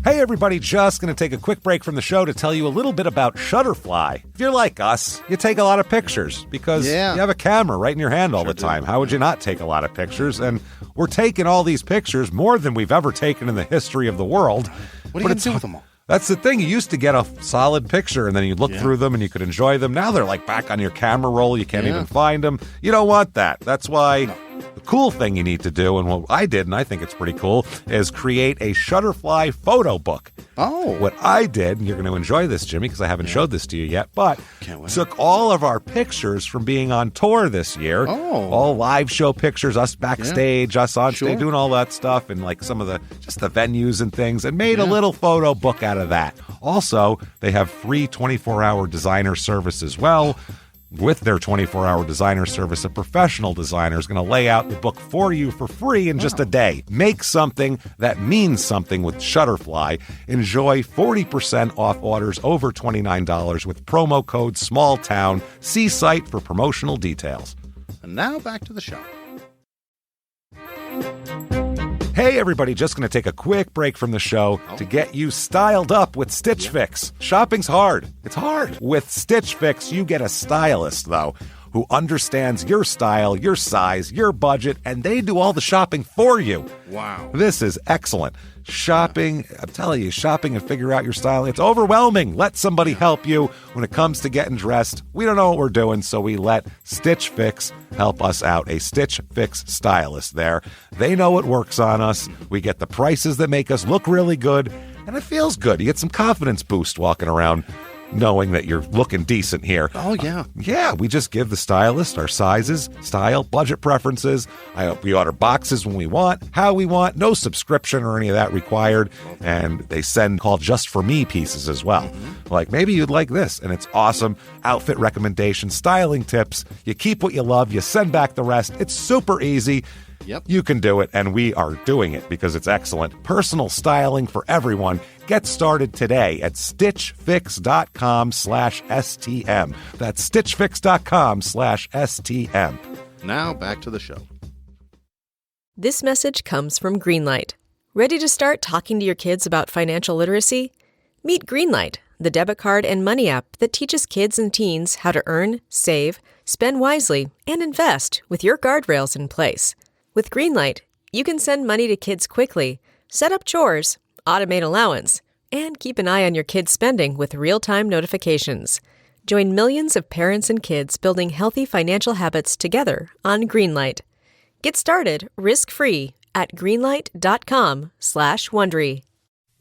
Hey everybody, just going to take a quick break from the show to tell you a little bit about Shutterfly. If you're like us, you take a lot of pictures because you have a camera right in your hand all the time. How would you not take a lot of pictures? And we're taking all these pictures, more than we've ever taken in the history of the world. What are you going to do with them all? That's the thing. You used to get a solid picture, and then you'd look through them, and you could enjoy them. Now they're like back on your camera roll. You can't even find them. You don't want that. That's why the cool thing you need to do, and what I did, and I think it's pretty cool, is create a Shutterfly photo book. Oh. What I did, and you're going to enjoy this, Jimmy, because I haven't showed this to you yet, but took all of our pictures from being on tour this year. Oh. All live show pictures, us backstage, us on stage, doing all that stuff, and like some of the, just the venues and things, and made a little photo book out of that. Also, they have free 24-hour designer service as well. With their 24-hour designer service, a professional designer is going to lay out the book for you for free in just a day. Make something that means something with Shutterfly. Enjoy 40% off orders over $29 with promo code SMALLTOWN. See site for promotional details. And now back to the show. Hey everybody, just going to take a quick break from the show to get you styled up with Stitch Fix. Shopping's hard. It's hard. With Stitch Fix, you get a stylist, though, who understands your style, your size, your budget, and they do all the shopping for you. Wow. This is excellent. Shopping, I'm telling you, shopping and figure out your style, it's overwhelming. Let somebody help you when it comes to getting dressed. We don't know what we're doing, so we let Stitch Fix help us out. A Stitch Fix stylist there. They know what works on us. We get the prices that make us look really good, and it feels good. You get some confidence boost walking around knowing that you're looking decent here. Oh, yeah. Yeah, we just give the stylist our sizes, style, budget preferences. We order boxes when we want, how we want, no subscription or any of that required. And they send called Just For Me pieces as well. Like, maybe you'd like this, and it's awesome. Outfit recommendations, styling tips. You keep what you love, you send back the rest. It's super easy. Yep. You can do it, and we are doing it because it's excellent. Personal styling for everyone. Get started today at stitchfix.com/STM. That's stitchfix.com/STM. Now back to the show. This message comes from Greenlight. Ready to start talking to your kids about financial literacy? Meet Greenlight, the debit card and money app that teaches kids and teens how to earn, save, spend wisely, and invest with your guardrails in place. With Greenlight, you can send money to kids quickly, set up chores, automate allowance, and keep an eye on your kids' spending with real-time notifications. Join millions of parents and kids building healthy financial habits together on Greenlight. Get started risk-free at greenlight.com/Wondery.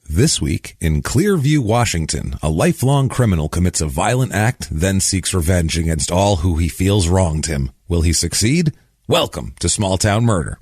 This week, in Clearview, Washington, a lifelong criminal commits a violent act, then seeks revenge against all who he feels wronged him. Will he succeed? Welcome to Small Town Murder.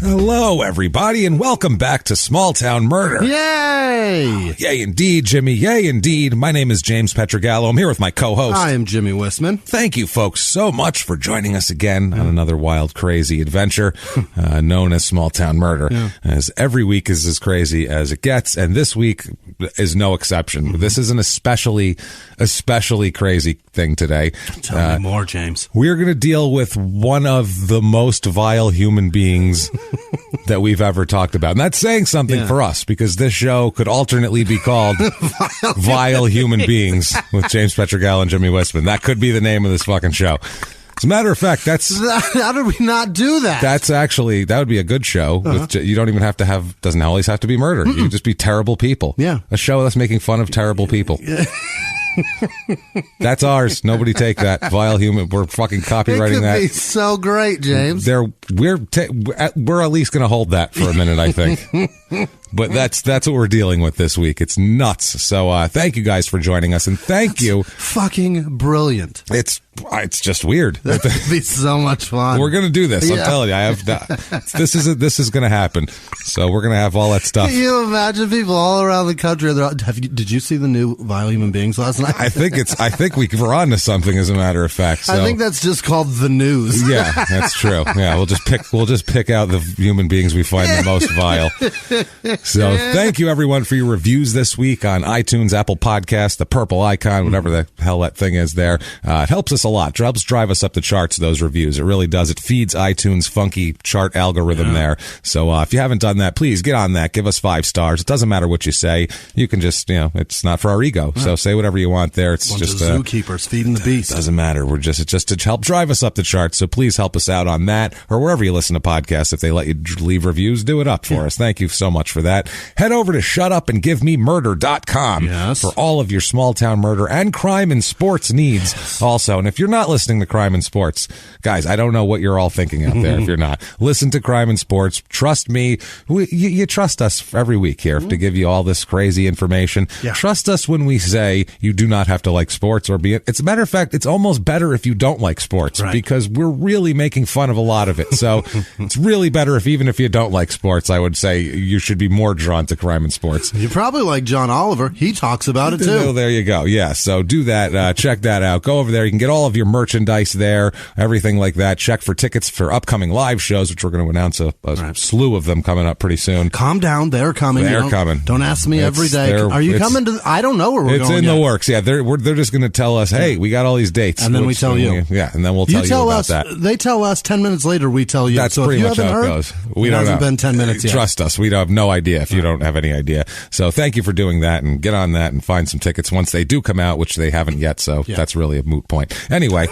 Hello, everybody, and welcome back to Small Town Murder. Yay! Yay, indeed, Jimmy. Yay, indeed. My name is James Pietragallo. I'm here with my co-host. I am Jimmy Whisman. Thank you, folks, so much for joining us again on another wild, crazy adventure known as Small Town Murder. As every week is as crazy as it gets, and this week is no exception. This is an especially crazy thing today. Tell me more, James. We're going to deal with one of the most vile human beings that we've ever talked about. And that's saying something for us, because this show could alternately be called Vile Human Beings with James Pietragallo and Jimmy Whisman. That could be the name of this fucking show. As a matter of fact, how did we not do that? That would be a good show. With, you don't even have to have, doesn't always have to be murder. You can just be terrible people. Yeah. A show that's making fun of terrible people. That's ours. Nobody take that. Vile human. We're fucking copywriting that. It could be so great, James. We're at least going to hold that for a minute, I think. But that's what we're dealing with this week. It's nuts. So thank you guys for joining us, and thank you. Fucking brilliant. It's just weird. That'd be so much fun. We're gonna do this. I'm telling you, this is gonna happen. So we're gonna have all that stuff. Can you imagine people all around the country? Did you see the new Vile Human Beings last night? I think we're on to something. As a matter of fact, so. I think that's just called the news. Yeah, that's true. Yeah, we'll just pick out the human beings we find the most vile. So thank you, everyone, for your reviews this week on iTunes, Apple Podcasts, the purple icon, whatever the hell that thing is there. It helps us a lot. It helps drive us up the charts, those reviews. It really does. It feeds iTunes' funky chart algorithm there. So if you haven't done that, please get on that. Give us 5 stars. It doesn't matter what you say. You can just, it's not for our ego. So say whatever you want there. It's bunch just of zookeepers feeding the beast. Doesn't matter. It's just to help drive us up the charts. So please help us out on that, or wherever you listen to podcasts. If they let you leave reviews, do it up for us. Thank you so much for that. Head over to shutupandgivememurder.com for all of your small town murder and crime and sports needs also. And if you're not listening to Crime and Sports, guys, I don't know what you're all thinking out there if you're not. Listen to Crime and Sports. Trust me. You trust us every week here to give you all this crazy information. Trust us when we say you do not have to like sports or be it. It's a matter of fact, it's almost better if you don't like sports because we're really making fun of a lot of it. So it's really better even if you don't like sports, I would say you should be more drawn to Crime and Sports. You probably like John Oliver. He talks about it too. Oh, there you go. Yeah. So do that. Check that out. Go over there. You can get all of your merchandise there, everything like that. Check for tickets for upcoming live shows, which we're going to announce a slew of them coming up pretty soon. Calm down. They're coming. They're coming. Don't ask me every day. Are you coming to? I don't know where we're going. It's in the works. Yeah. They're just going to tell us, hey, we got all these dates. And then we tell you. Yeah. And then we'll tell you about that. They tell us 10 minutes later, we tell you. That's so pretty if you much haven't how heard, it goes. We don't know. It hasn't been 10 minutes yet. Trust us. We have no idea if you don't have any idea. So thank you for doing that, and get on that and find some tickets once they do come out, which they haven't yet. So that's really a moot point. Anyway.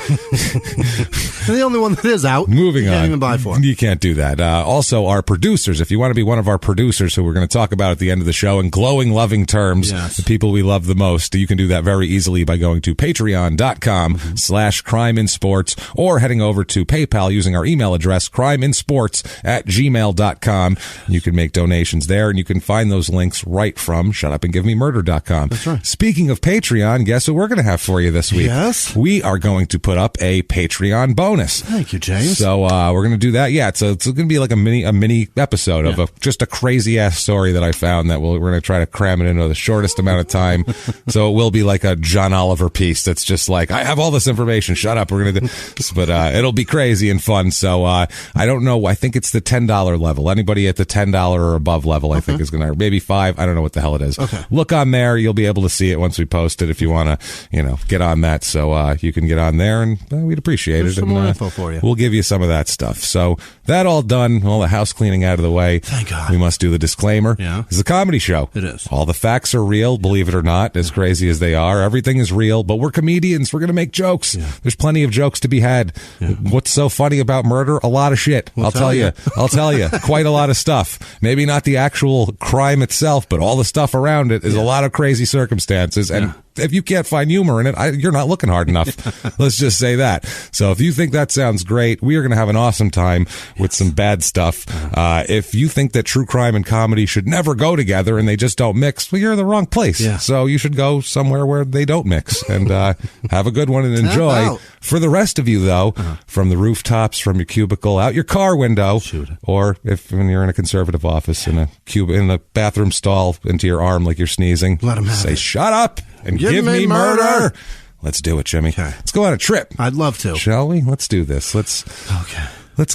The only one that is out. Moving on. You can't even buy for. You can't do that. Also, our producers, if you want to be one of our producers who we're going to talk about at the end of the show in glowing, loving terms, the people we love the most, you can do that very easily by going to patreon.com/crimeinsports or heading over to PayPal using our email address, crimeinsports@gmail.com. You can make donations there, and you can find those links right from shutupandgivememurder.com. That's right. Speaking of Patreon, guess what we're going to have for you this week? Yes. We are going to put up a Patreon bonus. Thank you, James. So we're going to do that. Yeah, it's going to be like a mini episode of just a crazy ass story that I found that we're going to try to cram it into the shortest amount of time. So it will be like a John Oliver piece that's just like, I have all this information. Shut up. We're going to do this. But it'll be crazy and fun. So I don't know. I think it's the $10 level. Anybody at the $10 or above level, I think is going to, maybe $5. I don't know what the hell it is. Okay. Look on there. You'll be able to see it once we post it if you want to, get on that. So you can get on there, and we'd appreciate There's it. Some more info for you. We'll give you some of that stuff. So that all done, all the house cleaning out of the way. Thank God. We must do the disclaimer. Yeah. It's a comedy show. It is. All the facts are real, believe it or not, as crazy as they are. Everything is real, but we're comedians. We're going to make jokes. Yeah. There's plenty of jokes to be had. Yeah. What's so funny about murder? A lot of shit. I'll tell you. I'll tell you. Quite a lot of stuff. Maybe not the actual crime itself, but all the stuff around it is a lot of crazy circumstances. And if you can't find humor in it, you're not looking hard enough. Let's just say that. So if you think that sounds great, we are going to have an awesome time with some bad stuff. If you think that true crime and comedy should never go together and they just don't mix, well, you're in the wrong place. Yeah. So you should go somewhere where they don't mix and have a good one and enjoy. For the rest of you, though, from the rooftops, from your cubicle, out your car window, or if when you're in a conservative office in a bathroom stall into your arm like you're sneezing, let 'em have say, it. Shut up and give me murder. Let's do it, Jimmy. Okay. Let's go on a trip. I'd love to. Shall we? Let's do this. Let's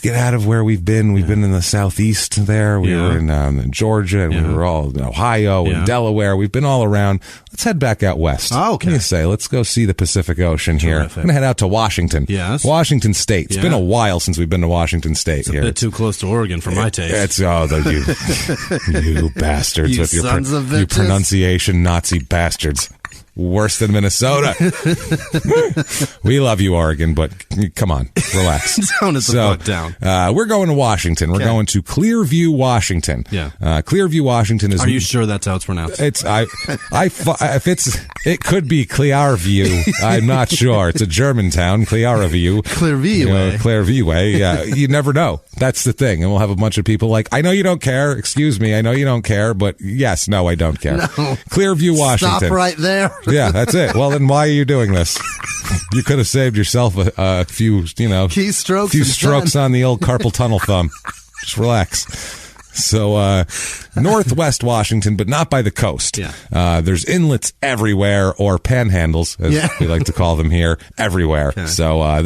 get out of where we've been. We've been in the southeast there. We were in Georgia, and we were all in Ohio and Delaware. We've been all around. Let's head back out west. Oh, okay. What do you say? Let's go see the Pacific Ocean here. I'm going to head out to Washington. Yes. Washington State. It's been a while since we've been to Washington State here. It's a bit too close to Oregon for my taste. You bastards with your sons of bitches. You pronunciation Nazi bastards. Worse than Minnesota. We love you, Oregon, but come on, relax. Tone it the fuck down. We're going to Washington. We're going to Clearview, Washington. Yeah. Clearview, Washington is. Are you sure that's how it's pronounced? It could be Clearview. I'm not sure. It's a German town, Clearview. Clearview. Yeah. You never know. That's the thing. And we'll have a bunch of people like, I know you don't care. Excuse me. I know you don't care, but yes, no, I don't care. No. Clearview, Washington. Stop right there. Yeah, that's it. Well, then why are you doing this? You could have saved yourself a few, keystrokes, strokes on the old carpal tunnel thumb. Just relax. So northwest Washington, but not by the coast. Yeah. There's inlets everywhere, or panhandles, as we like to call them here, everywhere. Okay. So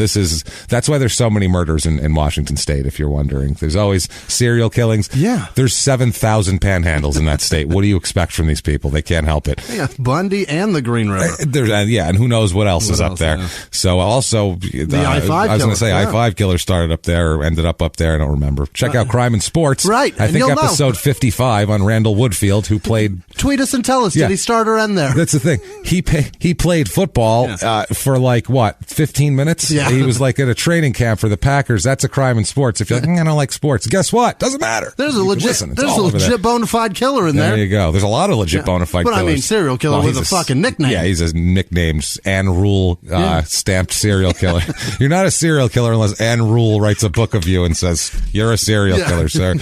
that's why there's so many murders in Washington State, if you're wondering. There's always serial killings. Yeah. There's 7,000 panhandles in that state. What do you expect from these people? They can't help it. Yeah, Bundy and the Green River. And who knows what else is up there. Yeah. So also, the I-5 killer. I was going to say, I-5 killer started up there, or ended up there. I don't remember. Check out Crime and Sports. Right. I think episode 55 on Randall Woodfield, who played... Tweet us and tell us, did he start or end there? That's the thing. He played football for 15 minutes? Yeah. He was like at a training camp for the Packers. That's a Crime and Sports. If you're like, I don't like sports, guess what? Doesn't matter. There's a legit bona fide killer in there. There you go. There's a lot of legit bona fide killers. But I mean, serial killer with a fucking nickname. Yeah, he's a nicknamed Ann Rule stamped serial killer. You're not a serial killer unless Ann Rule writes a book of you and says, you're a serial killer, sir.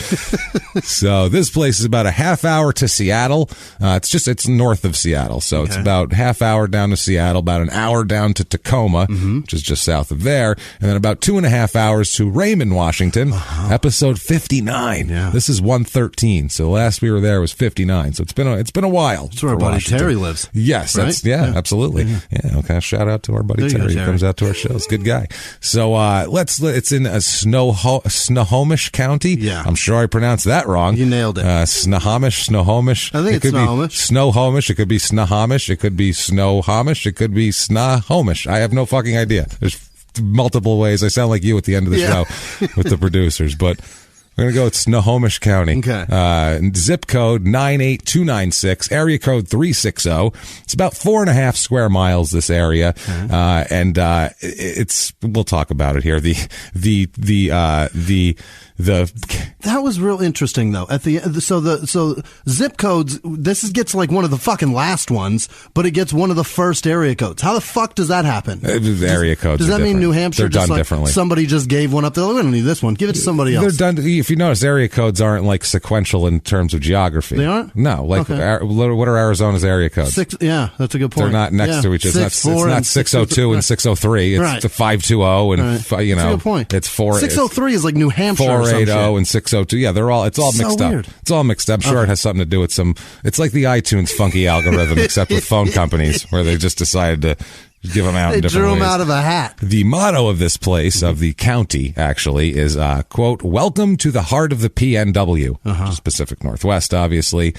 So this place is about a half hour to Seattle. It's north of Seattle. So it's about half hour down to Seattle, about an hour down to Tacoma, which is just south of there, and then about 2.5 hours to Raymond, Washington. Episode 59. Yeah. This is 113. So the last we were there was 59. So it's been a while. That's where our buddy Terry lives. Yes, right? That's absolutely. Yeah, okay. Shout out to our buddy Terry. He comes out to our shows. Good guy. So it's in Snohomish County. Yeah. I'm sure I pronounced that wrong. You nailed it. Snohomish. I think it's Snohomish. Snohomish. It could be Snohomish. It could be Snohomish. It could be Snohomish. I have no fucking idea. There's multiple ways. I sound like you at the end of the show with the producers, but we're going to go with Snohomish County. Okay. Zip code 98296, area code 360. It's about 4.5 square miles, this area. And we'll talk about it here. That was real interesting though. At the so zip codes, gets like one of the fucking last ones, but it gets one of the first area codes. How the fuck does that happen? Area codes. Does that mean New Hampshire? They're done differently. Somebody just gave one up. They're like, we don't need this one. Give it to somebody else. They're done. If you notice, area codes aren't like sequential in terms of geography. They aren't. No. What are Arizona's area codes? That's a good point. They're not next to each other. It's not 602 and 603. It's the 520 and That's a good point. It's 603 is like New Hampshire. 480 and 602. Yeah, it's all mixed up. Weird. It's all mixed up. I'm sure it has something to do with it's like the iTunes funky algorithm, except with phone companies, where they just decided to give them out in different ways. They drew them out of a hat. The motto of this place, of the county, actually, is, quote, welcome to the heart of the PNW, which is Pacific Northwest, obviously.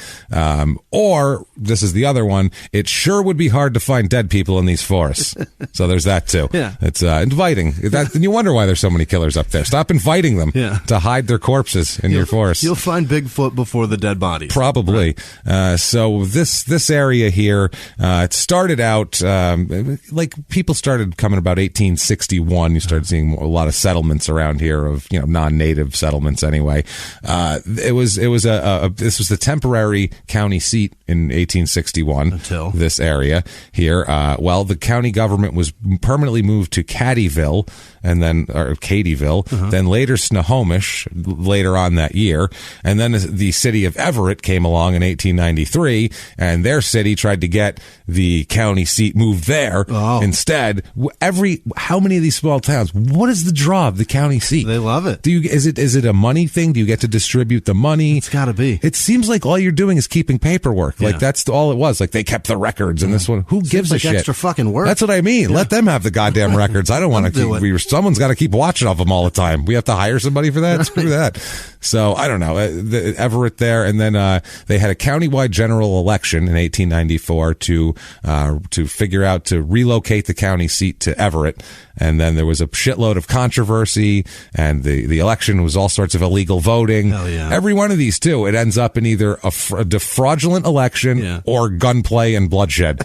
Or, this is the other one, it sure would be hard to find dead people in these forests. So there's that, too. Yeah. It's inviting. And you wonder why there's so many killers up there. Stop inviting them to hide their corpses in your forest. You'll find Bigfoot before the dead bodies. Probably. Right. So this area here, it started out... like people started coming about 1861. You started seeing a lot of settlements around here of non-native settlements. Anyway, this was the temporary county seat in 1861. Until this area here, the county government was permanently moved to Caddyville, and then Cadyville, then later Snohomish later on that year, and then the city of Everett came along in 1893, and their city tried to get the county seat moved there. Instead, how many of these small towns? What is the draw of the county seat? They love it. Is it a money thing? Do you get to distribute the money? It's got to be. It seems like all you're doing is keeping paperwork. Like that's all it was. Like they kept the records, and this one, who gives a shit? Extra fucking work. That's what I mean. Let them have the goddamn records. I don't want to keep. Someone's got to keep watching of them all the time. We have to hire somebody for that. Right. Screw that. So I don't know. Everett there, and then they had a countywide general election in 1894 to figure out to relocate the county seat to Everett, and then there was a shitload of controversy, and the election was all sorts of illegal voting. Hell yeah. Every one of these too, it ends up in either a fraudulent election or gunplay and bloodshed.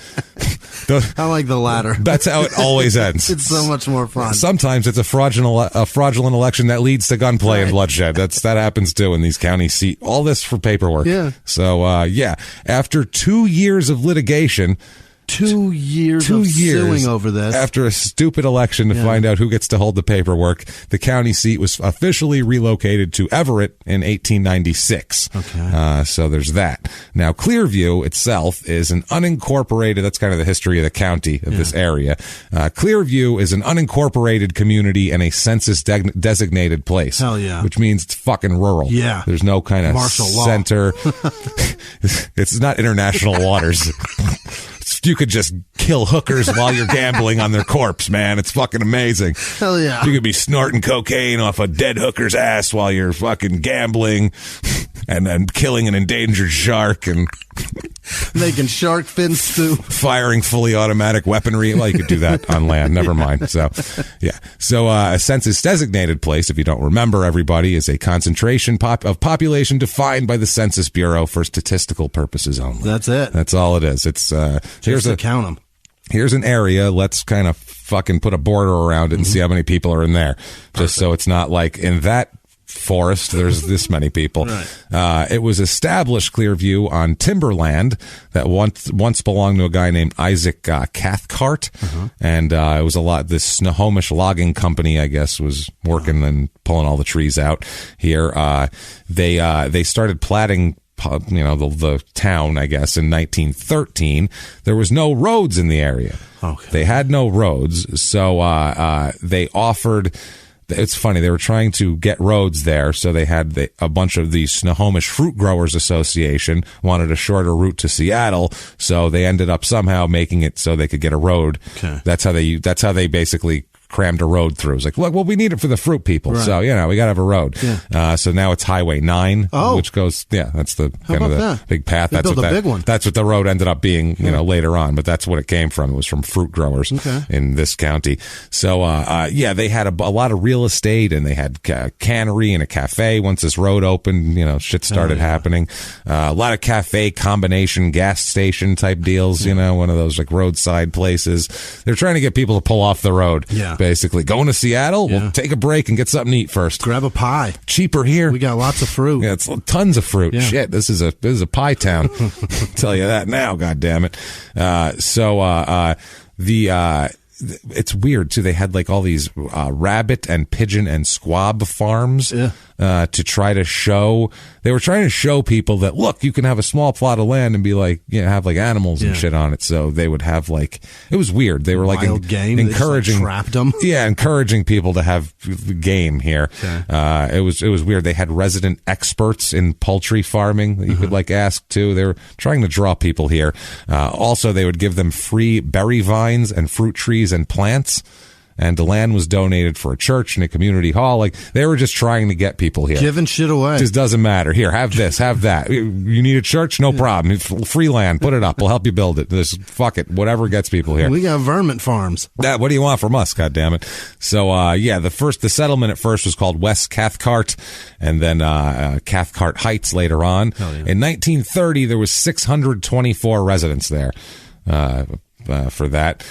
I like the latter. That's how it always ends. It's so much more fun. Sometimes it's a fraudulent election that leads to gunplay and bloodshed. That happens too in these county seats. All this for paperwork. Yeah. So after 2 years of litigation. 2 years of suing over this. After a stupid election to find out who gets to hold the paperwork, the county seat was officially relocated to Everett in 1896. Okay. So there's that. Now, Clearview itself is an unincorporated, that's kind of the history of the county of this area. Clearview is an unincorporated community and a census designated place. Hell yeah. Which means it's fucking rural. Yeah. There's no kind of martial law. center. It's not international waters. You could just kill hookers while you're gambling on their corpse, man. It's fucking amazing. Hell yeah. You could be snorting cocaine off a dead hooker's ass while you're fucking gambling and then killing an endangered shark and making shark fin soup. Firing fully automatic weaponry. Well, you could do that on land. Never mind. So, yeah. So, a census designated place, if you don't remember, everybody, is a concentration of population defined by the Census Bureau for statistical purposes only. That's it. That's all it is. It's, Just to count them. Here's an area. Let's kind of fucking put a border around it and see how many people are in there. Just so it's not like in that forest there's this many people. Right. It was established, Clearview, on timberland that once belonged to a guy named Isaac Cathcart. And it was this Snohomish logging company, I guess, was working and pulling all the trees out here. They started platting the town, I guess, in 1913. There was no roads in the area. Okay. They had no roads, so they offered. It's funny, they were trying to get roads there, so they had a bunch of the Snohomish Fruit Growers Association wanted a shorter route to Seattle, so they ended up somehow making it so they could get a road. Okay. That's how they basically crammed a road through. It's like, look, well, we need it for the fruit people. Right. So, we got to have a road. Yeah. So now it's Highway 9, which goes, that's the kind of the that? big path. They built a big one. That's what the road ended up being, later on, but that's what it came from. It was from fruit growers in this county. So, they had a lot of real estate and they had a cannery and a cafe. Once this road opened, shit started happening. A lot of cafe combination gas station type deals, one of those like roadside places. They're trying to get people to pull off the road. Yeah. Basically, going to Seattle, we'll take a break and get something to eat first. Grab a pie. Cheaper here. We got lots of fruit. Yeah, it's tons of fruit. Yeah. Shit, this is a pie town. I'll tell you that now. God damn it. It's weird too. They had like all these rabbit and pigeon and squab farms to try to show. They were trying to show people that, look, you can have a small plot of land and be like, have like animals and shit on it. So they would have like, it was weird. They were like wild game. encouraging, they just, like, trapped them. Yeah, encouraging people to have game here. Okay. It was weird. They had resident experts in poultry farming that you could like ask to. They were trying to draw people here. Also, they would give them free berry vines and fruit trees and plants. And the land was donated for a church and a community hall. Like, they were just trying to get people here. Giving shit away. Just doesn't matter. Here, have this, have that. You need a church? No problem. Free land. Put it up. We'll help you build it. Just fuck it. Whatever gets people here. We got vermin farms. What do you want from us? God damn it. So, the settlement at first was called West Cathcart, and then Cathcart Heights later on. In 1930, there was 624 residents there. For that,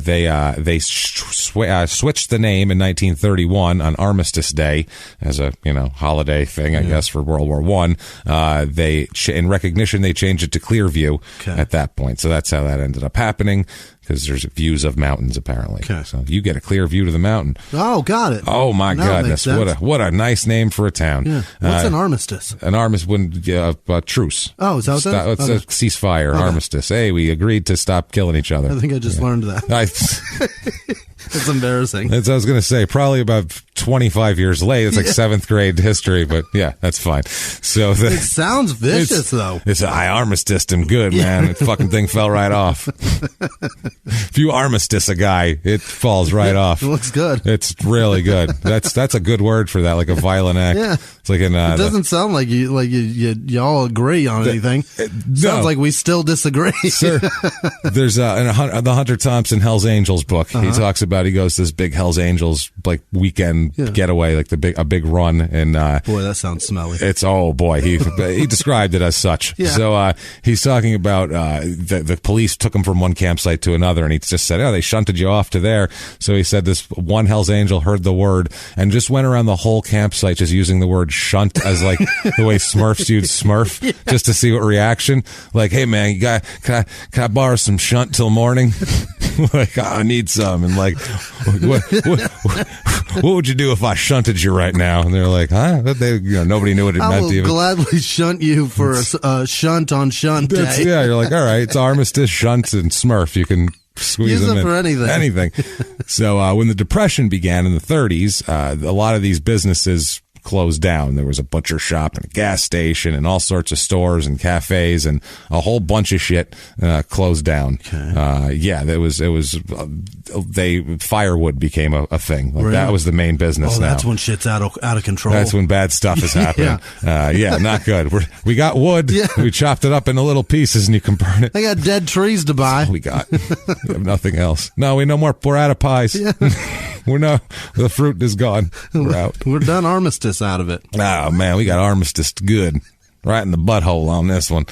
they switched the name in 1931 on Armistice Day as a holiday thing, I guess, for World War I. In recognition, they changed it to Clearview at that point. So that's how that ended up happening. Because there's views of mountains, apparently. Okay. So you get a clear view to the mountain. Oh, got it. Oh, my goodness. What a nice name for a town. Yeah. What's an armistice? An armistice wouldn't, a truce. Oh, is that what that is? It's a ceasefire, armistice. Hey, we agreed to stop killing each other. I think I just learned that. That's embarrassing. I was going to say, probably about 25 years late. It's like 7th grade history, but yeah, that's fine. So it sounds vicious, though. I armisticed him good, man. The fucking thing fell right off. If you armistice a guy, it falls right off. It looks good. It's really good. That's a good word for that, like a violent act. Yeah. It's like it doesn't sound like you all agree on anything. Sounds like we still disagree. Sir, there's in the Hunter Thompson Hell's Angels book. He talks about, he goes to this big Hell's Angels like weekend getaway, like a big run, and boy, that sounds smelly. It's he described it as such. Yeah. So he's talking about the police took him from one campsite to another, and he just said, they shunted you off to there. So he said this one Hell's Angel heard the word and just went around the whole campsite just using the word shunt as like the way Smurfs used Smurf just to see what reaction. Like, hey man, can I borrow some shunt till morning? Like, I need some. And like, what would you do if I shunted you right now? And they're like, huh? Nobody knew what it meant. I will gladly shunt you for a shunt on shunt day. Yeah, you're like, all right, it's Armistice, shunt, and Smurf. You can squeeze Use them it for in. anything. So when the Depression began in the 30s, a lot of these businesses closed down. There was a butcher shop and a gas station and all sorts of stores and cafes and a whole bunch of shit closed down. Firewood became a thing. Like, that was the main business. That's when shit's out of control. That's when bad stuff is happening. Not good. We got wood. Yeah. We chopped it up into little pieces and you can burn it. I got dead trees to buy. We got. We have nothing else. No, we're out of pies. Yeah. The fruit is gone. We're out. We're done Armistice out of it. Oh, man, we got Armistice good. Right in the butthole on this one.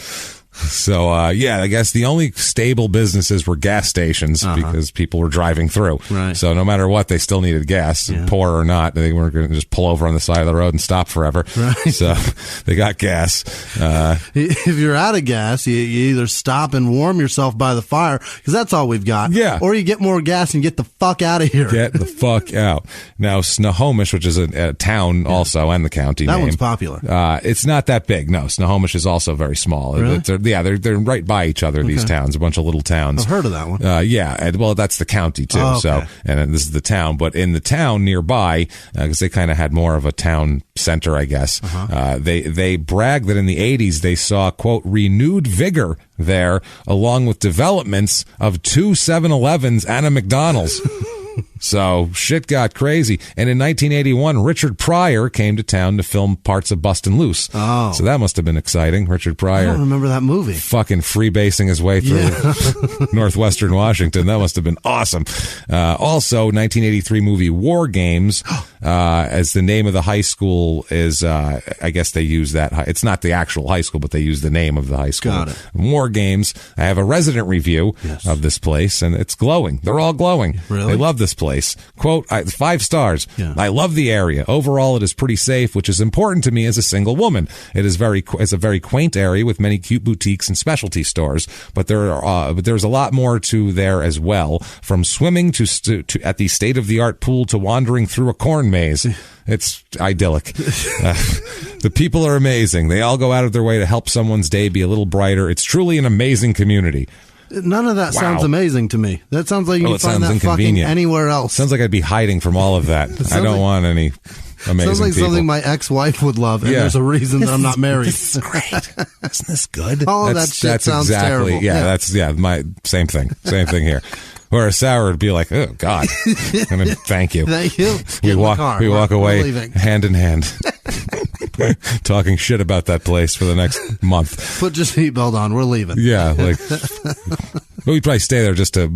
So, I guess the only stable businesses were gas stations because people were driving through. Right. So no matter what, they still needed gas, poor or not. They weren't going to just pull over on the side of the road and stop forever. Right. So they got gas. If you're out of gas, you either stop and warm yourself by the fire, because that's all we've got. Yeah. Or you get more gas and get the fuck out of here. Get the fuck out. Now, Snohomish, which is a town also, and the county that name. one's popular. It's not that big. No, Snohomish is also very small. Really? They're right by each other, these towns, a bunch of little towns. I've heard of that one. Well, that's the county, too. Oh, okay. So, and this is the town. But in the town nearby, because they kind of had more of a town center, I guess, they bragged that in the 80s they saw, quote, renewed vigor there, along with developments of 2 7-Elevens and a McDonald's. So shit got crazy. And in 1981, Richard Pryor came to town to film parts of Bustin' Loose. Oh. So that must have been exciting. Richard Pryor. I don't remember that movie. Fucking freebasing his way through northwestern Washington. That must have been awesome. Also, 1983 movie War Games, as the name of the high school is, I guess they use that. It's not the actual high school, but they use the name of the high school. Got it. War Games. I have a resident review of this place, and it's glowing. They're all glowing. Really? They love this place. Quote, 5 stars. Yeah. I love the area. Overall, it is pretty safe, which is important to me as a single woman. It's a very quaint area with many cute boutiques and specialty stores, but there's a lot more to there as well. From swimming to at the state-of-the-art pool to wandering through a corn maze. It's idyllic. The people are amazing. They all go out of their way to help someone's day be a little brighter. It's truly an amazing community. None of that sounds amazing to me. That sounds like you can find that fucking anywhere else. Sounds like I'd be hiding from all of that. I don't want any amazing sounds like people. something my ex-wife would love, and there's a reason that I'm not married. This is great. Isn't this good? All of that shit sounds terrible. Yeah, my same thing. Same thing here. Whereas Sarah would be like, oh, God. Thank you. Thank you. We walk away hand in hand. Talking shit about that place for the next month. Put your seatbelt on. We're leaving. Yeah, like we'd probably stay there just to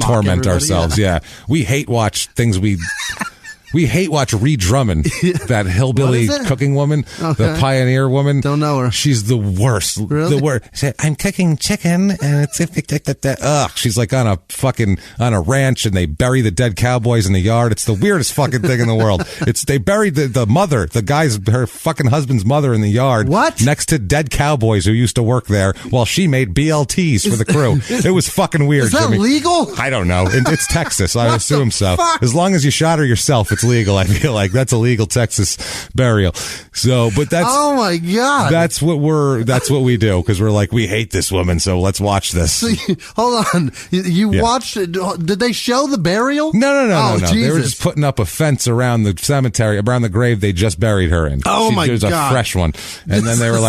torment ourselves. Yeah, we hate watch things we hate watch Ree Drummond, that hillbilly cooking woman, the pioneer woman. Don't know her. She's the worst. Really? The worst. She said, I'm cooking chicken, and it's she's like on a ranch, and they bury the dead cowboys in the yard. It's the weirdest fucking thing in the world. They buried the mother, her fucking husband's mother, in the yard. What? Next to dead cowboys who used to work there, while she made BLTs for the crew. It was fucking weird. Is that Jimmy. legal? I don't know. It's Texas. I assume so. Fuck? As long as you shot her yourself, it's legal. I feel like that's a legal Texas burial. So, but that's oh my God, that's what we do, because we're like, we hate this woman, so let's watch this. So hold on, you watched it? Did they show the burial? No. Jesus. They were just putting up a fence around the cemetery, around the grave they just buried her in. Oh my God, there's a fresh one, and then they were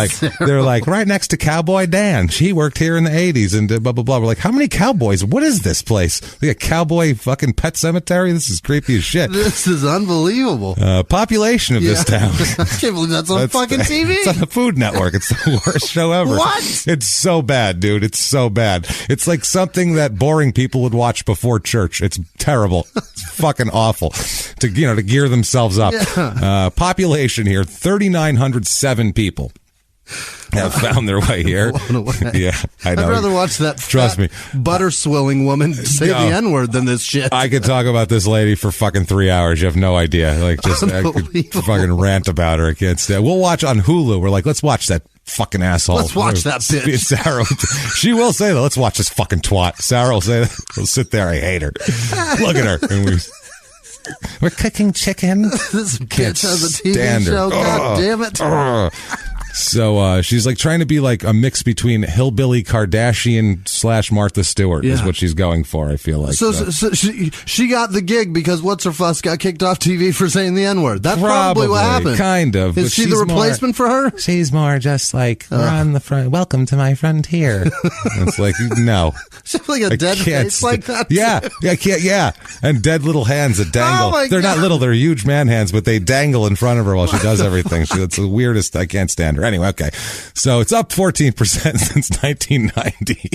like, right next to Cowboy Dan. She worked here in the 80s, and blah blah blah. We're like, how many cowboys? What is this place? Like a cowboy fucking pet cemetery? This is creepy as shit. This is unbelievable. Population of this town. I can't believe that's on fucking TV. It's on the Food Network. It's the worst show ever. What? It's so bad, dude. It's so bad. It's like something that boring people would watch before church. It's terrible. It's fucking awful. To gear themselves up. Yeah. Population here, 3,907 people. have found their way here. Yeah, I know. I'd rather watch that Trust me. butter swilling woman say the N-word than this shit. I could talk about this lady for fucking 3 hours. You have no idea. Like, just I could fucking rant about her. I can't stand. We'll watch on Hulu. We're like, let's watch that fucking asshole. Let's watch that bitch. Sarah, she will say that. Let's watch this fucking twat. Sarah will say that. We'll sit there. I hate her. Look at her. And we're cooking chicken. This bitch has a TV show. God damn it. So she's like trying to be like a mix between hillbilly Kardashian / Martha Stewart is what she's going for. I feel like so she got the gig because what's her fuss got kicked off TV for saying the N-word. That's probably what happened. Kind of. Is she the replacement for her? She's more just like we're on the front. Welcome to my frontier. It's like no. She's like a dead face like that. Yeah, and dead little hands that dangle. They're not little; they're huge man hands, but they dangle in front of her while she does everything. That's the weirdest. I can't stand her. Anyway, okay. So it's up 14% since 1990.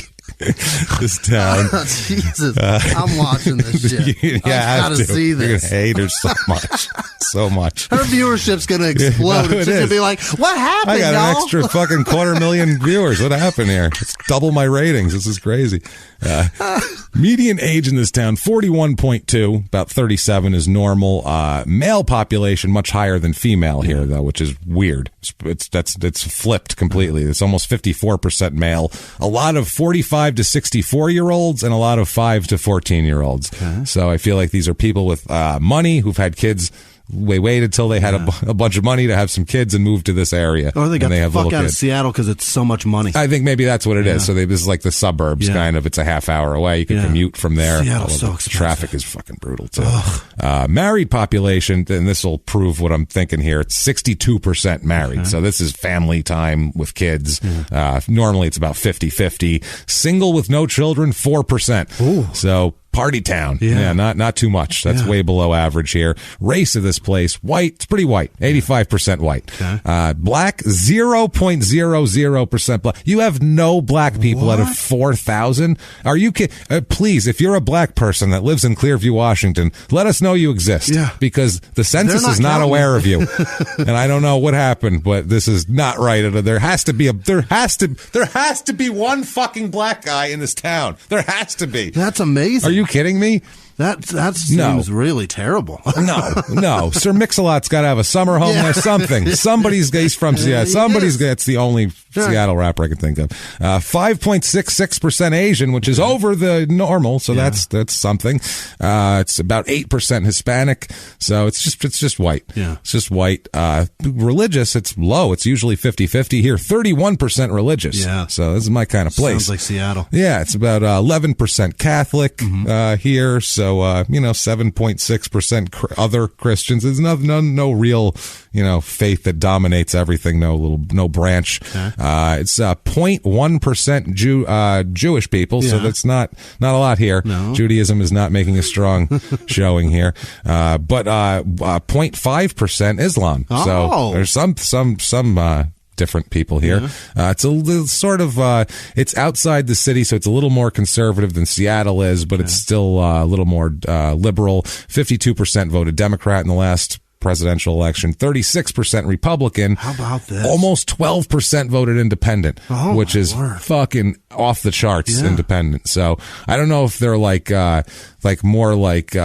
This town. Jesus. I'm watching this shit. I gotta see this. You're gonna hate her so much. So much. Her viewership's gonna explode. She's gonna be like, what happened, I got y'all? an extra fucking 250,000 viewers. What happened here? It's double my ratings. This is crazy. Median age in this town, 41.2. About 37 is normal. Male population much higher than female here, though, which is weird. It's flipped completely. It's almost 54% male. A lot of 45 to 64-year-olds and a lot of 5 to 14-year-olds. Okay. So I feel like these are people with money who've had kids. Wait until they had a bunch of money to have some kids and move to this area. Or they got the fuck out of Seattle because it's so much money. I think maybe that's what it is. So this is like the suburbs, kind of. It's a half hour away. You can commute from there. Seattle's so expensive. Traffic is fucking brutal, too. Married population, and this will prove what I'm thinking here, it's 62% married. Okay. So this is family time with kids. Normally it's about 50-50. Single with no children, 4%. Ooh. So party town. Yeah, not too much. That's way below average here. Race of this place, white. It's pretty white. 85% white. Okay. Black, 0.00% black. You have no black people out of 4,000? Are you kidding? Please, if you're a black person that lives in Clearview, Washington, let us know you exist. Yeah. Because the census is not aware of you. And I don't know what happened, but this is not right. There has to be one fucking black guy in this town. There has to be. That's amazing. Are you kidding me? That seems really terrible. No. Sir Mix-a-Lot's got to have a summer home or something. He's from Seattle. That's the only Seattle rapper I can think of. 5.66% Asian, which is over the normal, so that's something. It's about 8% Hispanic, so it's just white. Yeah. It's just white. Religious, it's low. It's usually 50-50 here. 31% religious. Yeah. So this is my kind of place. Sounds like Seattle. Yeah, it's about 11% Catholic here, so 7.6% other Christians. There's no real faith that dominates everything. No branch. Okay. It's 0.1% Jewish people, so that's not a lot here. No. Judaism is not making a strong showing here, but 0.5% Islam. Oh. So there's some different people here. It's a little sort of it's outside the city, so it's a little more conservative than Seattle is, but it's still a little more liberal. 52% voted Democrat in the last presidential election, 36% Republican. How about this? Almost 12% voted independent, which is fucking off the charts. Independent. So I don't know if they're like more like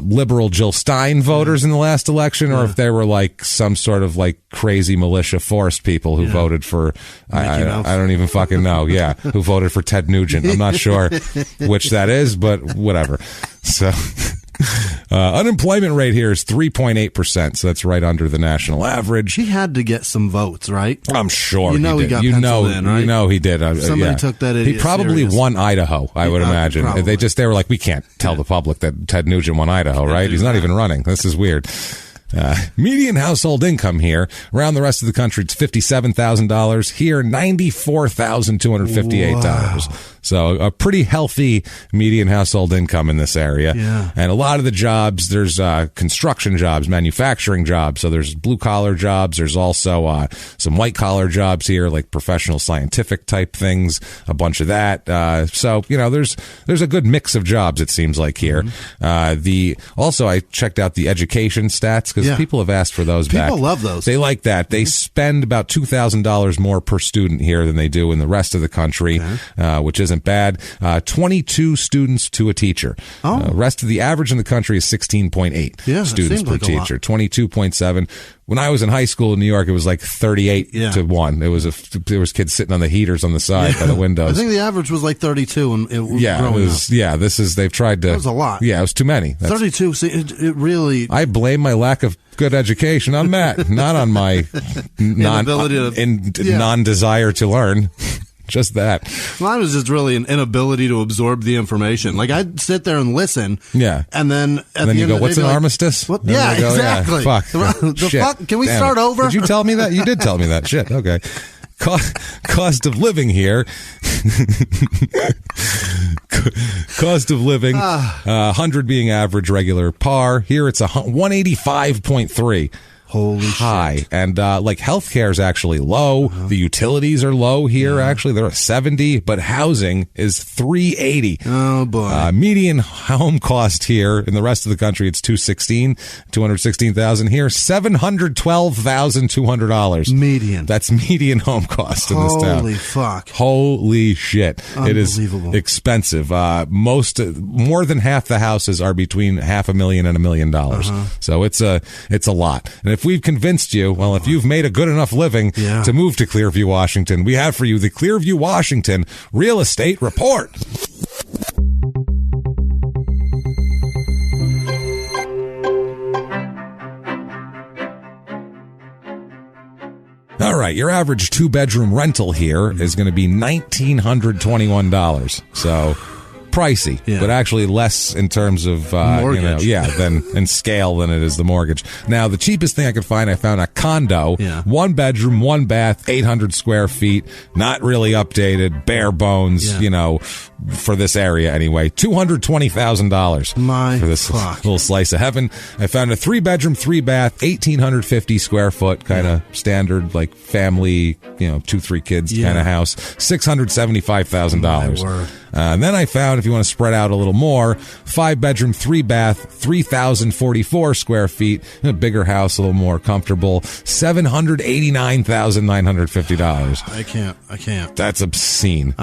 liberal Jill Stein voters in the last election, or if they were like some sort of like crazy militia forest people who voted for I don't even fucking know. Who voted for Ted Nugent. I'm not sure which that is, but whatever. So unemployment rate here is 3.8%, so that's right under the national average. He had to get some votes, right? I'm sure he did. He got penciled in, right? He did. Somebody took that idiot He probably serious. won Idaho, I would imagine. Probably. They were like, we can't tell the public that Ted Nugent won Idaho, right? He's not even running. This is weird. Median household income here around the rest of the country, it's $57,000. Here, $94,258. Wow. So a pretty healthy median household income in this area. Yeah. And a lot of the jobs, there's construction jobs, manufacturing jobs. So there's blue collar jobs. There's also some white collar jobs here, like professional scientific type things, a bunch of that. So there's a good mix of jobs, it seems like here. Also, I checked out the education stats because because people have asked for those back. People love those. They like that. They spend about $2,000 more per student here than they do in the rest of the country, which isn't bad. 22 students to a teacher. Rest of the average in the country is 16.8 students per teacher. 22.7. When I was in high school in New York, it was like 38 to 1. There was kids sitting on the heaters on the side by the windows. I think the average was like 32. And they've tried to. That was a lot. Yeah, it was too many. 32. See, it really. I blame my lack of good education on that, not on my non-desire to learn. Just that. Mine was just really an inability to absorb the information. Like, I'd sit there and listen. Yeah. And then at the end you go, what's an armistice? What? Yeah, exactly. Fuck. Fuck? Can we start over? Did you tell me that? You did tell me that. Shit. Okay. Cost of living here. Cost of living. 100 being average, regular, par. Here it's 185.3. Holy high. Shit. And like healthcare is actually low. The utilities are low here. Actually, they're at 70, but housing is 380. Oh boy. Median home cost here in the rest of the country, it's 216,000 here, $712,200. Median. That's median home cost in this town. Holy fuck. Holy shit. It is expensive. More than half the houses are between $500,000 and $1 million. So it's a lot. And if we've convinced you, well, if you've made a good enough living to move to Clearview, Washington, we have for you the Clearview, Washington Real Estate Report. All right, your average 2-bedroom rental here is going to be $1,921. So pricey, but actually less in terms of mortgage. than in scale than it is the mortgage. Now, the cheapest thing I found a condo, 1 bedroom, 1 bath, 800 square feet, not really updated, bare bones, for this area anyway. $220,000 for this little slice of heaven. I found a 3-bedroom, 3-bath, 1,850 square foot, kind of standard, like family, 2-3 kids kind of house, $675,000. And then I found, if you want to spread out a little more, 5-bedroom, 3-bath, 3,044 square feet, a bigger house, a little more comfortable, $789,950. I can't. That's obscene.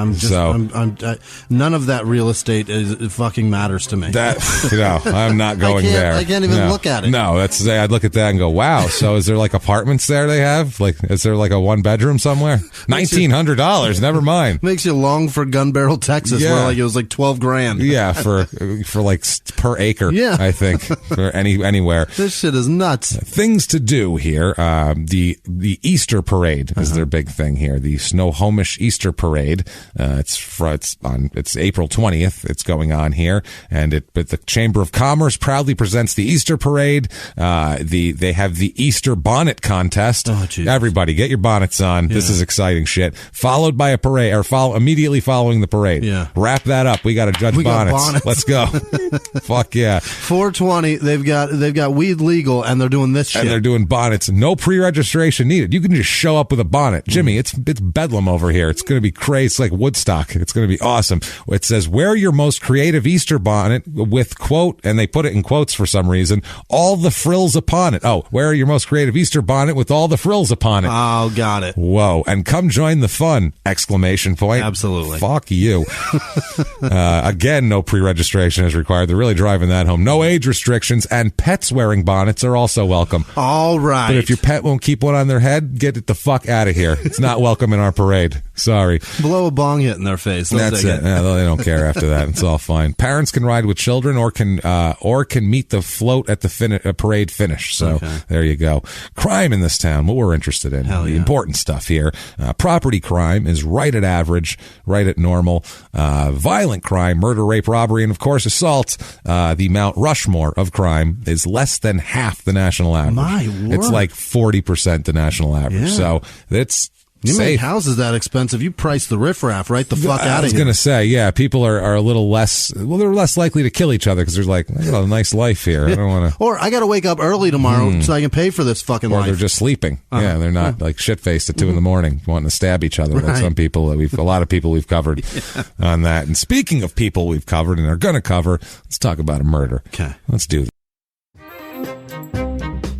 None of that real estate fucking matters to me. I'm not going there. I can't even look at it. No, I'd look at that and go, wow. So is there like apartments there they have? Like, is there like a 1-bedroom somewhere? $1,900. Never mind. Makes you long for Gun Barrel, Texas, where like it was like $12,000. Yeah, for like per acre. Yeah, I think for anywhere. This shit is nuts. Things to do here. The Easter parade is their big thing here. The Snohomish Easter parade. It's April 20th. It's going on here, but the Chamber of Commerce proudly presents the Easter parade. They have the Easter bonnet contest. Oh, geez. Everybody, get your bonnets on. This is exciting shit. Followed by a parade, or immediately following the parade. Yeah. Wrap that up. We got to judge bonnets. Let's go. Fuck yeah. 420. They've got weed legal, and they're doing this shit. And they're doing bonnets. No pre-registration needed. You can just show up with a bonnet. Jimmy, it's bedlam over here. It's going to be crazy. It's like Woodstock. It's going to be awesome. It says, wear your most creative Easter bonnet with, quote, and they put it in quotes for some reason, all the frills upon it. Oh, wear your most creative Easter bonnet with all the frills upon it. Oh, got it. Whoa. And come join the fun, exclamation point. Absolutely. Fuck you. Again, no pre-registration is required. They're really driving that home. No age restrictions, and pets wearing bonnets are also welcome. All right. But if your pet won't keep one on their head, get it the fuck out of here. It's not welcome in our parade. Sorry. Blow a bong hit in their face. That's it. Yeah, they don't care after that. It's all fine. Parents can ride with children or can meet the float at the parade finish. So there you go. Crime in this town, what we're interested in. The important stuff here. Property crime is right at average, right at normal. Violent crime, murder, rape, robbery, and of course assault. The Mount Rushmore of crime is less than half the national average. My word. It's like 40% the national average. So it's You make houses that expensive, you price the riffraff right the fuck out of here. I was going to say, people are a little less, they're less likely to kill each other because they're like, I got a nice life here. I don't want to. Or I got to wake up early tomorrow so I can pay for this fucking life. Or they're just sleeping. Yeah, they're not like shit-faced at 2 in the morning wanting to stab each other. Like some people, a lot of people we've covered on that. And speaking of people we've covered and are going to cover, let's talk about a murder. Okay. Let's do this.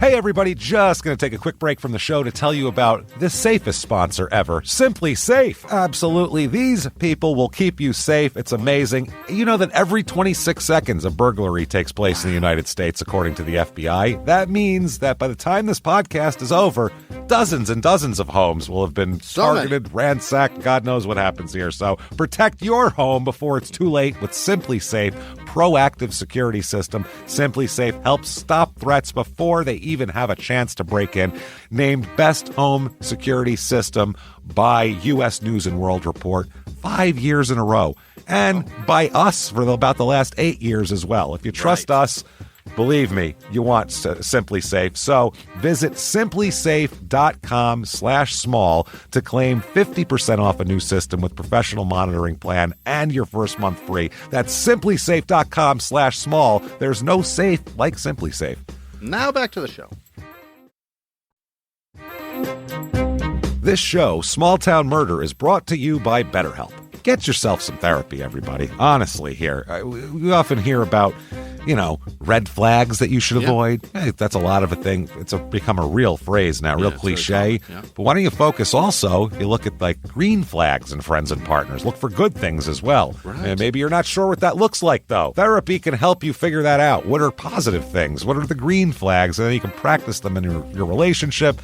Hey everybody, just going to take a quick break from the show to tell you about the safest sponsor ever, Simply Safe. Absolutely, these people will keep you safe. It's amazing. You know that every 26 seconds a burglary takes place in the United States, according to the FBI. That means that by the time this podcast is over, dozens and dozens of homes will have been targeted, ransacked. God knows what happens here. So protect your home before it's too late with Simply Safe proactive security system. Simply Safe helps stop threats before they even have a chance to break in. Named Best Home Security System by U.S. News and World Report 5 years in a row. And by us for about the last 8 years as well. If you trust us, believe me, you want Simply Safe. So visit simplysafe.com/small to claim 50% off a new system with professional monitoring plan and your first month free. That's simplysafe.com/small. There's no safe like Simply Safe. Now back to the show. This show, Small Town Murder, is brought to you by BetterHelp. Get yourself some therapy, everybody. Honestly, here. We often hear about, red flags that you should avoid. Hey, that's a lot of a thing. It's become a real phrase now, real cliche. Yeah. But why don't you focus also, you look at like green flags in friends and partners. Look for good things as well. Right. And maybe you're not sure what that looks like, though. Therapy can help you figure that out. What are positive things? What are the green flags? And then you can practice them in your relationship.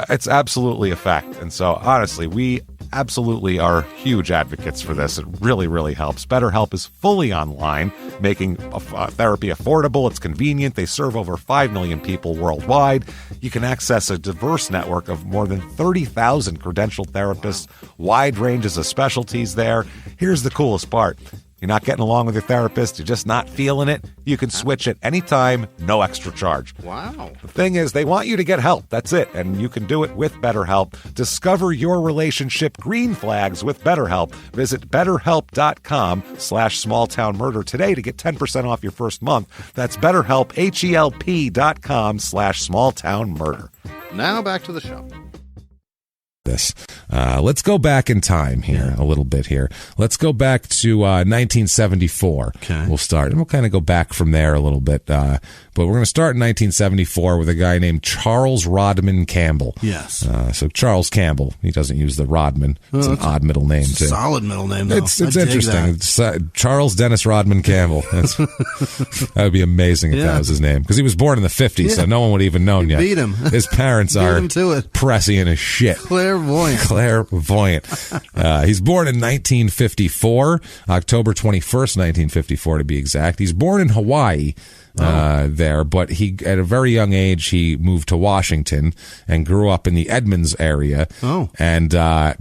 It's absolutely a fact. And so, honestly, we absolutely are huge advocates for this. It really, really helps. BetterHelp is fully online, making therapy affordable. It's convenient. They serve over 5 million people worldwide. You can access a diverse network of more than 30,000 credentialed therapists, wide ranges of specialties there. Here's the coolest part. You're not getting along with your therapist, you're just not feeling it, you can switch at any time, no extra charge. Wow. The thing is, they want you to get help. That's it. And you can do it with BetterHelp. Discover your relationship green flags with BetterHelp. Visit BetterHelp.com/smalltownmurder today to get 10% off your first month. That's BetterHelp, HELP.com/smalltownmurder. Now back to the show. Let's go back in time here a little bit here. Let's go back to 1974. Okay. We'll start, and we'll kind of go back from there a little bit. But we're going to start in 1974 with a guy named Charles Rodman Campbell. Yes. So Charles Campbell. He doesn't use the Rodman. It's an odd middle name, too. Solid middle name, though. It's interesting. It's, Charles Dennis Rodman Campbell. That would be amazing if that was his name. Because he was born in the 50s, so no one would even known yet. Beat him. His parents are him to it. prescient as shit. Clairvoyant. He's born in 1954, October 21st, 1954 to be exact. He's born in Hawaii. There, but he at a very young age he moved to Washington and grew up in the Edmonds area. And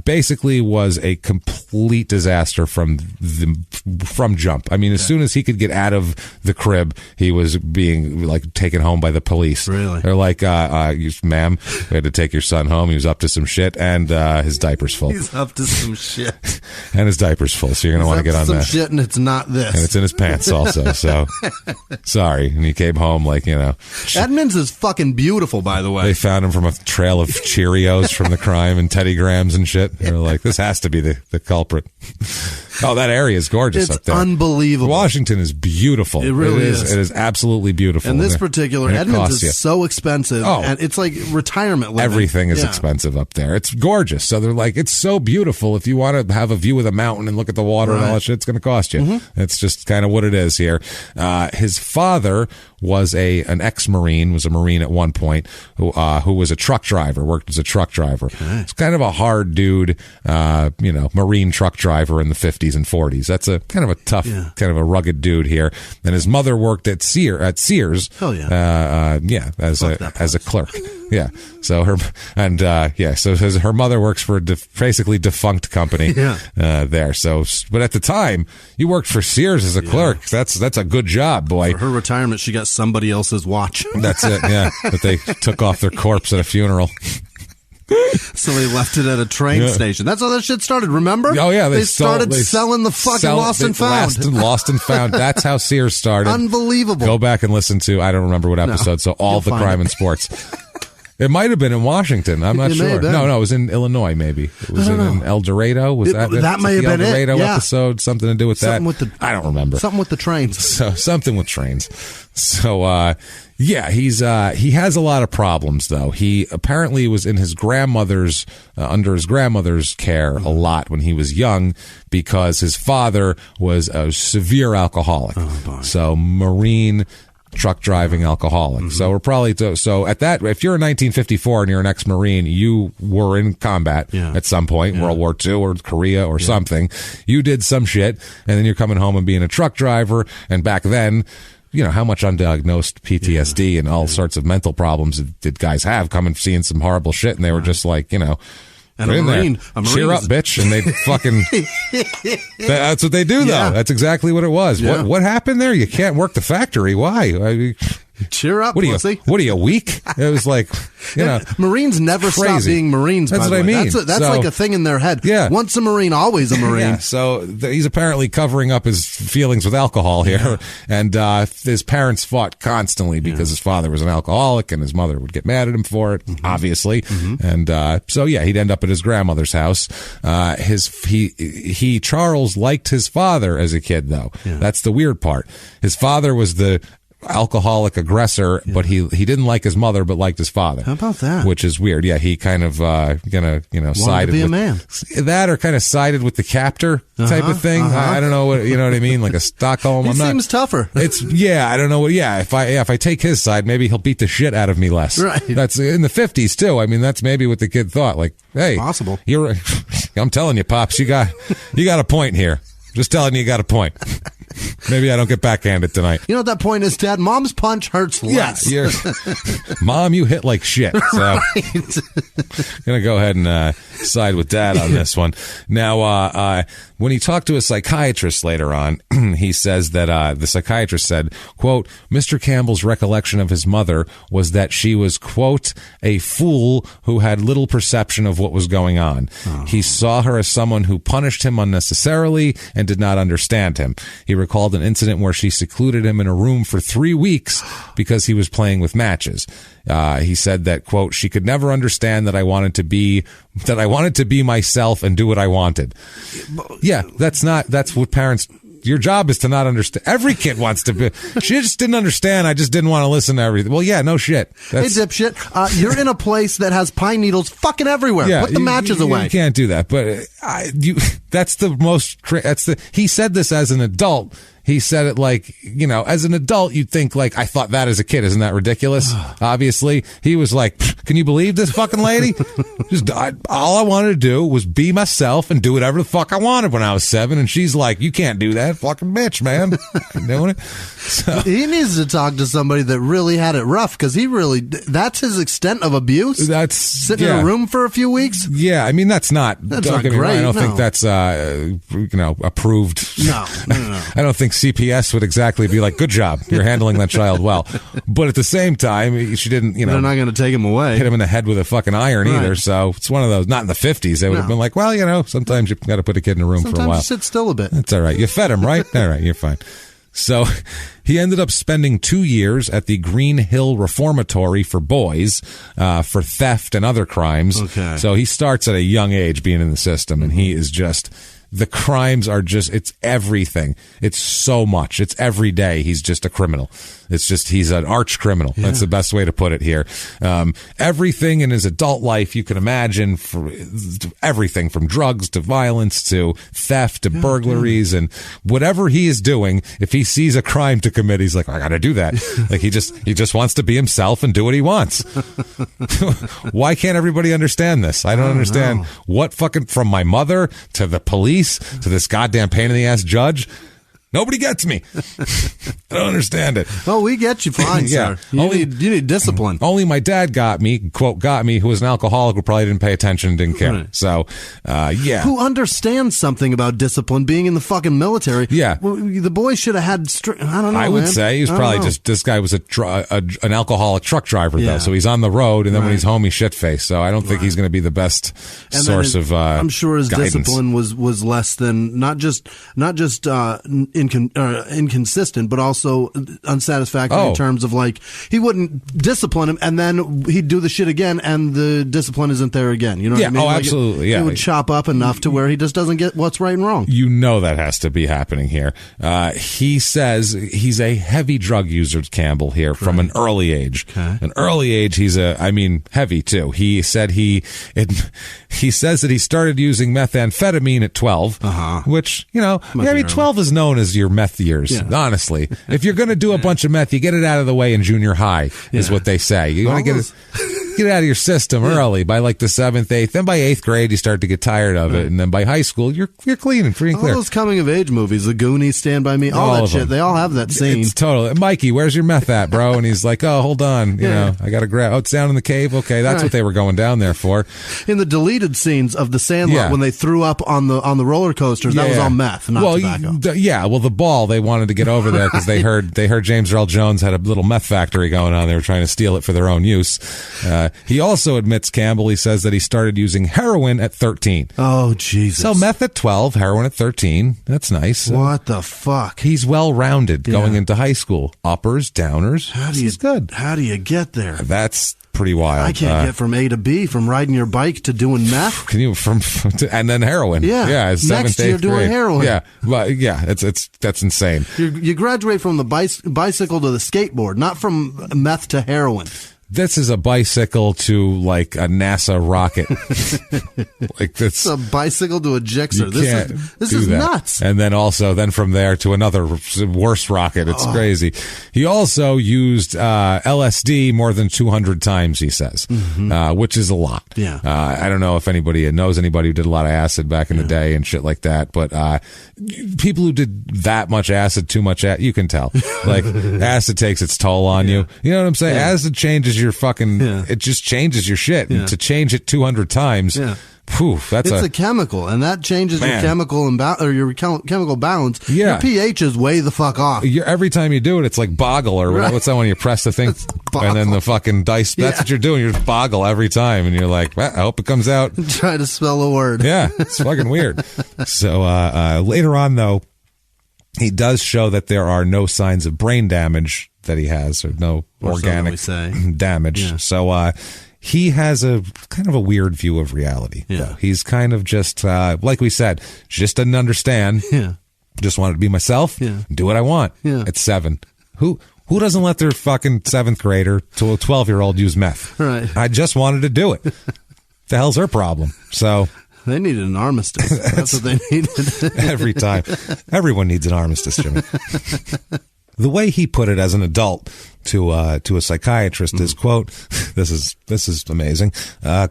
basically was a complete disaster from jump. I mean, as soon as he could get out of the crib, he was being like taken home by the police. Really? They're like, ma'am, we had to take your son home. He was up to some shit, and his diaper's full. He's up to some shit, and his diaper's full. So you're gonna want to get on that. Shit, and it's not this, and it's in his pants also. So sorry. And he came home like, Edmonds is fucking beautiful, by the way. They found him from a trail of Cheerios from the crime and Teddy Grahams and shit. They were like, this has to be the culprit. Oh, that area is gorgeous up there. It's unbelievable. Washington is beautiful. It really is. It is absolutely beautiful. And this particular Edmonds is so expensive. Oh, and it's like retirement living. Everything is expensive up there. It's gorgeous. So they're like, it's so beautiful. If you want to have a view of the mountain and look at the water and all that shit, it's going to cost you. Mm-hmm. It's just kind of what it is here. His father was an ex-Marine, was a Marine at one point, who was a truck driver, worked as a truck driver. Okay. It's kind of a hard dude, Marine truck driver in the 50s and 40s. That's a kind of a tough, kind of a rugged dude here. And his mother worked at Sears. Hell yeah. As a clerk. Yeah. So her mother works for a basically defunct company there. So, but at the time, you worked for Sears as a clerk. That's a good job, boy. For her retirement, she got somebody else's watch. That's it. Yeah. But they took off their corpse at a funeral. So they left it at a train station. That's how that shit started, remember? Oh, yeah. They started selling the fucking lost and found. Lost and found. That's how Sears started. Unbelievable. Go back and listen to, I don't remember what episode, so all the crime and sports. It might have been in Washington. I'm not sure. No, it was in Illinois. Maybe it was in El Dorado. Was that may have been El Dorado it? Yeah. episode? Something to do with that? I don't remember. Something with the trains. So something with trains. So he has a lot of problems though. He apparently was in his grandmother's under his grandmother's care a lot when he was young because his father was a severe alcoholic. So Marine truck driving alcoholic. So we're probably so at that, if you're in 1954 and you're an ex-Marine, you were in combat at some point, World War II or Korea or something. You did some shit, and then you're coming home and being a truck driver. And back then, you know, how much undiagnosed PTSD and all sorts of mental problems did guys have coming seeing some horrible shit, and they were just like, you know, and a Marine cheer up, bitch, and they fucking. That's what they do, though. That's exactly what it was. Yeah. What happened there? You can't work the factory. Why? Cheer up, pussy. What are you, weak? It was like, you know. Marines never stop being Marines, That's by the what way. I mean. That's like a thing in their head. Yeah. Once a Marine, always a Marine. Yeah, so he's apparently covering up his feelings with alcohol here. And his parents fought constantly because his father was an alcoholic and his mother would get mad at him for it, obviously. And so, he'd end up at his grandmother's house. Charles liked his father as a kid, though. Yeah. That's the weird part. His father was the alcoholic aggressor, but he didn't like his mother, but liked his father. How about that? Which is weird. Yeah, he kind of sided to be with a man. That, or kind of sided with the captor type of thing. I don't know what you know what I mean, like a Stockholm. He seems tougher. I don't know what. Yeah, if I take his side, maybe he'll beat the shit out of me less. Right. That's in the 50s too. I mean, that's maybe what the kid thought. Like, hey, possible. I'm telling you, pops, you got a point here. Just telling you got a point. Maybe I don't get backhanded tonight. You know what that point is, Dad? Mom's punch hurts less. Yeah, Mom, you hit like shit. So gonna go ahead and side with Dad on this one. Now, when he talked to a psychiatrist later on, he says that the psychiatrist said, quote, Mr. Campbell's recollection of his mother was that she was, quote, a fool who had little perception of what was going on. He saw her as someone who punished him unnecessarily and did not understand him. He recalled an incident where she secluded him in a room for 3 weeks because he was playing with matches. He said that, quote, she could never understand that I wanted to be myself and do what I wanted. Yeah, that's what parents. Your job is to not understand. Every kid wants to be. She just didn't understand. I just didn't want to listen to everything. Well, yeah, no shit. Hey, dipshit, you're in a place that has pine needles fucking everywhere. Yeah, put the matches away. You can't do that. But that's the most. He said this as an adult. He said it like, you know, as an adult, you'd think like, I thought that as a kid. Isn't that ridiculous? Obviously. He was like, can you believe this fucking lady? All I wanted to do was be myself and do whatever the fuck I wanted when I was 7. And she's like, you can't do that. Fucking bitch, man. Doing it. So, he needs to talk to somebody that really had it rough, because that's his extent of abuse. That's sitting in a room for a few weeks. Yeah. I mean, that's not great. I don't think that's, approved. No. I don't think CPS would exactly be like, good job, you're handling that child well. But at the same time, she didn't, they're not going to take him away, hit him in the head with a fucking iron either. So it's one of those. Not in the 50s. They would have been like, well, sometimes you've got to put a kid in a room for a while. Sometimes sit still a bit. That's all right. You fed him, right? All right, you're fine. So he ended up spending 2 years at the Green Hill Reformatory for boys for theft and other crimes. Okay. So he starts at a young age being in the system, and he is just... The crimes are just, it's everything. It's so much. It's every day. He's just a criminal. It's just, he's an arch criminal. Yeah. That's the best way to put it here. Everything in his adult life you can imagine, for everything from drugs to violence to theft to burglaries and whatever he is doing. If he sees a crime to commit, he's like, I got to do that. Like he just wants to be himself and do what he wants. Why can't everybody understand this? I don't understand what fucking, from my mother to the police to this goddamn pain in the ass judge. Nobody gets me. I don't understand it. Oh, we get you fine, yeah. sir. You need discipline. Only my dad got me, quote, who was an alcoholic who probably didn't pay attention and didn't care. Right. So, yeah. Who understands something about discipline being in the fucking military? Yeah. Well, the boy should have had, I don't know, I would say he was probably just, this guy was an alcoholic truck driver, though. So he's on the road, and then when he's home, he's shit-faced. So I don't think he's going to be the best source of I'm sure his guidance. discipline was less than, not just inconsistent, but also unsatisfactory in terms of like he wouldn't discipline him and then he'd do the shit again and the discipline isn't there again. You know what I mean? Oh, absolutely. He would chop up enough to where he just doesn't get what's right and wrong. You know that has to be happening here. He says he's a heavy drug user, Campbell, here from an early age. Okay. An early age, he's heavy too. He said he says that he started using methamphetamine at 12, which, 12 is known as your meth years, honestly. If you're going to do a bunch of meth, you get it out of the way in junior high, is what they say. You want to get it out of your system early by like the 7th, 8th. Then by 8th grade, you start to get tired of it. And then by high school, you're clean and free and clear. All those coming of age movies, The Goonies, Stand By Me, all that shit, they all have that scene. It's totally. Mikey, where's your meth at, bro? And he's like, oh, hold on. I got to grab. Oh, it's down in the cave. Okay, that's what they were going down there for. In the deleted scenes of The Sandlot, when they threw up on the roller coasters, that was all meth, not tobacco. The ball, they wanted to get over there because they heard James Earl Jones had a little meth factory going on. They were trying to steal it for their own use. He also admits, Campbell, he says that he started using heroin at 13. Oh, Jesus. So meth at 12, heroin at 13. That's nice. What the fuck? He's well-rounded going into high school. Uppers, downers. He's good. How do you get there? That's pretty wild. I can't get from A to B, from riding your bike to doing meth. Can you and then heroin? Yeah. It's next 7th, year 8th doing grade. heroin. Yeah, well, that's insane. You graduate from the bicycle to the skateboard, not from meth to heroin. This is a bicycle to like a NASA rocket. Like this, it's a bicycle to a Gixxer. This is nuts. And then from there to another worse rocket. It's crazy. He also used LSD more than 200 times. He says, which is a lot. Yeah. I don't know if anybody knows anybody who did a lot of acid back in the day and shit like that, but people who did that much acid, too much acid, you can tell. Like acid takes its toll on you. You know what I'm saying? Acid changes your fucking, it just changes your shit. And to change it 200 times, poof, it's a chemical, and that changes your chemical chemical balance. Yeah. Your pH is way the fuck off. Every time you do it, it's like boggle or what's that when you press the thing and then the fucking dice. That's what you're doing. You're just boggle every time, and you're like, well, I hope it comes out. Try to spell a word. Yeah, it's fucking weird. So later on, though, he does show that there are no signs of brain damage that he has, or no organic damage. Yeah. So he has a kind of a weird view of reality. Yeah. He's kind of just, like we said, just didn't understand. Yeah. Just wanted to be myself. Yeah. Do what I want. Yeah. At 7. Who doesn't let their fucking 7th grader to a 12-year-old use meth? Right. I just wanted to do it. The hell's her problem? So they needed an armistice. That's what they needed. Every time. Everyone needs an armistice, Jimmy. The way he put it as an adult to a psychiatrist is, quote, this is amazing,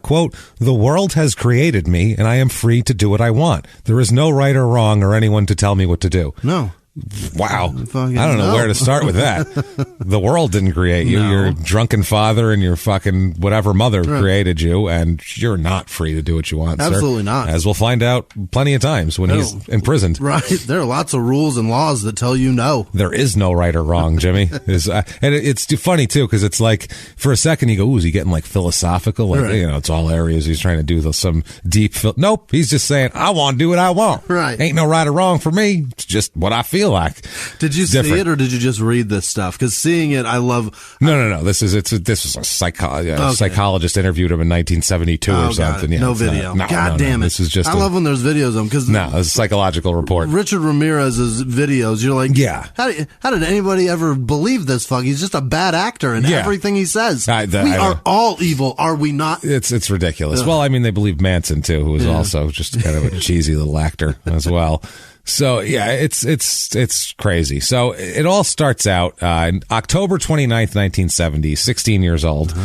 quote, "The world has created me and I am free to do what I want. There is no right or wrong or anyone to tell me what to do." No. Wow. I don't know where to start with that. The world didn't create you. No. Your drunken father and your fucking whatever mother created you, and you're not free to do what you want, Absolutely sir. not. As we'll find out plenty of times when he's imprisoned. Right. There are lots of rules and laws that tell you no. There is no right or wrong, Jimmy. And it's too funny, too, because it's like, for a second, you go, ooh, is he getting like philosophical? Like, it's all areas he's trying to do some deep... Nope. He's just saying, I want to do what I want. Right. Ain't no right or wrong for me. It's just what I feel like. Did you see it or did you just read this stuff? Because seeing it, I love. No. This was a psychologist interviewed him in 1972 or something. No video. God damn it! This is just. I love when there's videos of them because it's a psychological report. Richard Ramirez's videos. You're like, How did anybody ever believe this fuck? He's just a bad actor in everything he says. We are all evil, are we not? It's ridiculous. Ugh. Well, I mean, they believe Manson too, who was also just kind of a cheesy little actor as well. So, yeah, it's crazy. So it all starts out in October 29th, 1970, 16 years old,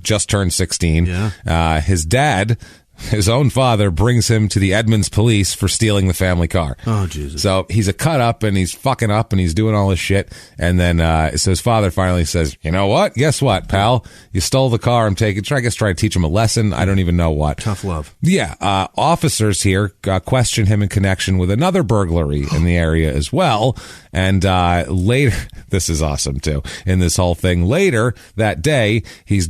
just turned 16. Yeah. His dad, his own father, brings him to the Edmonds police for stealing the family car. Oh, Jesus. So he's a cut up and he's fucking up and he's doing all this shit. And then so his father finally says, you know what? Guess what, pal? You stole the car. I'm taking, try to teach him a lesson. I don't even know what. Tough love. Yeah. Officers here question him in connection with another burglary in the area as well. And later, this is awesome too, in this whole thing. Later that day, he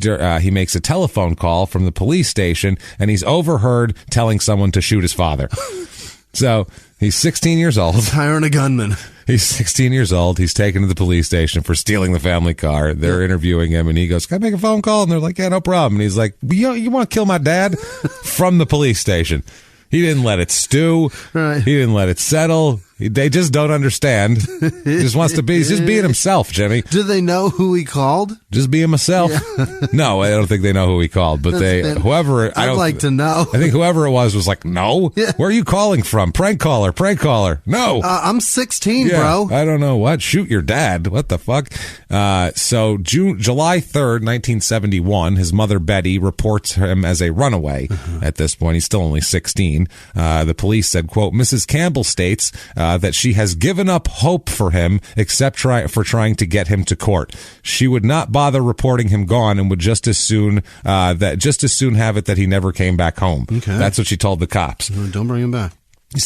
makes a telephone call from the police station and he's overheard telling someone to shoot his father. So he's 16 years old. Hiring a gunman. He's 16 years old. He's taken to the police station for stealing the family car. They're interviewing him, and he goes, "Can I make a phone call?" And they're like, "Yeah, no problem." And he's like, "You want to kill my dad?" From the police station. He didn't let it stew. Right. He didn't let it settle. They just don't understand. He just wants to be. He's just being himself, Jimmy. Do they know who he called? Just being myself. Yeah. No, I don't think they know who he called. But whoever. I'd like to know. I think whoever it was like, no. Yeah. Where are you calling from? Prank caller. No. I'm 16, bro. I don't know what. Shoot your dad. What the fuck? So July 3rd, 1971, his mother Betty reports him as a runaway. At this point, he's still only 16. The police said, quote, "Mrs. Campbell states that she has given up hope for him except for trying to get him to court. She would not bother reporting him gone and would just as soon have it that he never came back home." Okay. That's what she told the cops. Don't bring him back. She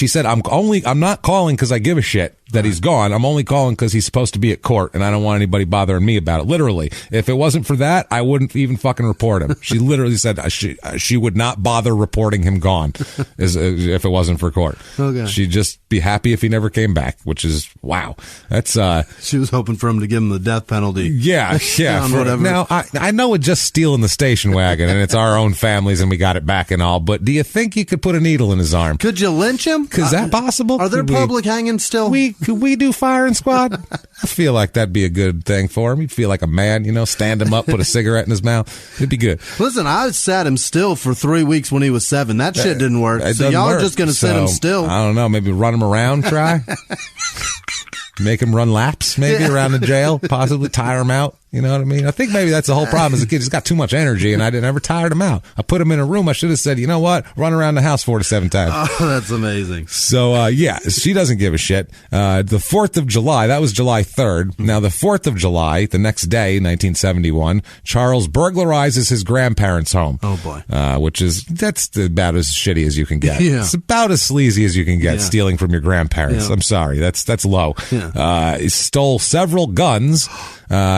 said, I'm not calling because I give a shit that he's gone. I'm only calling because he's supposed to be at court, and I don't want anybody bothering me about it. Literally, if it wasn't for that, I wouldn't even fucking report him. She literally said she would not bother reporting him gone if it wasn't for court. Okay. She'd just be happy if he never came back, which is, wow. That's she was hoping for him to give him the death penalty. Yeah. Whatever. Now, I know we're just stealing the station wagon, and it's our own families, and we got it back and all, but do you think you could put a needle in his arm? Could you lynch him? Is that possible? Are there public hangings still? Could we do firing squad? I feel like that'd be a good thing for him. He'd feel like a man, stand him up, put a cigarette in his mouth. It'd be good. Listen, I sat him still for 3 weeks when he was 7. That shit didn't work. So y'all are just going to sit him still. I don't know. Maybe run him around, try. Make him run laps, maybe, around the jail. Possibly tire him out. You know what I mean? I think maybe that's the whole problem. As a kid, he's got too much energy, and I never tired him out. I put him in a room. I should have said, you know what? Run around the house 4 to 7 times. Oh, that's amazing. So, she doesn't give a shit. The 4th of July, that was July 3rd. Now, the 4th of July, the next day, 1971, Charles burglarizes his grandparents' home. Oh, boy. That's about as shitty as you can get. Yeah. It's about as sleazy as you can get, stealing from your grandparents. Yeah. I'm sorry. That's low. Yeah. He stole several guns.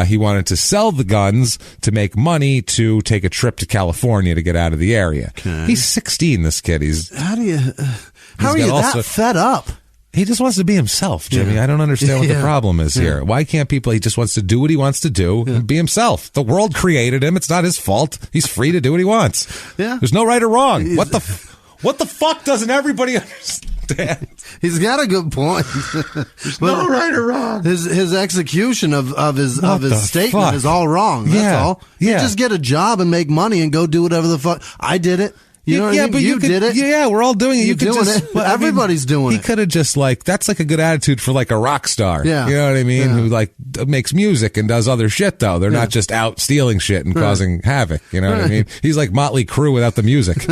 He wanted to sell the guns to make money to take a trip to California to get out of the area. Okay. He's 16, this kid. How are you that fed up? He just wants to be himself, Jimmy. I don't understand what the problem is here. Why can't people, he just wants to do what he wants to do and be himself. The world created him. It's not his fault. He's free to do what he wants. Yeah. There's no right or wrong. What the fuck doesn't everybody understand? He's got a good point. There's no right or wrong. His execution of his statement is all wrong. That's all. You just get a job and make money and go do whatever the fuck. I did it. You know what I mean? But you did it. Yeah, we're all doing it. Everybody's doing it. He could have just that's like a good attitude for like a rock star. Yeah. You know what I mean? Who makes music and does other shit though. They're not just out stealing shit and causing havoc. You know what I mean? He's like Motley Crue without the music.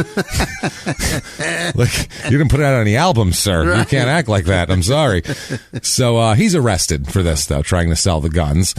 You didn't put it out on any albums, sir. Right. You can't act like that. I'm sorry. So he's arrested for this though, trying to sell the guns.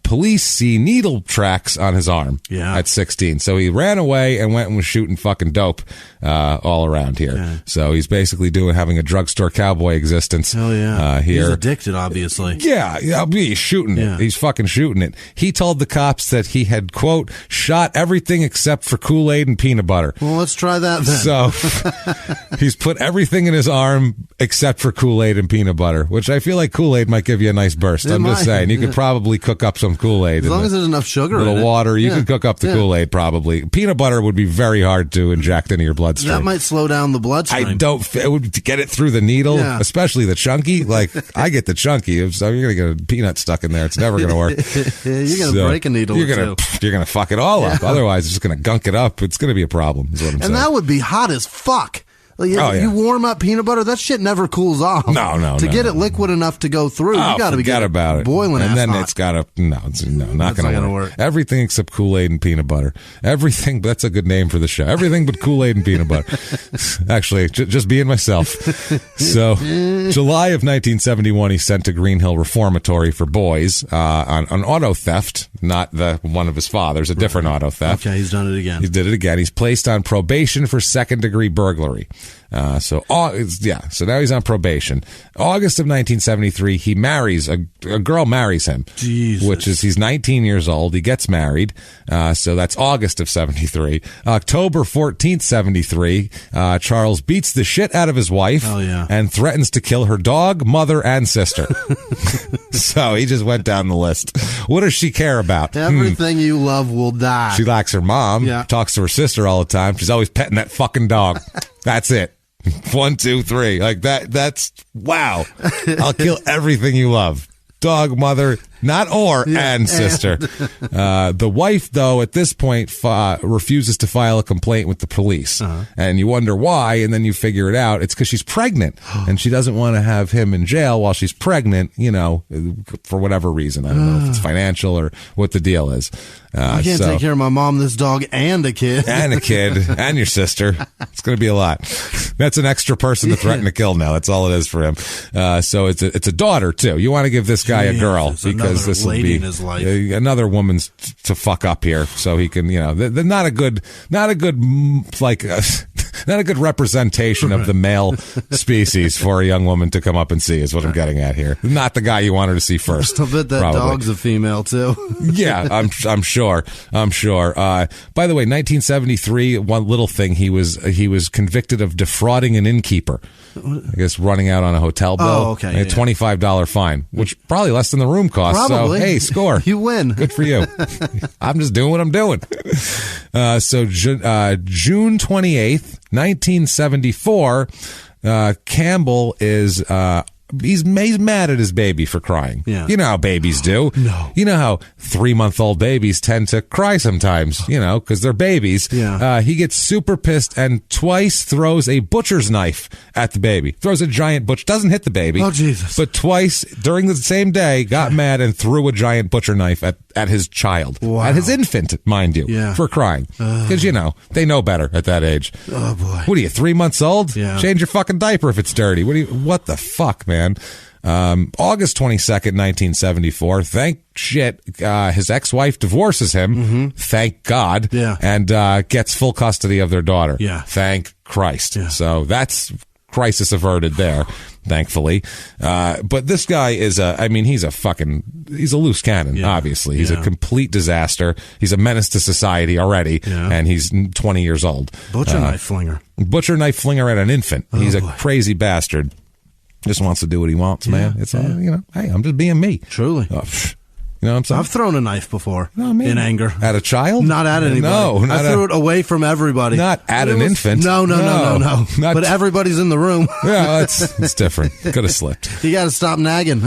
Police see needle tracks on his arm at 16. So he ran away and went and was shooting fucking dope all around here. Okay. So he's basically having a drugstore cowboy existence. Hell yeah. Here. He's addicted, obviously. Yeah, he's shooting it. He's fucking shooting it. He told the cops that he had, quote, shot everything except for Kool-Aid and peanut butter. Well, let's try that then. So he's put everything in his arm except for Kool-Aid and peanut butter, which I feel like Kool-Aid might give you a nice burst. I'm just saying. You could probably cook up some Kool-Aid. As long as there's enough sugar in it. Water. You could cook up the Kool-Aid probably. Peanut butter would be very hard to inject into your bloodstream. That might slow down the bloodstream. It would get it through the needle, especially the chunky. Like, I get the chunky, so you're going to get a peanut stuck in there. It's never going to work. You're going to break a needle You're going to fuck it all up. Otherwise, it's just going to gunk it up. It's going to be a problem, is what I'm saying. And that would be hot as fuck. You warm up peanut butter, that shit never cools off. No. To get it liquid enough to go through, you got to be about it. Boiling and then hot. It's got to not going to work. Everything except Kool-Aid and peanut butter. Everything. That's a good name for the show. Everything but Kool-Aid and peanut butter. Actually, just being myself. So, July of 1971, he's sent to Green Hill Reformatory for boys on auto theft. Not the one of his fathers, a different auto theft. Okay, he's done it again. He did it again. He's placed on probation for second-degree burglary. So now he's on probation. August of 1973, he marries, a girl marries him. Jesus. Which is, he's 19 years old. He gets married. So that's August of 73. October 14th, 73, Charles beats the shit out of his wife and threatens to kill her dog, mother, and sister. So he just went down the list. What does she care about? Everything you love will die. She likes her mom, talks to her sister all the time. She's always petting that fucking dog. That's it. 1, 2, 3. Like that's wow. I'll kill everything you love. Dog, mother, and sister. The wife, though, at this point refuses to file a complaint with the police. And you wonder why, and then you figure it out. It's because she's pregnant, and she doesn't want to have him in jail while she's pregnant, for whatever reason. I don't know if it's financial or what the deal is. I can't take care of my mom, this dog, and a kid. And a kid, and your sister. It's going to be a lot. That's an extra person to threaten to kill now. That's all it is for him. So it's a daughter, too. You want to give this guy a girl, because this will be another woman's to fuck up here, so he can, they're not a good representation of the male species for a young woman to come up and see, is what I'm getting at here. Not the guy you want her to see first. I bet that dog's a female too. Yeah, I'm sure. By the way, 1973, one little thing, he was convicted of defrauding an innkeeper. I guess running out on a hotel bill. Oh, okay. A $25 fine, which probably less than the room cost. Probably. So, hey, score. You win. Good for you. I'm just doing what I'm doing. So June 28th, 1974, Campbell is... He's mad at his baby for crying. Yeah. You know how babies do. No. You know how 3-month-old babies tend to cry sometimes, because they're babies. Yeah. He gets super pissed and twice throws a butcher's knife at the baby. Throws a giant doesn't hit the baby. Oh, Jesus. But twice during the same day got mad and threw a giant butcher knife at his child. Wow. At his infant, mind you. Yeah. For crying. Because, they know better at that age. Oh, boy. What are you, 3 months old? Yeah. Change your fucking diaper if it's dirty. What the fuck, man? August 22nd, 1974. Thank shit. His ex-wife divorces him. Mm-hmm. Thank God. Yeah. And gets full custody of their daughter. Yeah. Thank Christ. Yeah. So that's crisis averted there, thankfully. But this guy is he's a loose cannon, obviously. He's a complete disaster. He's a menace to society already, and he's 20 years old. Butcher knife flinger. Butcher knife flinger at an infant. He's a boy. crazy bastard. Just wants to do what he wants, man. It's hey, I'm just being me. Truly. You know what I'm saying? I've thrown a knife before in anger. At a child? Not at anybody. No. I threw it away from everybody. Not at an infant. No. But everybody's in the room. Yeah, it's different. Could have slipped. You got to stop nagging.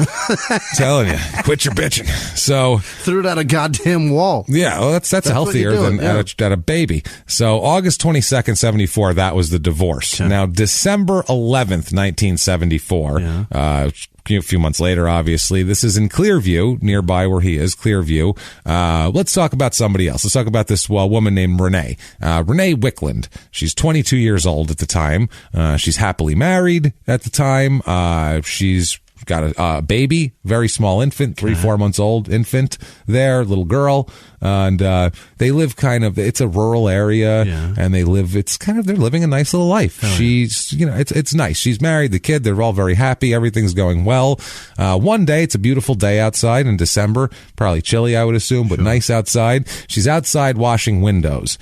Telling you. Quit your bitching. So. Threw it at a goddamn wall. Yeah, well, that's healthier than at a baby. So August 22nd, 74, that was the divorce. Okay. Now, December 11th, 1974, a few months later, obviously. This is in Clearview, nearby where he is, Clearview. Let's talk about somebody else. Let's talk about this woman named Renee. Renee Wickland. She's 22 years old at the time. She's happily married at the time. She's got a baby, very small infant, 3-4 months old infant there, little girl. And they live it's a rural area, and they're living a nice little life. She's, it's nice. She's married, the kid, they're all very happy. Everything's going well. One day, it's a beautiful day outside in December, probably chilly, I would assume, but nice outside. She's outside washing windows,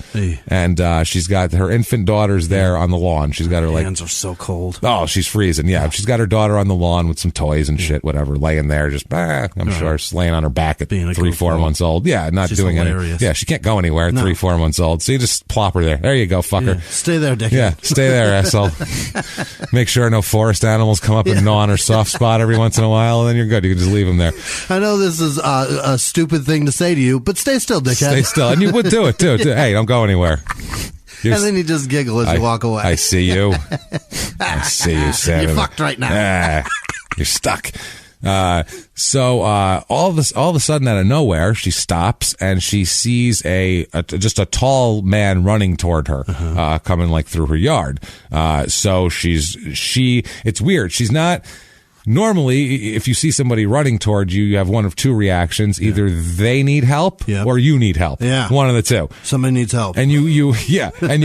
and she's got her infant daughters there on the lawn. She's got her hands are so cold. Oh, she's freezing. Yeah, she's got her daughter on the lawn with some toys and shit, whatever, laying there, just I'm sure she's laying on her back at 3-4 months old. Yeah, not doing anything. Yeah, she can't go anywhere at 3-4 months old. So you just plop her there. There you go, fucker. Yeah, stay there, dickhead. Yeah, stay there, asshole. Make sure no forest animals come up and gnaw on her soft spot every once in a while, and then you're good. You can just leave them there. I know this is a stupid thing to say to you, but stay still, dickhead. Stay still. And you would do it, too. Hey, don't go anywhere. And then you just giggle as you walk away. I see you. I see you, Sam. You're fucked right now. You're stuck. So all of a sudden, out of nowhere, she stops and she sees just a tall man running toward her, coming through her yard. So it's weird. She's not normally, if you see somebody running towards you, you have one of two reactions. Either they need help or you need help. Yeah. One of the two. Somebody needs help. And you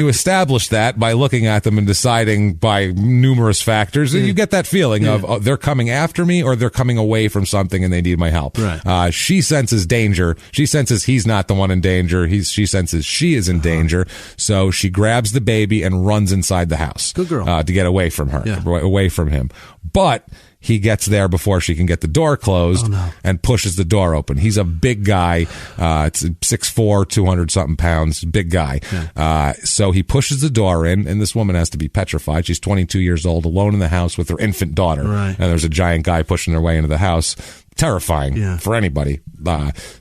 establish that by looking at them and deciding by numerous factors. And you get that feeling of they're coming after me or they're coming away from something and they need my help. Right. She senses danger. She senses he's not the one in danger. She senses she is in danger. So she grabs the baby and runs inside the house. Good girl. To get away from her, away from him. But he gets there before she can get the door closed and pushes the door open. He's a big guy. It's 6'4", 200-something pounds, big guy. Yeah. So he pushes the door in, and this woman has to be petrified. She's 22 years old, alone in the house with her infant daughter. Right. And there's a giant guy pushing their way into the house. Terrifying for anybody.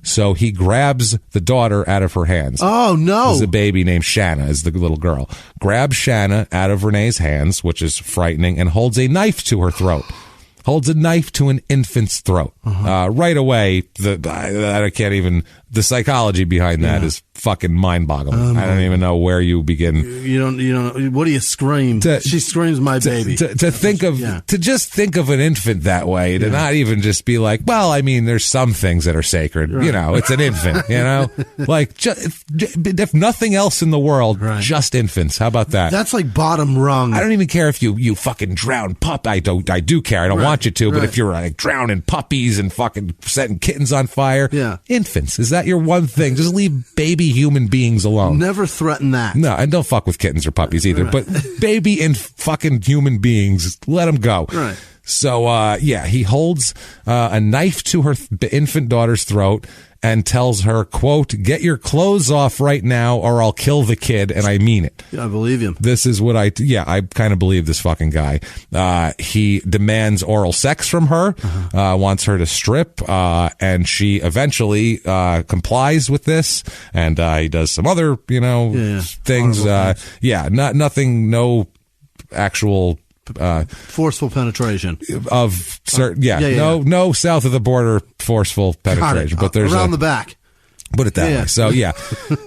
So he grabs the daughter out of her hands. Oh, no. There's a baby named Shanna, is the little girl. Grabs Shanna out of Renee's hands, which is frightening, and holds a knife to her throat. Holds a knife to an infant's throat. Right away, I can't even... The psychology behind that is fucking mind-boggling. I don't even know where you begin. You don't. What do you scream? She screams, "My baby!" To think of, to just think of an infant that way, to not even just be like, well, I mean, there's some things that are sacred. Right. You know, it's an infant. You know, like if nothing else in the world, just infants. How about that? That's like bottom rung. I don't even care if you fucking drown pup. I do care. I don't want you to. But if you're like drowning puppies and fucking setting kittens on fire, infants, is that your one thing? Just leave baby human beings alone. Never threaten that. No, and don't fuck with kittens or puppies either. But baby and fucking human beings, let them go. Right. So, he holds a knife to her infant daughter's throat and tells her, quote, "Get your clothes off right now or I'll kill the kid," and I mean it. I believe him. This is what I kind of believe this fucking guy. He demands oral sex from her, wants her to strip, and she eventually complies with this, and he does some other, things. Nothing, no actual... forceful penetration of certain, no south of the border forceful penetration, but there's around the back. Put it that way. So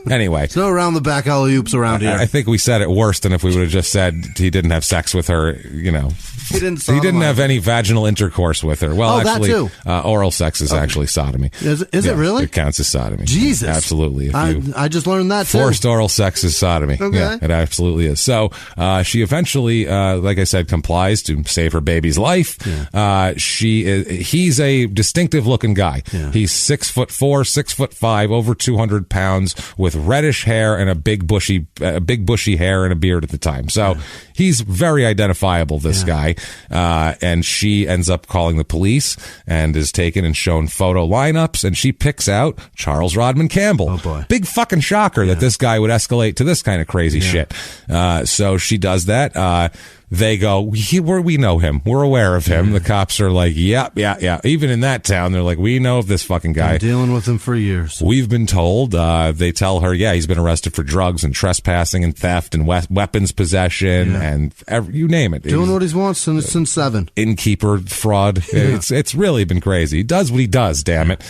anyway, no around the back alley-oops around here. I think we said it worse than if we would have just said he didn't have sex with her. He didn't have any vaginal intercourse with her. Well, actually, that too. Oral sex is actually sodomy. Is it really? It counts as sodomy. Jesus, absolutely. I just learned that too. Forced oral sex is sodomy. Okay. Yeah, it absolutely is. So she eventually, like I said, complies to save her baby's life. Yeah. He's a distinctive looking guy. Yeah. He's 6'4", 6'5", over 200 pounds, with reddish hair and a big bushy hair and a beard at the time. So he's very identifiable, this guy. And she ends up calling the police and is taken and shown photo lineups, and she picks out Charles Rodman Campbell. Oh boy. Big fucking shocker that this guy would escalate to this kind of crazy shit. So she does that. They go, we know him. We're aware of him. The cops are like, yeah. Even in that town, they're like, we know of this fucking guy. Been dealing with him for years. We've been told. They tell her, he's been arrested for drugs and trespassing and theft and weapons possession and you name it. Doing what he wants since 7. Innkeeper fraud. It's really been crazy. He does what he does, damn it.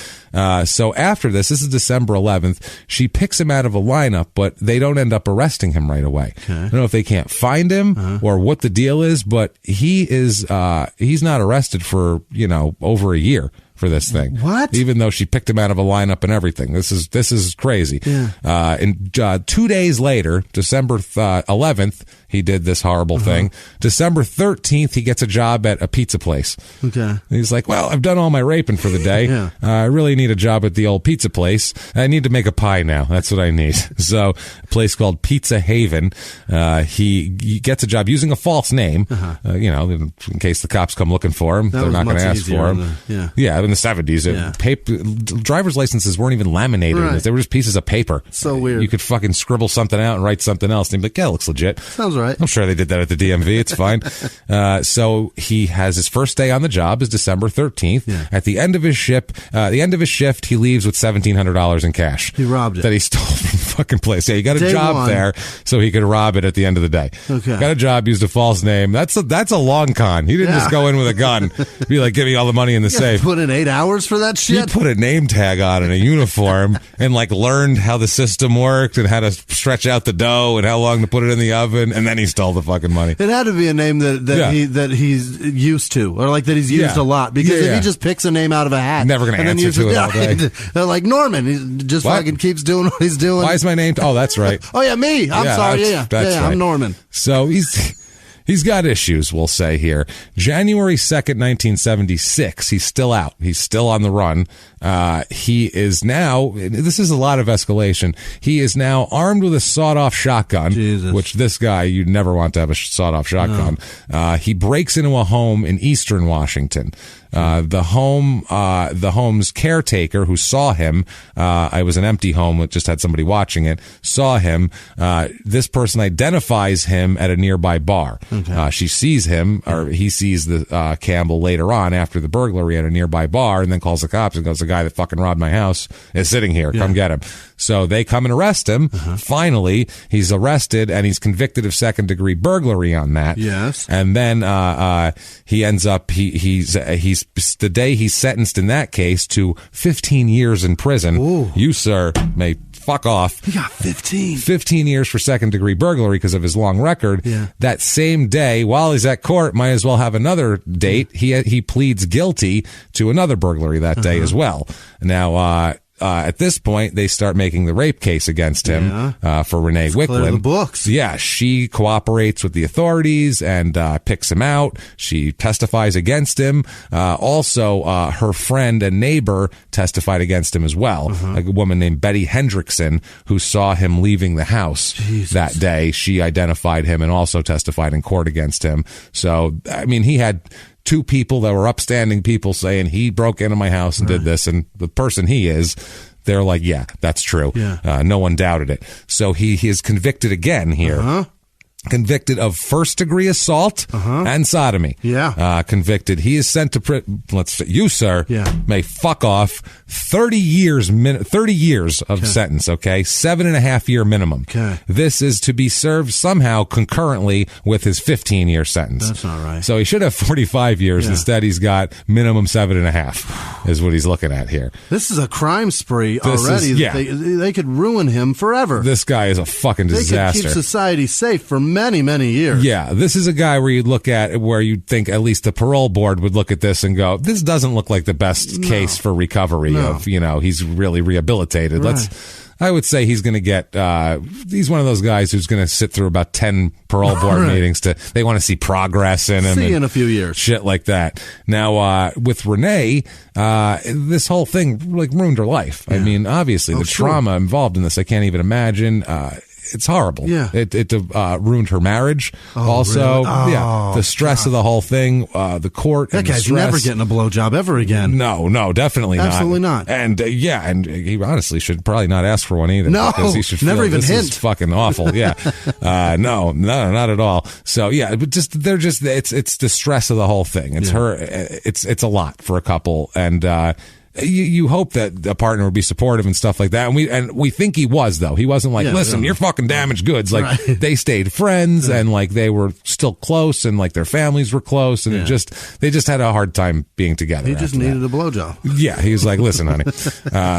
So after this is December 11th, she picks him out of a lineup, but they don't end up arresting him right away. Okay. I don't know if they can't find him or what the deal is, but he's not arrested for, over a year for this thing. What? Even though she picked him out of a lineup and everything. This is crazy. Yeah. And 2 days later, December 11th, he did this horrible thing. December 13th, he gets a job at a pizza place. Okay. And he's like, well, I've done all my raping for the day. I really need a job at the old pizza place. I need to make a pie now. That's what I need. So a place called Pizza Haven. He gets a job using a false name, in case the cops come looking for him. They're not going to ask for him. In the 70s, driver's licenses weren't even laminated. Right. They were just pieces of paper. So weird. You could fucking scribble something out and write something else. And he'd be like, it looks legit. Sounds right. I'm sure they did that at the DMV. It's fine. So he has his first day on the job is December 13th. Yeah. At the end of his shift, he leaves with $1,700 in cash. He robbed it. That he stole from fucking place. Yeah, he got a Day job one. there so he could rob it at the end of the day. Okay. Got a job, used a false name. That's a long con. He didn't just go in with a gun, be like, give me all the money in the safe. Put in 8 hours for that He shit? put a name tag on and a uniform and like learned how the system worked and how to stretch out the dough and how long to put it in the oven, and then he stole the fucking money. It had to be a name that he's used to, or like that he's used a lot. Because if he just picks a name out of a hat, Never gonna and then answer to it all day. They're like Norman. He just What? fucking keeps doing what he's doing. Why is my name? Oh, that's right. Oh yeah, me. I'm sorry. That's right. I'm Norman. So he's got issues, we'll say here. January 2nd, 1976, he's still out. He's still on the run. He is now, this is a lot of escalation. He is now armed with a sawed-off shotgun, Jesus. which this guy, you'd never want to have a sawed-off shotgun. No. He breaks into a home in eastern Washington. The home's caretaker who saw him, it was an empty home that just had somebody watching it, saw him. This person identifies him at a nearby bar. Okay. She sees him, or he sees the Campbell later on after the burglary at a nearby bar, and then calls the cops and goes, the guy that fucking robbed my house is sitting here. Come get him. So they come and arrest him. Finally, he's arrested and he's convicted of second-degree burglary on that. Yes. And then he ends up he's the day he's sentenced in that case to 15 years in prison. Ooh. You, sir, may fuck off. He got 15. 15 years for second-degree burglary because of his long record. Yeah. That same day, while he's at court, might as well have another date. He pleads guilty to another burglary that day as well. Now, at this point, they start making the rape case against him for Renee Wicklund. Clear the books. Yeah, she cooperates with the authorities and picks him out. She testifies against him. Also, her friend and neighbor testified against him as well. A woman named Betty Hendrickson, who saw him leaving the house that day. She identified him and also testified in court against him. So, I mean, he had two people that were upstanding people saying he broke into my house and did this, and the person he is, they're like, yeah, that's true. Yeah. No one doubted it. So he is convicted again here. Convicted of first-degree assault and sodomy. Yeah. Convicted. He is sent to you, sir, may fuck off. 30 years of sentence, okay? 7.5-year minimum. Okay. This is to be served somehow concurrently with his 15-year sentence. That's not right. So he should have 45 years. Instead, he's got minimum 7.5 is what he's looking at here. This is a crime spree already. They could ruin him forever. This guy is a fucking disaster. They could keep society safe for many, many years. Yeah, this is a guy where you'd look at, where you'd think at least the parole board would look at this and go, this doesn't look like the best case for recovery of, he's really rehabilitated. Right. I would say he's going to get, he's one of those guys who's going to sit through about 10 parole board meetings they want to see progress in him. See in a few years. Shit like that. Now, with Renee, this whole thing like ruined her life. I mean, obviously the trauma involved in this, I can't even imagine. It's horrible. Yeah. It ruined her marriage. Also, really? The stress of the whole thing, the court. That and guy's the stress. never getting a blowjob ever again. No, definitely Absolutely not. And and he honestly should probably not ask for one either. No, because he should never feel even this hint. is fucking awful. Yeah, no, not at all. So but it's the stress of the whole thing. It's her. It's a lot for a couple, and you hope that a partner would be supportive and stuff like that. And we think he was, though. He wasn't like, listen, you're fucking damaged goods. Like they stayed friends and like they were still close and like their families were close, and they just had a hard time being together. He just needed a blowjob. Yeah, he was like, listen, honey.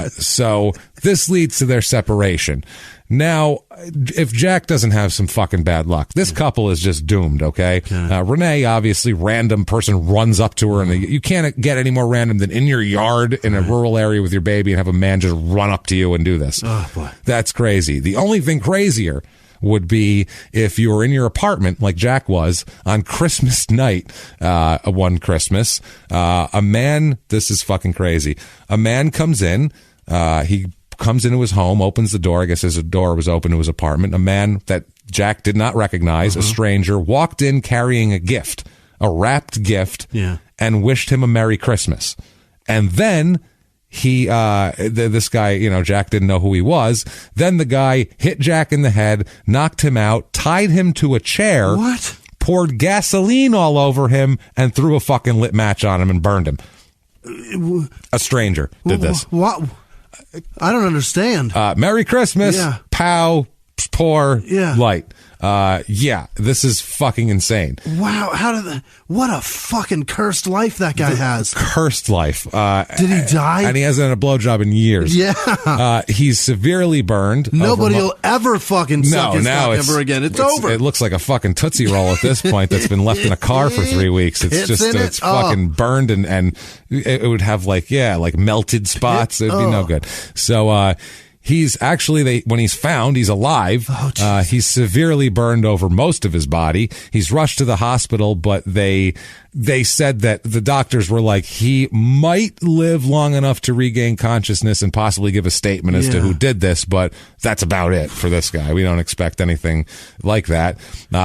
So this leads to their separation. Now, if Jack doesn't have some fucking bad luck, this couple is just doomed, okay? Renee, obviously, random person runs up to her, and you can't get any more random than in your yard in a rural area with your baby and have a man just run up to you and do this. Oh, boy. That's crazy. The only thing crazier would be if you were in your apartment like Jack was on Christmas night, one Christmas, a man, this is fucking crazy. A man comes in, he comes into his home, opens the door. I guess his door was open to his apartment. A man that Jack did not recognize, a stranger, walked in carrying a gift, a wrapped gift, and wished him a Merry Christmas. And then this guy, Jack didn't know who he was. Then the guy hit Jack in the head, knocked him out, tied him to a chair. What? Poured gasoline all over him and threw a fucking lit match on him and burned him. A stranger did this. What? I don't understand. Merry Christmas. Yeah. Pow. Pour. Yeah. Light. This is fucking insane. Wow, what a fucking cursed life that guy has. Cursed life. Did he die? And he hasn't had a blowjob in years. Yeah. He's severely burned. Nobody will ever fucking suck his cock ever again. It's over. It looks like a fucking Tootsie Roll at this point that's been left in a car for 3 weeks. It's fucking burned and it would have like melted spots. It'd be no good. So, he's actually, when he's found, he's alive. Oh, he's severely burned over most of his body. He's rushed to the hospital, but they said that the doctors were like, he might live long enough to regain consciousness and possibly give a statement as to who did this, but that's about it for this guy. We don't expect anything like that.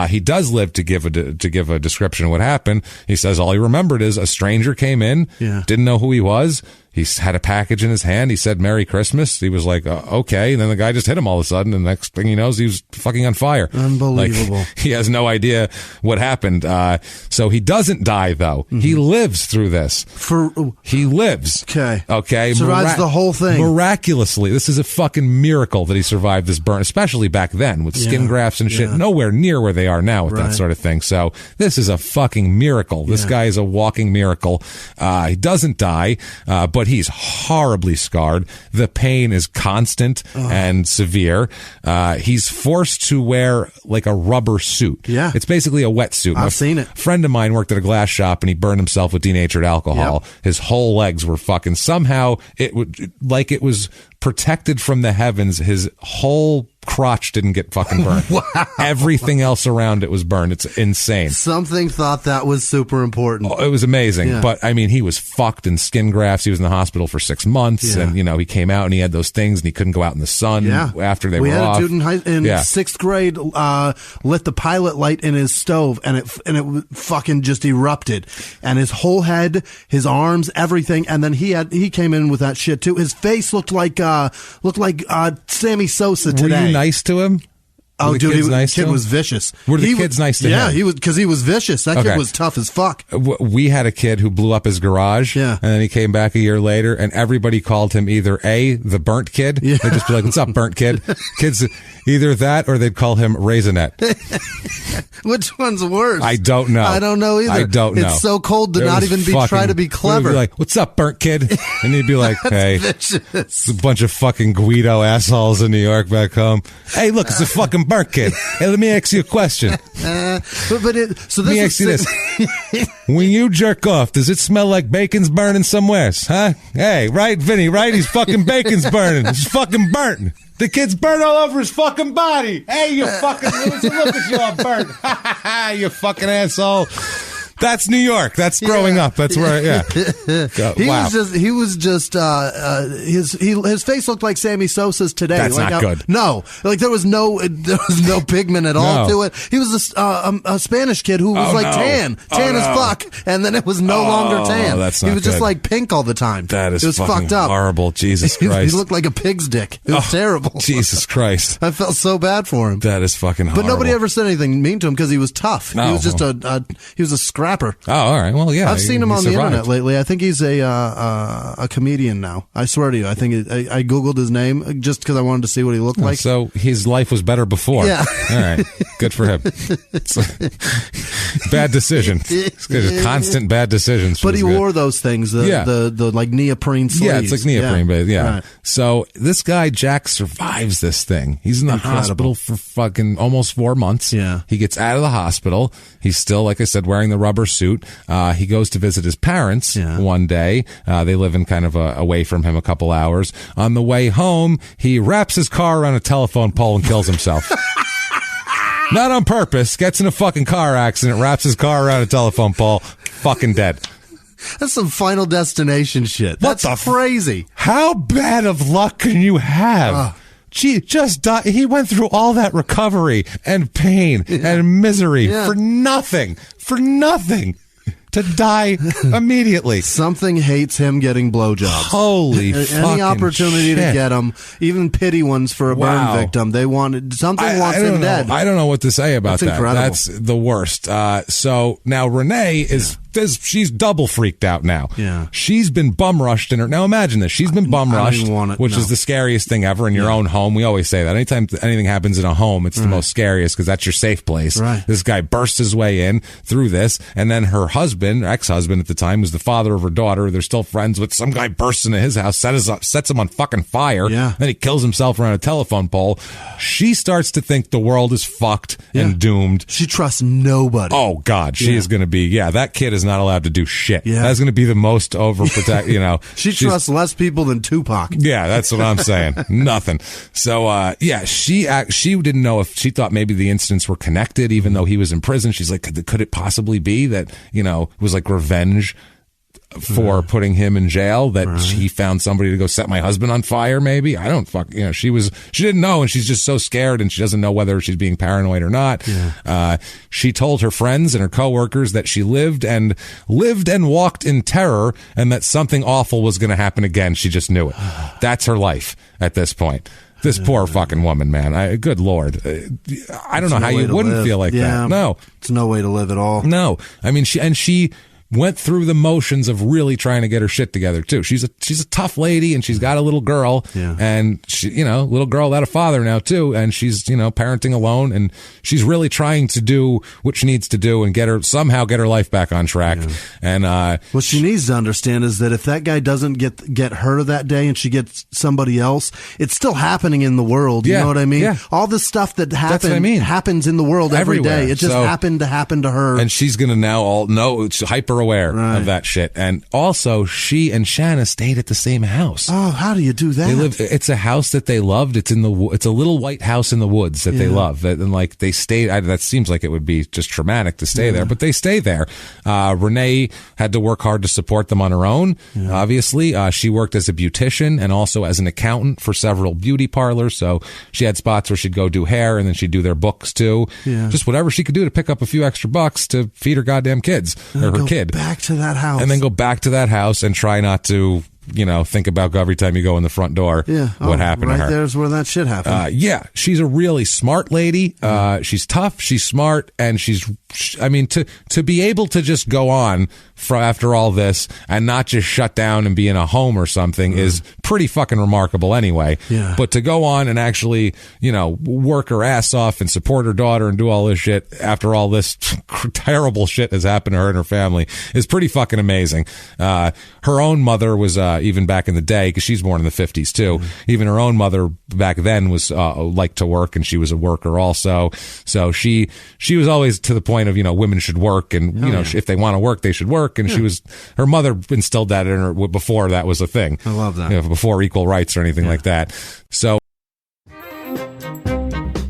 He does live to give a description of what happened. He says all he remembered is a stranger came in, didn't know who he was. He had a package in his hand. He said, Merry Christmas. He was like, okay. And then the guy just hit him all of a sudden. And the next thing he knows, he was fucking on fire. Unbelievable. Like, he has no idea what happened. So he doesn't die, though. Mm-hmm. He lives through this. He lives. Okay. Survives the whole thing. Miraculously. This is a fucking miracle that he survived this burn, especially back then with skin grafts and shit. Nowhere near where they are now with that sort of thing. So this is a fucking miracle. This guy is a walking miracle. He doesn't die, but he's horribly scarred. The pain is constant and severe. He's forced to wear like a rubber suit. Yeah. It's basically a wetsuit. I've seen it. A friend of mine worked at a glass shop and he burned himself with denatured alcohol. Yep. His whole legs were fucking, somehow it was protected from the heavens. His whole crotch didn't get fucking burned. Wow. Everything else around it was burned. It's insane. Something thought that was super important. It was amazing. Yeah. But I mean, he was fucked in skin grafts. He was in the hospital for 6 months and he came out and he had those things and he couldn't go out in the sun after they were off. We had a dude in sixth grade lit the pilot light in his stove and it fucking just erupted, and his whole head, his arms, everything, and then he came in with that shit too. His face looked like Sammy Sosa today. Were you nice to him? Oh, dude, the kid was vicious. Were the kids nice to him? Yeah, he was, because he was vicious. That kid was tough as fuck. We had a kid who blew up his garage, and then he came back a year later, and everybody called him either the burnt kid. They'd just be like, "What's up, burnt kid?" Kids, either that or they'd call him Raisinette. Which one's worse? I don't know. I don't know either. I don't know. It's so cold to not even try to be clever. Be like, "What's up, burnt kid?" And he'd be like, "Hey, it's a bunch of fucking Guido assholes in New York back home. Hey, look, it's a fucking burnt kid. Hey, let me ask you a question. Let me ask you this. When you jerk off, does it smell like bacon's burning somewhere? Huh? Hey, right, Vinny, right? He's fucking bacon's burning. He's fucking burnt. The kid's burnt all over his fucking body. Hey, you fucking look at you all burnt. You fucking asshole. That's New York. That's growing up. That's where, his face looked like Sammy Sosa's today. That's not good. No, like there was no pigment at all to it. He was a Spanish kid who was tan as fuck, and then it was no longer tan. That's not He was good. just like pink all the time. That is it was fucking fucked up. Horrible. Jesus Christ. He looked like a pig's dick. It was terrible. Jesus Christ. I felt so bad for him. That is fucking horrible. But nobody ever said anything mean to him because he was tough. No. He was just he was a scrapper. Oh, all right. Well, yeah. I've seen him on the internet lately. I think he's a comedian now. I swear to you. I think I Googled his name just because I wanted to see what he looked like. So his life was better before. Yeah. All right. Good for him. Bad decision. Constant bad decisions. But he wore those things, the like neoprene sleeves. Yeah, it's like neoprene, but Right. So this guy, Jack, survives this thing. He's in the hospital for fucking almost 4 months. Yeah. He gets out of the hospital. He's still, like I said, wearing the rubber suit. He goes to visit his parents one day. They live in kind of away from him a couple hours. On the way home, he wraps his car around a telephone pole and kills himself. Not on purpose. Gets in a fucking car accident, wraps his car around a telephone pole, fucking dead. That's some Final Destination shit. That's crazy. How bad of luck can you have? Gee, just die. He went through all that recovery and pain and misery for nothing. For nothing. To die immediently. Something hates him getting blowjobs. Holy fucking Any opportunity shit. to get him, even pity ones for a burn victim. They wanted something wants him dead. I don't know what to say about That's that. incredible. That's the worst. So now Renee is she's double freaked out now. Yeah. She's been bum rushed in her. Now imagine this. She's been bum rushed, which is the scariest thing ever in your own home. We always say that. Anytime anything happens in a home, it's the most scariest because that's your safe place. Right. This guy bursts his way in through this, and then her husband, ex-husband at the time, was the father of her daughter. They're still friends with some guy bursts into his house, sets him on fucking fire. Yeah. Then he kills himself around a telephone pole. She starts to think the world is fucked and doomed. She trusts nobody. Oh God, she is going to be. Yeah, that kid is not allowed to do shit. Yeah. That's going to be the most overprotect. You know, she trusts less people than Tupac. Yeah, that's what I'm saying. Nothing. So, she didn't know if she thought maybe the incidents were connected, even though he was in prison. She's like, could it possibly be that, you know, it was like revenge for putting him in jail, that he found somebody to go set my husband on fire? Maybe. I don't she didn't know, and she's just so scared, and she doesn't know whether she's being paranoid or not. She told her friends and her coworkers that she lived and walked in terror, and that something awful was going to happen again. She just knew it. That's her life at this point. This poor fucking woman, man. Good Lord. I don't know how you wouldn't feel like that. No. It's no way to live at all. No. I mean, she went through the motions of really trying to get her shit together too. She's a tough lady, and she's got a little girl, and she, little girl without a father now too, and she's, parenting alone, and she's really trying to do what she needs to do and somehow get her life back on track. And what she needs to understand is that if that guy doesn't get her that day and she gets somebody else, it's still happening in the world. You know what I mean? Yeah. All the stuff that happens in the world every day. It just happened to happen to her, and she's gonna now all know. It's hyper aware of that shit. And also, she and Shanna stayed at the same house. Oh, how do you do that? It's a house that they loved. It's a little white house in the woods that they love. And like they stayed. That seems like it would be just traumatic to stay there, but they stay there. Renee had to work hard to support them on her own. Obviously, she worked as a beautician and also as an accountant for several beauty parlors. So she had spots where she'd go do hair, and then she'd do their books too. Just whatever she could do to pick up a few extra bucks to feed her goddamn kids or her kid. Back to that house. And then go back to that house and try not to, think about every time you go in the front door what happened to her. Right there's where that shit happened. She's a really smart lady. She's tough, she's smart, and to be able to just go on after all this and not just shut down and be in a home or something is pretty fucking remarkable anyway. But to go on and actually, work her ass off and support her daughter and do all this shit after all this terrible shit has happened to her and her family is pretty fucking amazing. Her own mother was, even back in the day, because she's born in the 50s too, even her own mother back then was liked to work, and she was a worker also. So she was always to the point of, women should work, and if they want to work, they should work. And her mother instilled that in her before that was a thing. I love that. Before equal rights or anything like that. So.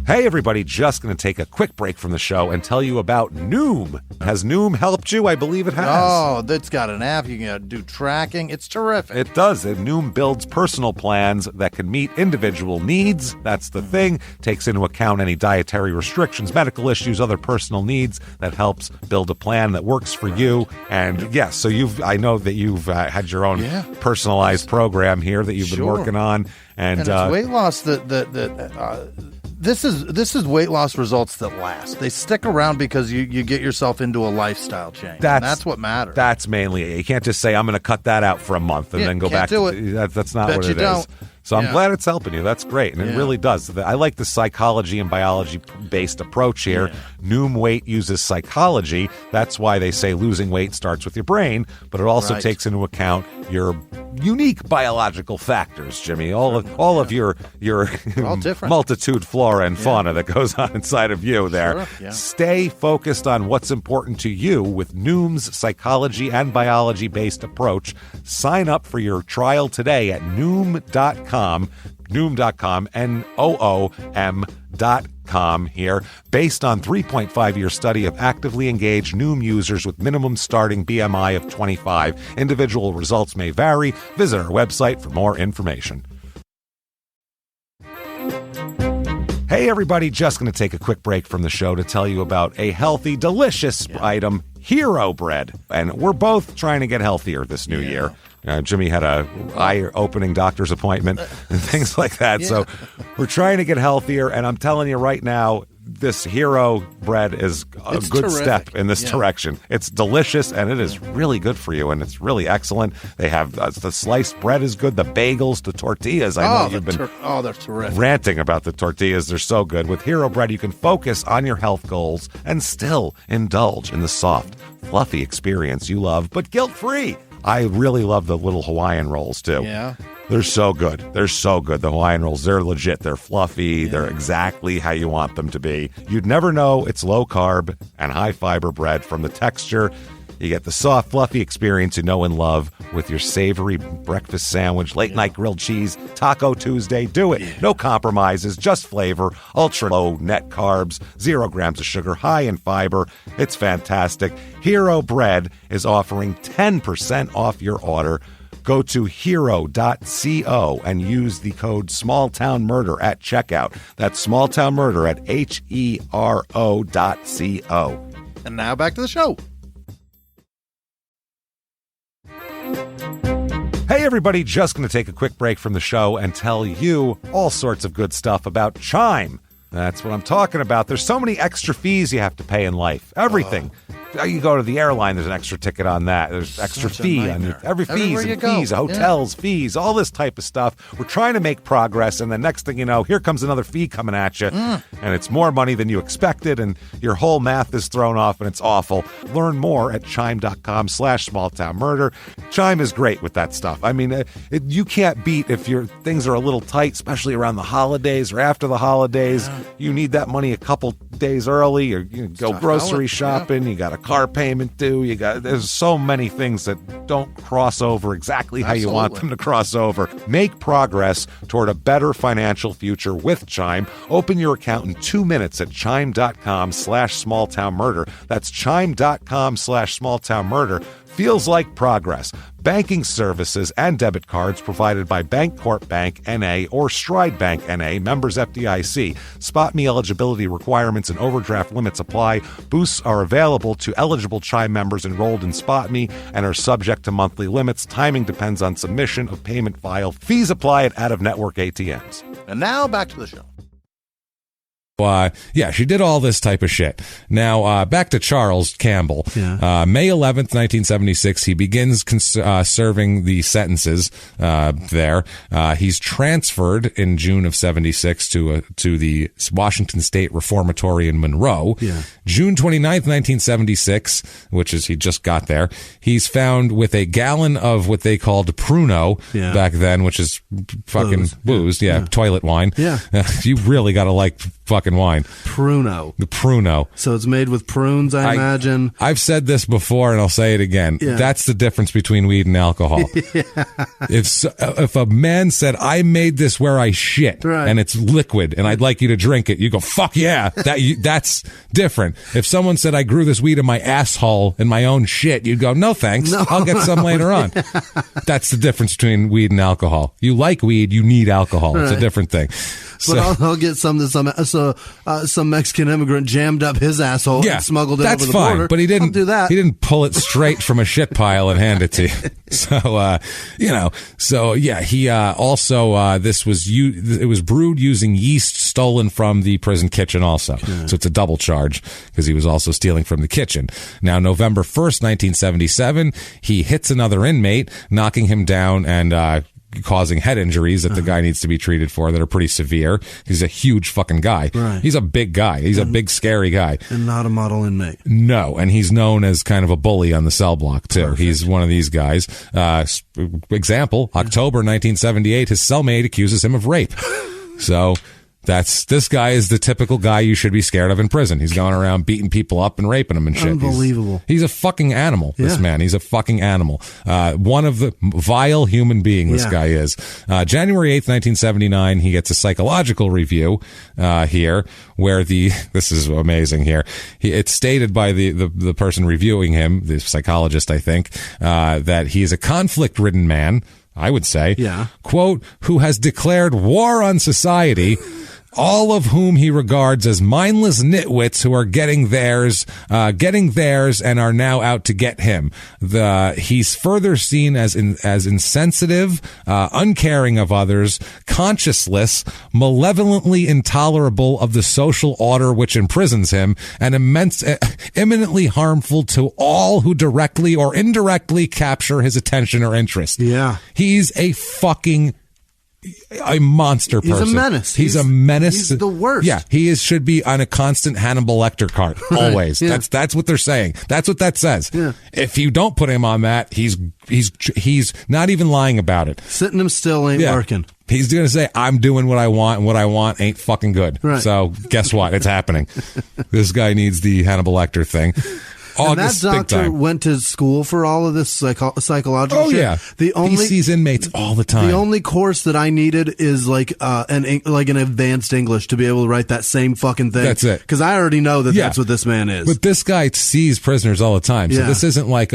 Hey everybody, just going to take a quick break from the show and tell you about Noom. Has Noom helped you? I believe it has. Oh, it's got an app. You can do tracking. It's terrific. It does. Noom builds personal plans that can meet individual needs. That's the thing. Takes into account any dietary restrictions, medical issues, other personal needs. That helps build a plan that works for you. And yes, so I know that you've had your own personalized program here that you've been working on. And it's weight loss This is weight loss results that last. They stick around because you get yourself into a lifestyle change. That's what matters. That's mainly it. You can't just say, I'm going to cut that out for a month and then go back to it. That's not what it is. So I'm glad it's helping you. That's great. And it really does. I like the psychology and biology-based approach here. Noom Weight uses psychology. That's why they say losing weight starts with your brain, but it also takes into account your unique biological factors, Jimmy. All of your multitude flora and fauna that goes on inside of you there. Stay focused on what's important to you with Noom's psychology and biology-based approach. Sign up for your trial today at Noom.com. Noom.com, Noom.com here. Based on 3.5-year study of actively engaged Noom users with minimum starting BMI of 25. Individual results may vary. Visit our website for more information. Hey everybody, just going to take a quick break from the show to tell you about a healthy, delicious item, Hero Bread. And we're both trying to get healthier this new year. Jimmy had a eye-opening doctor's appointment and things like that. So we're trying to get healthier, and I'm telling you right now, this hero bread is a good step in this direction. It's delicious, and it is really good for you, and it's really excellent. They have the sliced bread is good, the bagels, the tortillas. I know you've been they're terrific. Ranting about the tortillas. They're so good. With Hero Bread, you can focus on your health goals and still indulge in the soft, fluffy experience you love, but guilt-free. I really love the little Hawaiian rolls, too. Yeah. They're so good. They're so good. The Hawaiian rolls, they're legit. They're fluffy. Yeah. They're exactly how you want them to be. You'd never know it's low-carb and high-fiber bread from the texture. You get the soft, fluffy experience you know and love with your savory breakfast sandwich, late-night grilled cheese, Taco Tuesday. Do it. No compromises, just flavor, ultra-low net carbs, 0 grams of sugar, high in fiber. It's fantastic. Hero Bread is offering 10% off your order. Go to hero.co and use the code SmallTownMurder at checkout. That's SmallTownMurder at HERO.co. And now back to the show. Hey everybody, just going to take a quick break from the show and tell you all sorts of good stuff about Chime. That's what I'm talking about. There's so many extra fees you have to pay in life. Everything. You go to the airline, there's an extra ticket on that. There's extra fee on fees, hotels, fees, all this type of stuff. We're trying to make progress, and the next thing you know, here comes another fee coming at you, and it's more money than you expected, and your whole math is thrown off, and it's awful. Learn more at chime.com/smalltownmurder. Chime is great with that stuff. I mean, you can't beat if your things are a little tight, especially around the holidays or after the holidays. Yeah. You need that money a couple days early, or you go grocery shopping. You got a car payment due. There's so many things that don't cross over exactly how you want them to cross over. Make progress toward a better financial future with Chime. Open your account in 2 minutes at chime.com/smalltownmurder. That's chime.com/smalltownmurder. Feels like progress. Banking services and debit cards provided by Bancorp Bank N.A. or Stride Bank N.A., members FDIC. Spot me eligibility requirements and overdraft limits apply. Boosts are available to eligible Chime members enrolled in Spot Me and are subject to monthly limits. Timing depends on submission of payment file. Fees apply at out-of-network ATMs. And now back to the show. She did all this type of shit. Now, back to Charles Campbell. Yeah. May 11th, 1976, he begins serving the sentences there. He's transferred in June of 76 to the Washington State Reformatory in Monroe. Yeah. June 29th, 1976, which is he just got there, he's found with a gallon of what they called Pruno back then, which is fucking booze. Toilet wine. Yeah. You really got to like fucking wine. Pruno. The Pruno. So it's made with prunes, I imagine. I've said this before, and I'll say it again. Yeah. That's the difference between weed and alcohol. If a man said, I made this where I shit, and it's liquid, and I'd like you to drink it, you go, fuck yeah. That's different. If someone said, I grew this weed in my asshole in my own shit, you'd go, no thanks. No. I'll get some later on. That's the difference between weed and alcohol. You like weed, you need alcohol. It's a different thing. But I'll get some Mexican immigrant jammed up his asshole and smuggled it over the border. But he didn't do that. He didn't pull it straight from a shit pile and hand it to you. He also this was it was brewed using yeast stolen from the prison kitchen also. Yeah. So it's a double charge because he was also stealing from the kitchen. Now, November 1st, 1977, he hits another inmate, knocking him down and causing head injuries that the guy needs to be treated for that are pretty severe. He's a huge fucking guy. Right. He's a big guy. He's a big, scary guy. And not a model inmate. No, and he's known as kind of a bully on the cell block, too. Perfect. He's one of these guys. Example, October 1978, his cellmate accuses him of rape. So this guy is the typical guy you should be scared of in prison. He's going around beating people up and raping them and shit. Unbelievable. He's a fucking animal, this man. He's a fucking animal. One of the vile human being this guy is. January 8th, 1979, he gets a psychological review here where this is amazing here. It's stated by the person reviewing him, the psychologist, I think, that he is a conflict-ridden man, I would say, quote, who has declared war on society all of whom he regards as mindless nitwits who are getting theirs and are now out to get him. He's further seen as insensitive, uncaring of others, conscienceless, malevolently intolerable of the social order which imprisons him, and imminently harmful to all who directly or indirectly capture his attention or interest. Yeah. He's a monster person. He's a menace. He's a menace. He's the worst. Yeah, should be on a constant Hannibal Lecter cart always. Yeah. That's what they're saying. That's what that says. Yeah. If you don't put him on that, he's not even lying about it. Sitting him still ain't working. He's going to say, I'm doing what I want, and what I want ain't fucking good. Right. So guess what? It's happening. This guy needs the Hannibal Lecter thing. August, and that doctor went to school for all of this psychological shit. Yeah. He sees inmates all the time. The only course that I needed is like an advanced English to be able to write that same fucking thing. That's it. Because I already know that that's what this man is. But this guy sees prisoners all the time. So this isn't like,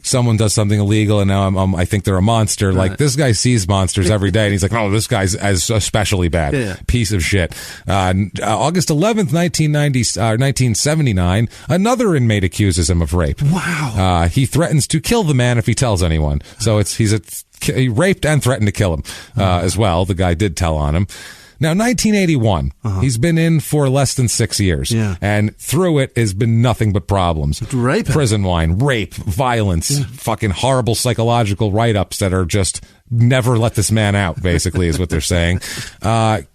someone does something illegal and now I think they're a monster. Right. Like, this guy sees monsters every day and he's like, oh, this guy's especially bad. Yeah. Piece of shit. August 11th, 1979, another inmate accuses him of rape. Wow. He threatens to kill the man if he tells anyone. So he raped and threatened to kill him as well. The guy did tell on him. Now, 1981, he's been in for less than 6 years. Yeah. And through it has been nothing but problems. Rape. Prison wine, rape, violence, fucking horrible psychological write-ups that are just never let this man out, basically, is what they're saying.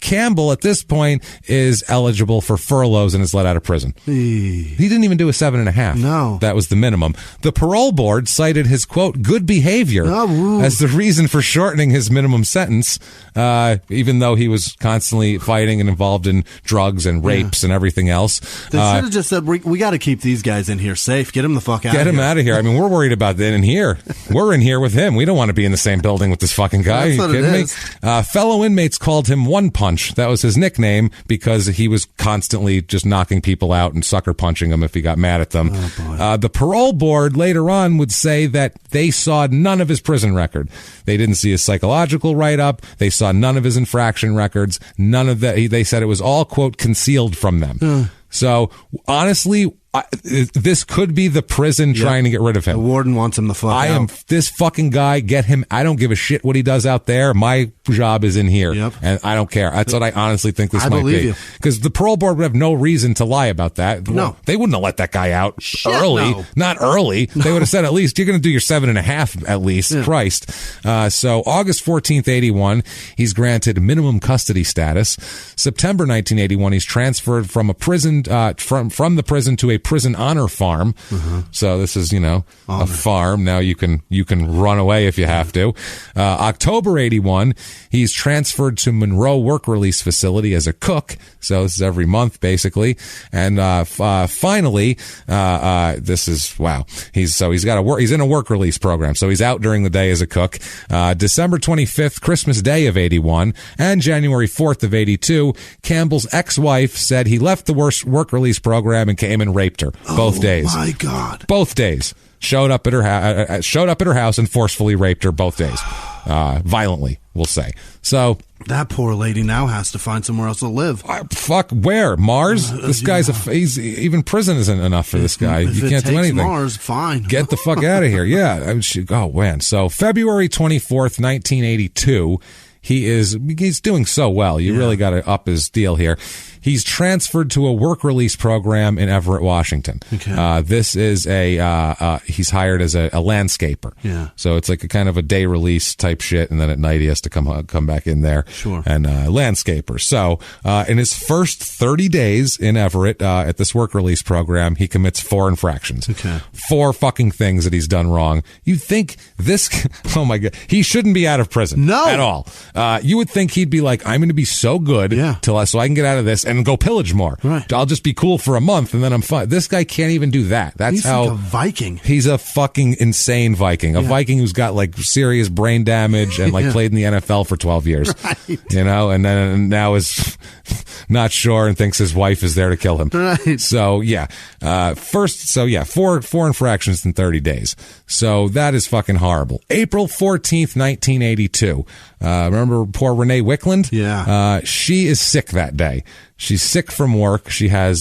Campbell, at this point, is eligible for furloughs and is let out of prison. He didn't even do a 7.5. No. That was the minimum. The parole board cited his, quote, good behavior as the reason for shortening his minimum sentence, even though he was constantly fighting and involved in drugs and rapes and everything else. They should have just said, we got to keep these guys in here safe. Get them the fuck out of here. Get him out of here. I mean, we're worried about that in here. We're in here with him. We don't want to be in the same building with this fucking guy. That's what you kidding it me? is. Fellow inmates called him One Punch. That was his nickname because he was constantly just knocking people out and sucker punching them if he got mad at them. The parole board later on would say that they saw none of his prison record. They didn't see his psychological write-up. They saw none of his infraction records. None of that. They said it was all, quote, concealed from them. So, honestly, this could be the prison trying to get rid of him. The warden wants him the fuck out. This fucking guy, get him. I don't give a shit what he does out there. My job is in here. Yep. And I don't care. That's what I honestly think this might be. Because the parole board would have no reason to lie about that. No. They wouldn't have let that guy out early. No. Not early. No. They would have said, at least, you're going to do your 7.5 at least. Yeah. Christ. So August 14th, 81, he's granted minimum custody status. September 1981, he's transferred from a prison, from the prison to a prison honor farm. So this is, a farm. Now you can run away if you have to. October 81, he's transferred to Monroe Work Release Facility as a cook. So this is every month basically. And finally, this is wow. He's in a work release program. So he's out during the day as a cook. December 25th, Christmas Day of 81, and January 4th of 82, Campbell's ex-wife said he left the work release program and came and raped her. Both days. Oh my God. Both days. Showed up at her house and forcefully raped her both days. Violently, we'll say. So that poor lady now has to find somewhere else to live. Fuck, where? Mars? This guy's even prison isn't enough for this guy. You can't do anything. Mars, fine. Get the fuck out of here. Yeah. Oh man. So February 24th, 1982. He's doing so well. You really got to up his deal here. He's transferred to a work release program in Everett, Washington. Okay. This is he's hired as a landscaper. Yeah. So it's like a kind of a day release type shit, and then at night he has to come back in there. Sure. And landscaper. So in his first 30 days in Everett at this work release program, he commits 4 infractions. Okay. 4 fucking things that he's done wrong. You'd think this, oh my God, he shouldn't be out of prison. No. At all. You would think he'd be like, I'm going to be so good so I can get out of this and and go pillage more. Right. I'll just be cool for a month and then I'm fine. This guy can't even do that. That's he's how like a Viking. He's a fucking insane Viking. A Viking who's got like serious brain damage and like played in the NFL for 12 years. Right. You know, and then now is not sure and thinks his wife is there to kill him. Right. So four infractions in 30 days. So that is fucking horrible. April 14th, 1982. Remember poor Renee Wickland? Yeah. She is sick that day. She's sick from work. She has,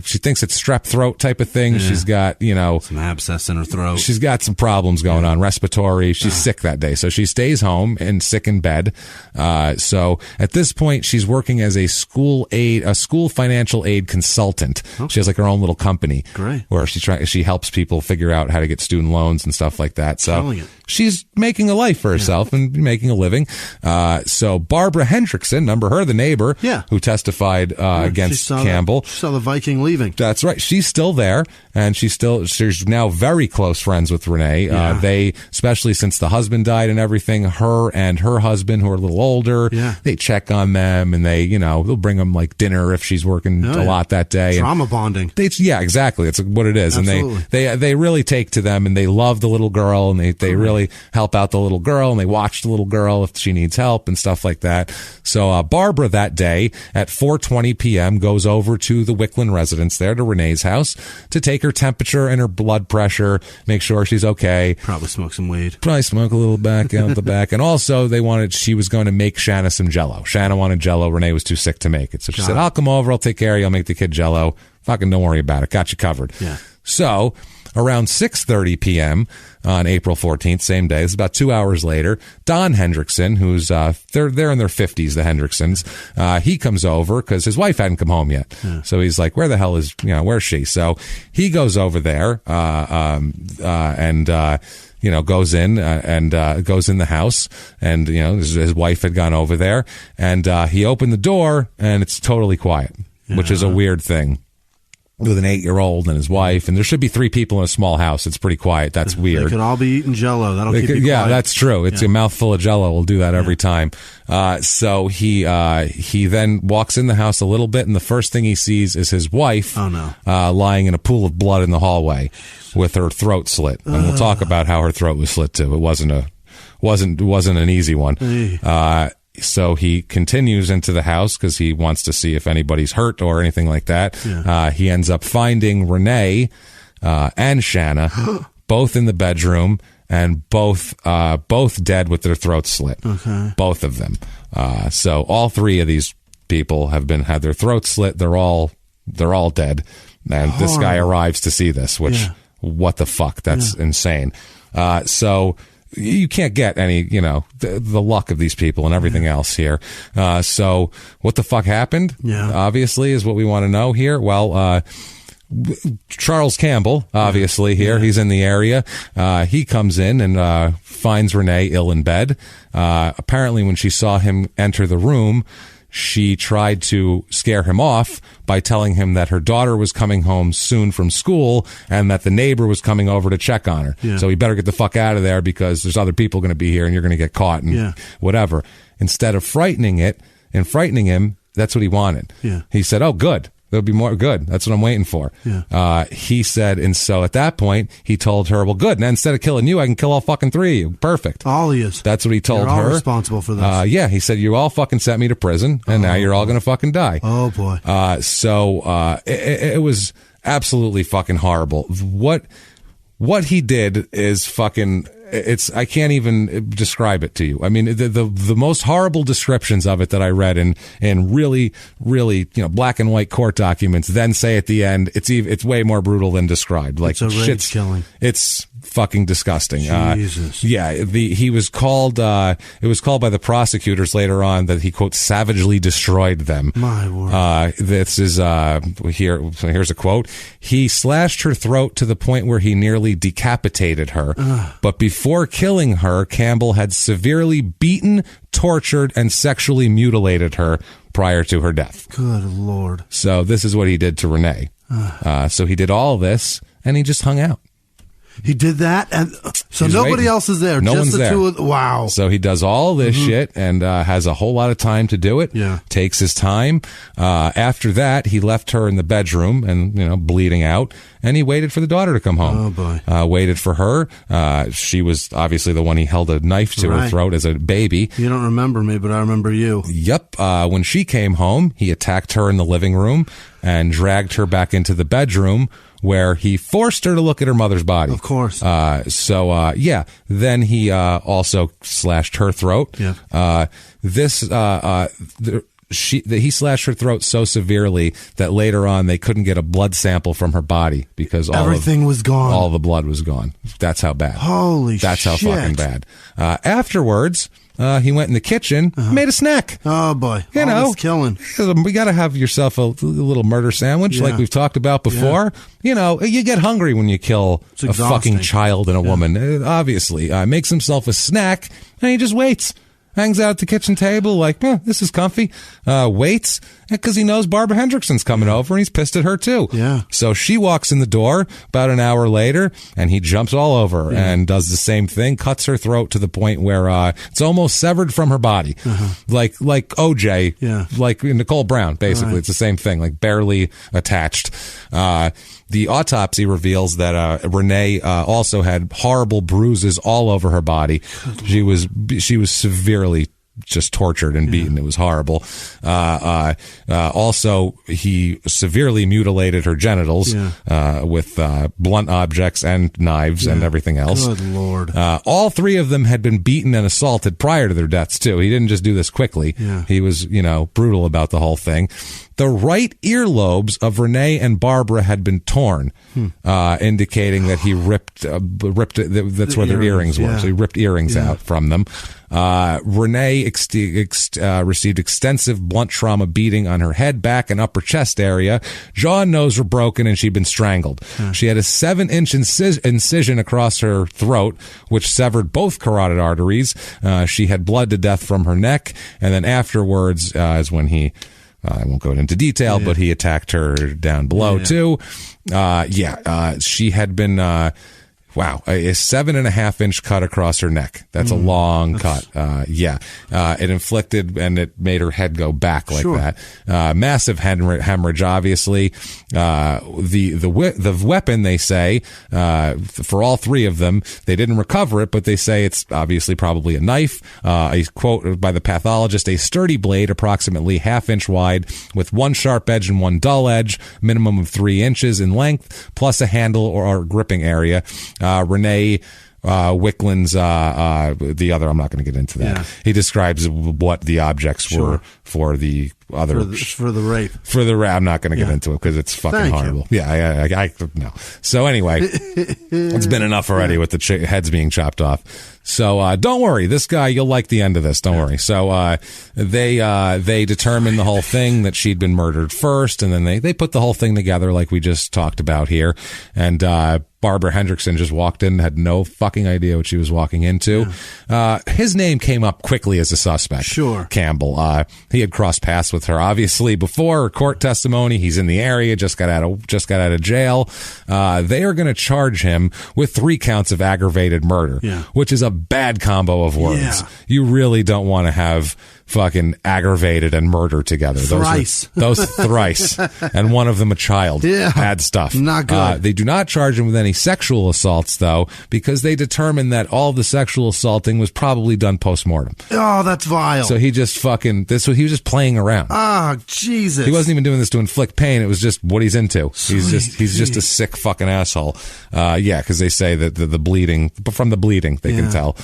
she thinks it's strep throat type of thing. Yeah. She's got, some abscess in her throat. She's got some problems going on, respiratory. She's sick that day. So she stays home and sick in bed. So at this point, she's working as a school financial aid consultant. Okay. She has like her own little company. Great. Where she helps people figure out how to get student loans and stuff like that. So she's making a life for herself and making a living. So Barbara Hendrickson, remember her, the neighbor who testified against Campbell. She saw the Viking leaving. That's right. She's still there, and she's now very close friends with Renee. They, especially since the husband died and everything, her and her husband, who are a little older, they check on them, and they'll bring them like dinner if she's working a lot that day. Trauma bonding. Exactly. That's what it is. Absolutely. And they really take to them, and they love the little girl, and they really help out the little girl, and they watch the little girl if she needs help and stuff like that. So Barbara that day at 4:20 p.m. goes over to the Wickland residence there, to Renee's house, to take her temperature and her blood pressure, make sure she's okay. Probably smoke some weed. Probably smoke a little back out the back. And also she was going to make Shanna some Jell-O. Shanna wanted Jell-O. Renee was too sick to make it. So she said, I'll come over. I'll take care of you. I'll make the kid Jell-O. Fucking don't worry about it. Got you covered. Yeah. So around 6:30 p.m. on April 14th, same day, this is about 2 hours later, Don Hendrickson, who's they're in their 50s, the Hendricksons, he comes over because his wife hadn't come home yet. Yeah. So he's like, where the hell is, where's she? So he goes over there and goes in and goes in the house, and his wife had gone over there, and he opened the door and it's totally quiet, which is a weird thing. With an 8-year-old and his wife, and there should be 3 people in a small house. It's pretty quiet. That's weird. They could all be eating Jell-O. That'll keep you quiet. Yeah, that's true. It's a mouthful of Jell-O. We'll do that every time. So he then walks in the house a little bit, and the first thing he sees is his wife lying in a pool of blood in the hallway with her throat slit. And we'll talk about how her throat was slit too. It wasn't an easy one. So he continues into the house because he wants to see if anybody's hurt or anything like that. Yeah. He ends up finding Renee and Shanna both in the bedroom, and both dead with their throats slit. Okay. Both of them. So all 3 of these people had their throats slit. They're all dead. And this guy arrives to see this, which what the fuck? That's insane. So you can't get any, the luck of these people and everything else here. So what the fuck happened? Yeah. Obviously is what we want to know here. Well, Charles Campbell, obviously here, he's in the area. He comes in and finds Renee ill in bed. Apparently when she saw him enter the room, she tried to scare him off by telling him that her daughter was coming home soon from school and that the neighbor was coming over to check on her. Yeah. So he better get the fuck out of there because there's other people going to be here and you're going to get caught and whatever. Instead of frightening him, that's what he wanted. Yeah. He said, oh, good. There'll be more. Good. That's what I'm waiting for. Yeah. He said, and so at that point, he told her, well, good. Now, instead of killing you, I can kill all fucking 3 of you. Perfect. All he is. That's what he told You're all her. Responsible for this. He said, you all fucking sent me to prison, and now you're all going to fucking die. Oh, boy. So it was absolutely fucking horrible. What he did is fucking... I can't even describe it to you. I mean, the most horrible descriptions of it that I read in really, really, black and white court documents then say at the end, it's way more brutal than described. Like, it's a rage killing. It's fucking disgusting. Jesus. He was called, it was called by the prosecutors later on that he, quote, savagely destroyed them. My word. This is, here's a quote. He slashed her throat to the point where he nearly decapitated her. But before killing her, Campbell had severely beaten, tortured, and sexually mutilated her prior to her death. Good Lord. So this is what he did to Renee. So he did all this, and he just hung out. He did that, and So nobody else is there. No just one's the there. Two of, wow. So he does all this shit and has a whole lot of time to do it. Yeah. Takes his time. After that, he left her in the bedroom and, bleeding out. And he waited for the daughter to come home. Oh, boy. Waited for her. She was obviously the one he held a knife to her throat as a baby. You don't remember me, but I remember you. Yep. When she came home, he attacked her in the living room and dragged her back into the bedroom where he forced her to look at her mother's body. Of course. Then he also slashed her throat. Yeah. He slashed her throat so severely that later on they couldn't get a blood sample from her body because everything was gone. All the blood was gone. That's how bad. Holy shit. That's how fucking bad. Afterwards, he went in the kitchen, made a snack. Oh boy. Killing. We got to have yourself a little murder sandwich like we've talked about before. Yeah. You get hungry when you kill a fucking child and a woman. Obviously, makes himself a snack and he just waits. Hangs out at the kitchen table like, this is comfy. Waits because he knows Barbara Hendrickson's coming over and he's pissed at her too. Yeah. So she walks in the door about an hour later and he jumps all over her and does the same thing, cuts her throat to the point where it's almost severed from her body. Like OJ, like Nicole Brown, basically. It's the same thing, like barely attached. The autopsy reveals that Renee also had horrible bruises all over her body. She was severely just tortured and beaten. It was horrible. Also, he severely mutilated her genitals with blunt objects and knives and everything else. Good Lord. All three of them had been beaten and assaulted prior to their deaths, too. He didn't just do this quickly. Yeah. He was, brutal about the whole thing. The right earlobes of Renee and Barbara had been torn, indicating that he ripped it. That's where their earrings were. So he ripped earrings out from them. Renee received extensive blunt trauma beating on her head, back, and upper chest area. Jaw and nose were broken, and she'd been strangled. She had a 7-inch incision across her throat, which severed both carotid arteries. She had bled to death from her neck, and then afterwards is when he... I won't go into detail, but he attacked her down below too. She had been, a 7.5-inch cut across her neck. That's a long cut. It inflicted and it made her head go back like that. Massive hemorrhage, obviously. The weapon, they say, for all three of them, they didn't recover it, but they say it's obviously probably a knife. A quote by the pathologist, a sturdy blade approximately 1/2 wide with one sharp edge and one dull edge, minimum of 3 inches in length, plus a handle or gripping area. Renee Wickland's the other, I'm not going to get into that. He describes what the objects were for the other for the rape. I'm not going to get into it because it's fucking horrible. I no. So anyway, it's been enough already with the heads being chopped off. So don't worry, this guy, you'll like the end of this. Don't worry. So they determined the whole thing that she'd been murdered first, and then they put the whole thing together like we just talked about here. And Barbara Hendrickson just walked in, had no fucking idea what she was walking into. His name came up quickly as a suspect. Sure. Campbell. He had crossed paths with her obviously before her court testimony. He's in the area, just got out of jail. They are going to charge him with 3 counts of aggravated murder, which is a bad combo of words. You really don't want to have fucking aggravated and murder together. Thrice. Those thrice. And one of them a child. Bad stuff. Not good. They do not charge him with any sexual assaults, though, because they determined that all the sexual assaulting was probably done post-mortem. Oh, that's vile. So he just he was just playing around. Ah, Jesus. He wasn't even doing this to inflict pain. It was just what he's into. He's just a sick fucking asshole. Because they say that the bleeding, from the bleeding, they can tell.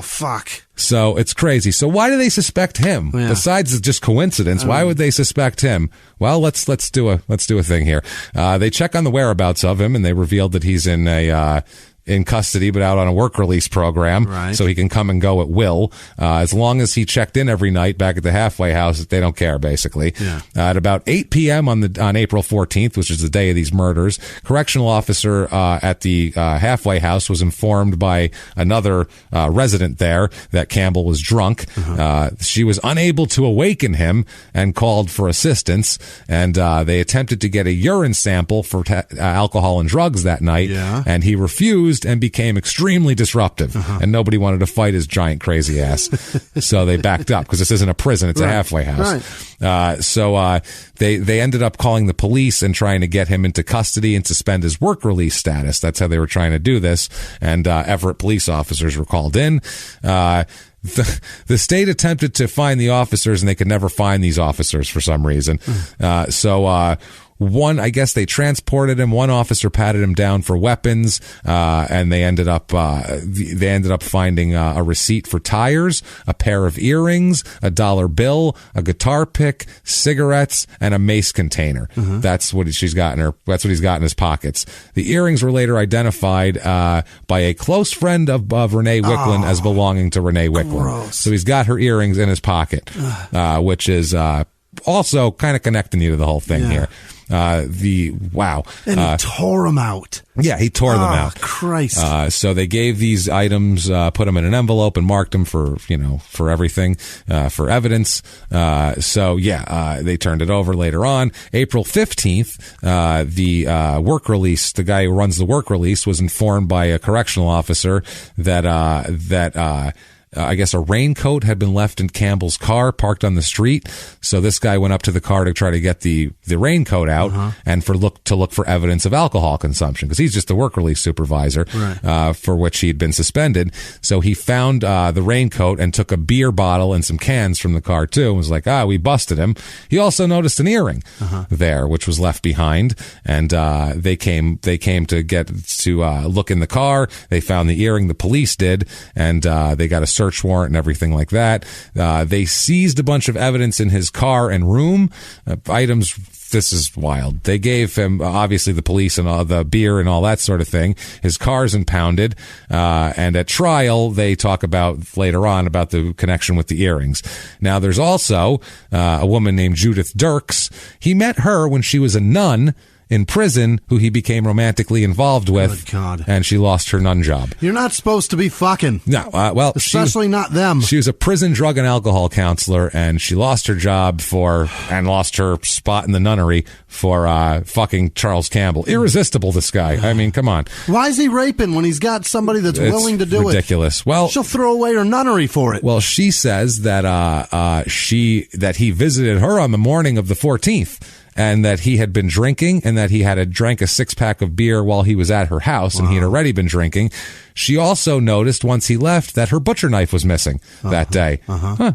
Fuck. So it's crazy. So why do they suspect him? Besides just coincidence, why would they suspect him? Well, let's do a thing here. They check on the whereabouts of him, and they revealed that he's in custody, but out on a work release program, so he can come and go at will. As long as he checked in every night back at the halfway house, they don't care, basically. At about 8 p.m. on April 14th, which is the day of these murders, correctional officer at the halfway house was informed by another resident there that Campbell was drunk. She was unable to awaken him and called for assistance, and they attempted to get a urine sample for alcohol and drugs that night, and he refused confused and became extremely disruptive, and nobody wanted to fight his giant crazy ass. So they backed up, because this isn't a prison, it's a halfway house. Right. So they ended up calling the police and trying to get him into custody and suspend his work release status. That's how they were trying to do this. And Everett police officers were called in. The state attempted to find the officers, and they could never find these officers for some reason. One, I guess they transported him. One officer patted him down for weapons, and they ended up finding a receipt for tires, a pair of earrings, a $1 bill, a guitar pick, cigarettes, and a mace container. That's what he's got in his pockets. The earrings were later identified by a close friend of Renee Wicklund as belonging to Renee Wicklund. Gross. So he's got her earrings in his pocket, which is also kind of connecting you to the whole thing here. And he tore them out. Yeah, he tore them out. Christ. So they gave these items, put them in an envelope and marked them for everything, for evidence. They turned it over later on. April 15th, the work release, the guy who runs the work release was informed by a correctional officer that I guess a raincoat had been left in Campbell's car parked on the street. So this guy went up to the car to try to get the raincoat out and to look for evidence of alcohol consumption, because he's just the work release supervisor, for which he'd been suspended. So he found the raincoat and took a beer bottle and some cans from the car too, and was like, we busted him. He also noticed an earring there, which was left behind, and they came to look in the car. They found the earring, the police did, and they got a search warrant and everything like that. They seized a bunch of evidence in his car and room, items. This is wild. They gave him, obviously, the police and all the beer and all that sort of thing. His car's impounded. And at trial, they talk about later on about the connection with the earrings. Now, there's also a woman named Judith Dirks. He met her when she was a nun in prison, who he became romantically involved with. Good God. And she lost her nun job. You're not supposed to be fucking. No, especially not them. She was a prison drug and alcohol counselor, and she lost her job and lost her spot in the nunnery for fucking Charles Campbell. Irresistible, this guy. I mean, come on. Why is he raping when he's got somebody that's willing to do ridiculous. it? Well, she'll throw away her nunnery for it. Well, she says that he visited her on the morning of the 14th. And that he had been drinking, and that he had drank a 6-pack of beer while he was at her house, and he had already been drinking. She also noticed once he left that her butcher knife was missing that day.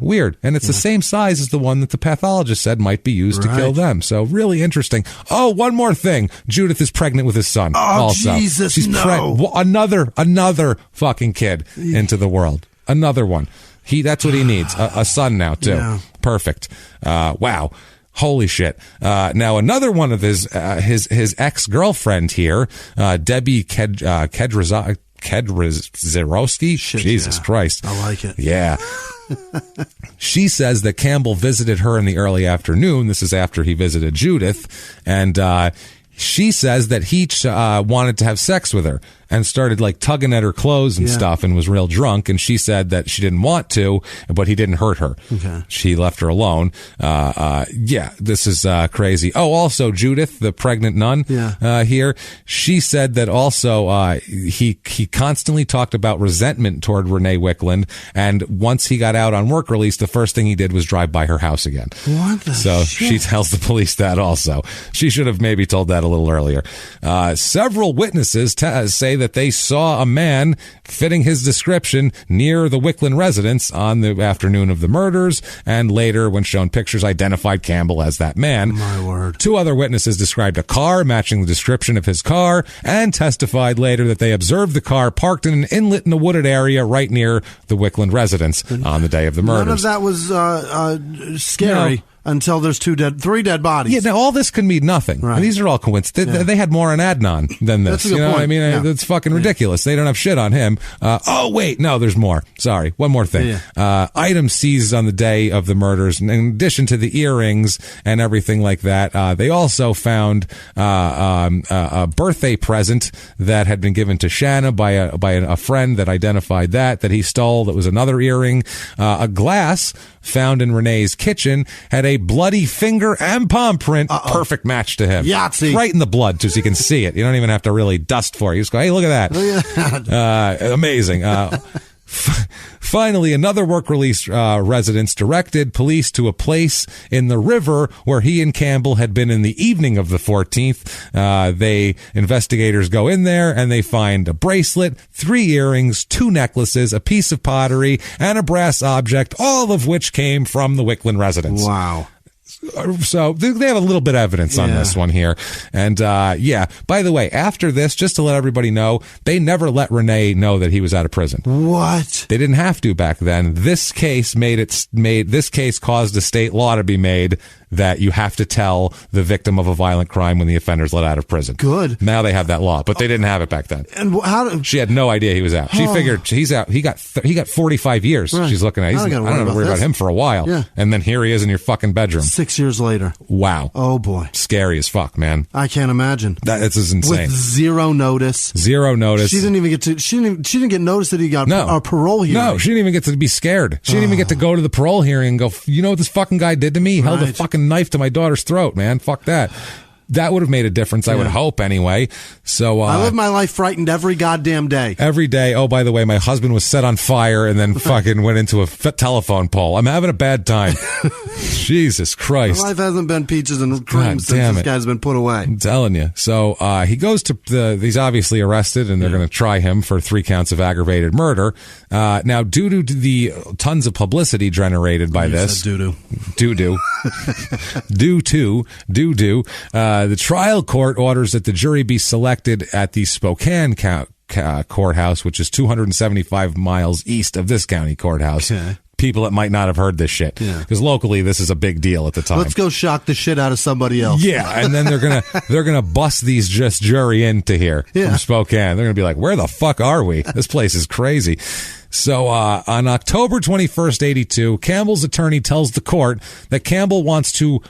Weird. And it's the same size as the one that the pathologist said might be used to kill them. So really interesting. Oh, one more thing. Judith is pregnant with his son. Also. Jesus, she's no. Another fucking kid into the world. Another one. That's what he needs. A son now, too. Yeah. Perfect. Wow. Holy shit. Now another one of his ex-girlfriend here, Debbie Kedrzerowski. Jesus Christ. I like it. Yeah. She says that Campbell visited her in the early afternoon. This is after he visited Judith. And, she says that he wanted to have sex with her and started like tugging at her clothes and stuff, and was real drunk. And she said that she didn't want to, but he didn't hurt her. Okay. She left her alone. This is crazy. Oh, also Judith, the pregnant nun here, she said that also he constantly talked about resentment toward Renee Wicklund, and once he got out on work release, the first thing he did was drive by her house again. What the shit? She tells the police that also. She should have maybe told that a little earlier. Several witnesses say that they saw a man fitting his description near the Wicklund residence on the afternoon of the murders, and later, when shown pictures, identified Campbell as that man. My word. 2 other witnesses described a car matching the description of his car, and testified later that they observed the car parked in an inlet in a wooded area right near the Wicklund residence on the day of the murders. None of that was scary. No. Until there's 3 dead bodies. Yeah, now all this can mean nothing. Right. And these are all coincidences. They had more on Adnan than this. That's a good point. I mean, it's fucking ridiculous. They don't have shit on him. Wait, no, there's more. Sorry, one more thing. Items seized on the day of the murders, in addition to the earrings and everything like that, they also found a birthday present that had been given to Shanna by a friend that identified that he stole. That was another earring, a glass found in Renee's kitchen had a bloody finger and palm print. Perfect match to him. Yahtzee. Right in the blood so you can see it. You don't even have to really dust for it. You just go, hey, look at that. Amazing. Finally, another work release residence directed police to a place in the river where he and Campbell had been in the evening of the 14th. Investigators go in there and they find a bracelet, 3 earrings, 2 necklaces, a piece of pottery, and a brass object, all of which came from the Wickland residence. Wow. So they have a little bit of evidence on this one here. And, by the way, after this, just to let everybody know, they never let Renee know that he was out of prison. What? They didn't have to back then. This case caused a state law to be made that you have to tell the victim of a violent crime when the offender's let out of prison. Good. Now they have that law, but they didn't have it back then. And she had no idea he was out. She figured he's out. He got 45 years. Right. She's looking at. I don't have to worry about him for a while. Yeah. And then here he is in your fucking bedroom. 6 years later. Wow. Oh boy. Scary as fuck, man. I can't imagine. This is insane. With zero notice. Zero notice. She didn't even get to. She didn't get notice that he got a parole hearing. No, she didn't even get to be scared. She didn't even get to go to the parole hearing and go, you know what this fucking guy did to me? He held a fucking knife to my daughter's throat, man. Fuck that. That would have made a difference, I would hope, anyway. So I live my life frightened every goddamn day. Every day. Oh, by the way, my husband was set on fire and then fucking went into a telephone pole. I'm having a bad time. Jesus Christ. My life hasn't been peaches and cream since this guy's been put away. I'm telling you. So he goes to he's obviously arrested, and they're going to try him for 3 counts of aggravated murder. Now, due to the tons of publicity generated by this, the trial court orders that the jury be selected at the Spokane courthouse, which is 275 miles east of this county courthouse. Okay. People that might not have heard this shit, because locally this is a big deal at the time. Let's go shock the shit out of somebody else. Yeah, and then they're gonna bust these jury into here from Spokane. They're gonna be like, where the fuck are we? This place is crazy. So on October 21st, 82, Campbell's attorney tells the court that Campbell wants to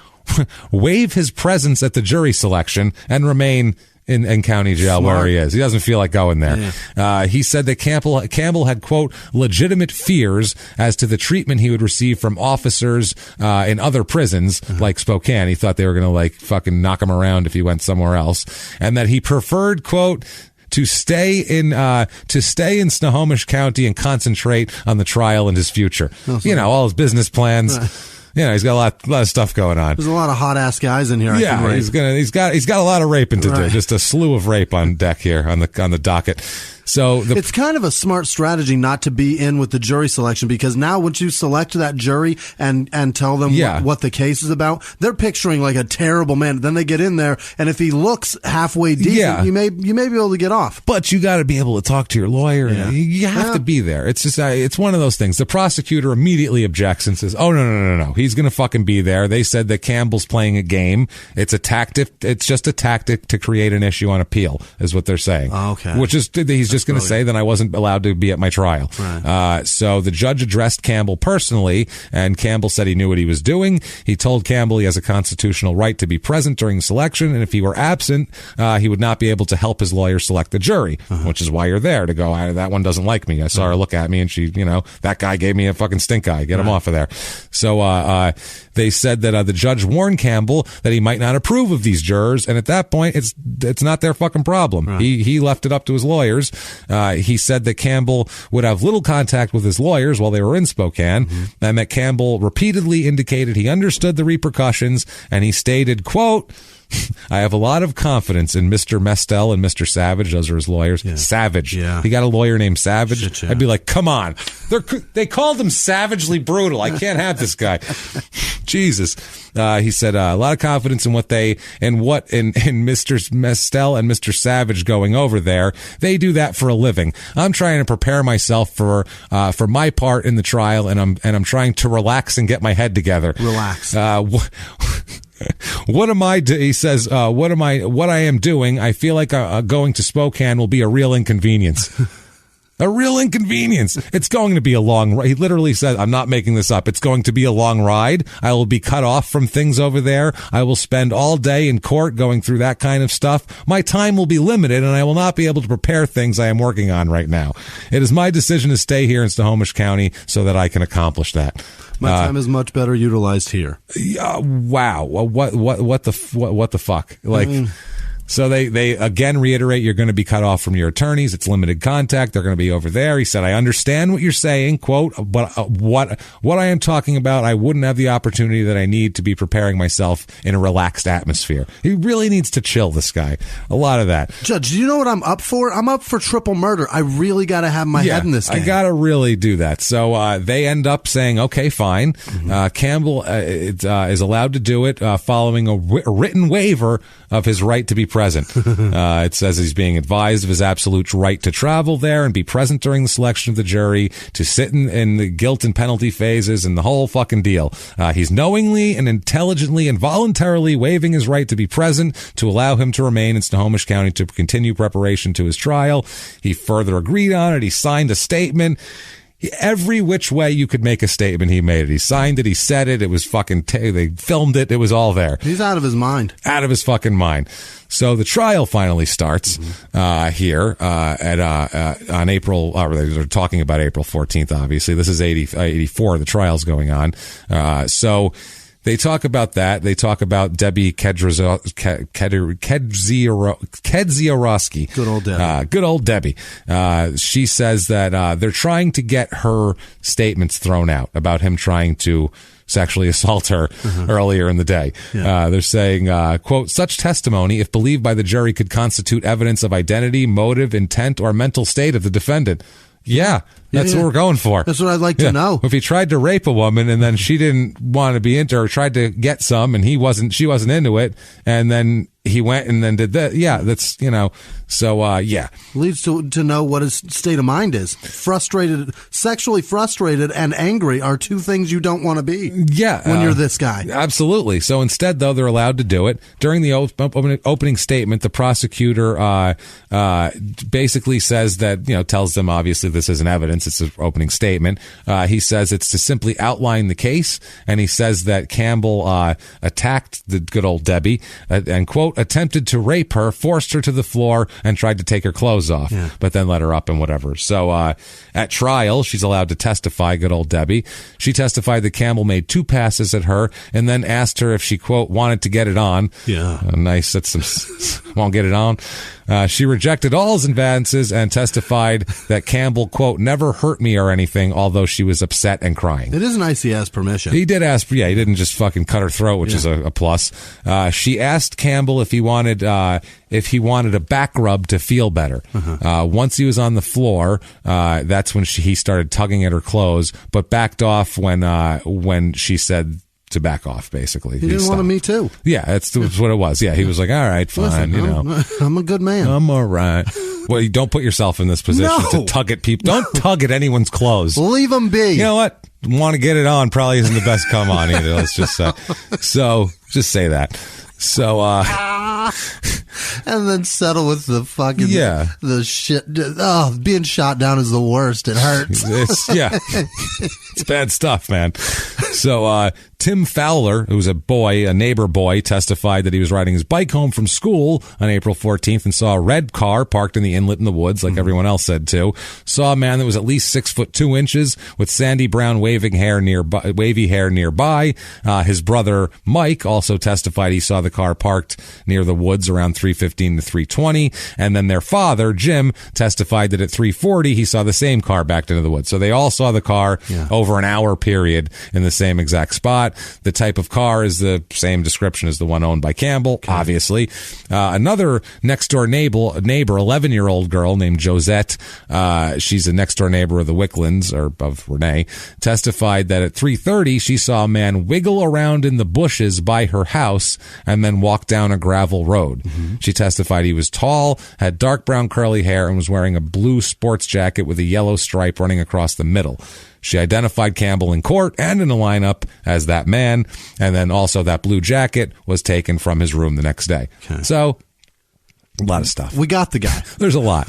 waive his presence at the jury selection and remain in county jail where he is. He doesn't feel like going there. Yeah. He said that Campbell had, quote, legitimate fears as to the treatment he would receive from officers in other prisons like Spokane. He thought they were going to like fucking knock him around if he went somewhere else, and that he preferred, quote, to stay in Snohomish County and concentrate on the trial and his future. All his business plans. He's got a lot of stuff going on. There's a lot of hot ass guys in here. Yeah, he's got a lot of raping to do. Just a slew of rape on deck here on the docket. So it's kind of a smart strategy not to be in with the jury selection, because now once you select that jury and tell them what the case is about, they're picturing like a terrible man. Then they get in there, and if he looks halfway decent, you may be able to get off. But you got to be able to talk to your lawyer. Yeah. You have to be there. It's just it's one of those things. The prosecutor immediately objects and says, "Oh no! He's going to fucking be there." They said that Campbell's playing a game. It's a tactic. It's just a tactic to create an issue on appeal, is what they're saying. Oh, okay. Which is he's just going to say, then I wasn't allowed to be at my trial. Right. So the judge addressed Campbell personally, and Campbell said he knew what he was doing. He told Campbell he has a constitutional right to be present during selection, and if he were absent, he would not be able to help his lawyer select the jury, which is why you're there, to go, that one doesn't like me. I saw her look at me, and she, that guy gave me a fucking stink eye. Get him off of there. So they said that the judge warned Campbell that he might not approve of these jurors, and at that point, it's not their fucking problem. Right. He left it up to his lawyers. He said that Campbell would have little contact with his lawyers while they were in Spokane, and that Campbell repeatedly indicated he understood the repercussions, and he stated, quote, I have a lot of confidence in Mr. Mestel and Mr. Savage. Those are his lawyers. Yeah. Savage. Yeah. He got a lawyer named Savage. Shit, yeah. I'd be like, come on. They called him savagely brutal. I can't have this guy. Jesus. He said a lot of confidence in Mr. Mestel and Mr. Savage going over there. They do that for a living. I'm trying to prepare myself for my part in the trial, and I'm trying to relax and get my head together. Relax. What am I he says, what I am doing, I feel like going to Spokane will be a real inconvenience. A real inconvenience. It's going to be a long ride. He literally said, I'm not making this up. It's going to be a long ride. I will be cut off from things over there. I will spend all day in court going through that kind of stuff. My time will be limited, and I will not be able to prepare things I am working on right now. It is my decision to stay here in Snohomish County so that I can accomplish that. My time is much better utilized here. Wow. What the fuck? Like... So they again reiterate you're going to be cut off from your attorneys. It's limited contact. They're going to be over there. He said, I understand what you're saying, quote, but what I am talking about, I wouldn't have the opportunity that I need to be preparing myself in a relaxed atmosphere. He really needs to chill, this guy. A lot of that. Judge, do you know what I'm up for? I'm up for triple murder. I really got to have my head in this game. I got to really do that. So they end up saying, okay, fine. Campbell is allowed to do it following a written waiver of his right to be present. It says he's being advised of his absolute right to travel there and be present during the selection of the jury, to sit in the guilt and penalty phases and the whole fucking deal. He's knowingly and intelligently and voluntarily waiving his right to be present to allow him to remain in Snohomish County to continue preparation to his trial. He further agreed on it. He signed a statement. Every which way you could make a statement, he made it. He signed it. He said it. It was fucking, they filmed it. It was all there. He's out of his mind. Out of his fucking mind. So the trial finally starts here on April. They're talking about April 14th, obviously. This is 84. The trial's going on. So they talk about that. They talk about Debbie Kedziorowski. Good old Debbie. Good old Debbie. She says that they're trying to get her statements thrown out about him trying to sexually assault her earlier in the day. Yeah. They're saying, quote, such testimony, if believed by the jury, could constitute evidence of identity, motive, intent, or mental state of the defendant. Yeah, that's what we're going for. That's what I'd like to know. If he tried to rape a woman and then she didn't want to be into, or tried to get some and she wasn't into it, and then he went and then did that. Yeah, that's, so, yeah. Leads to know what his state of mind is. Frustrated, sexually frustrated and angry are two things you don't want to be. Yeah. When you're this guy. Absolutely. So instead, though, they're allowed to do it. During the opening statement, the prosecutor basically says that, tells them, obviously, this isn't evidence. It's an opening statement. He says it's to simply outline the case. And he says that Campbell attacked the good old Debbie and, quote, attempted to rape her, forced her to the floor, and tried to take her clothes off, but then let her up and whatever. So at trial, she's allowed to testify, good old Debbie. She testified that Campbell made 2 passes at her and then asked her if she, quote, wanted to get it on. Yeah. Nice. That's some, won't get it on. She rejected all his advances and testified that Campbell, quote, never hurt me or anything, although she was upset and crying. It is nice he asked permission. He did ask, he didn't just fucking cut her throat, which is a plus. She asked Campbell if he wanted a back rub to feel better. Once he was on the floor, that's when he started tugging at her clothes, but backed off when she said to back off, basically. He didn't want me too. Yeah, that's what it was. Yeah, he was like, all right, fine. Listen, I'm a good man. I'm all right. Well, you don't put yourself in this position to tug at people. Don't tug at anyone's clothes. Leave them be. You know what? Want to get it on probably isn't the best come on either. Let's just say. So, just say that. So, and then settle with the fucking, the shit. Oh, being shot down is the worst. It hurts. It's bad stuff, man. So, Tim Fowler, who was a neighbor boy, testified that he was riding his bike home from school on April 14th and saw a red car parked in the inlet in the woods, like everyone else said too. Saw a man that was at least 6'2" with sandy brown wavy hair nearby. His brother Mike also testified he saw the car parked near the woods around 3:15 to 3:20, and then their father Jim testified that at 3:40 he saw the same car backed into the woods. So they all saw the car over an hour period in the same exact spot. The type of car is the same description as the one owned by Campbell, obviously. Another next-door neighbor, 11-year-old girl named Josette, she's a next-door neighbor of the Wicklands, or of Renee, testified that at 3:30 she saw a man wiggle around in the bushes by her house and then walk down a gravel road. She testified he was tall, had dark brown curly hair, and was wearing a blue sports jacket with a yellow stripe running across the middle. She identified Campbell in court and in the lineup as that man, and then also that blue jacket was taken from his room the next day. Okay. So, A lot of stuff. We got the guy. There's a lot.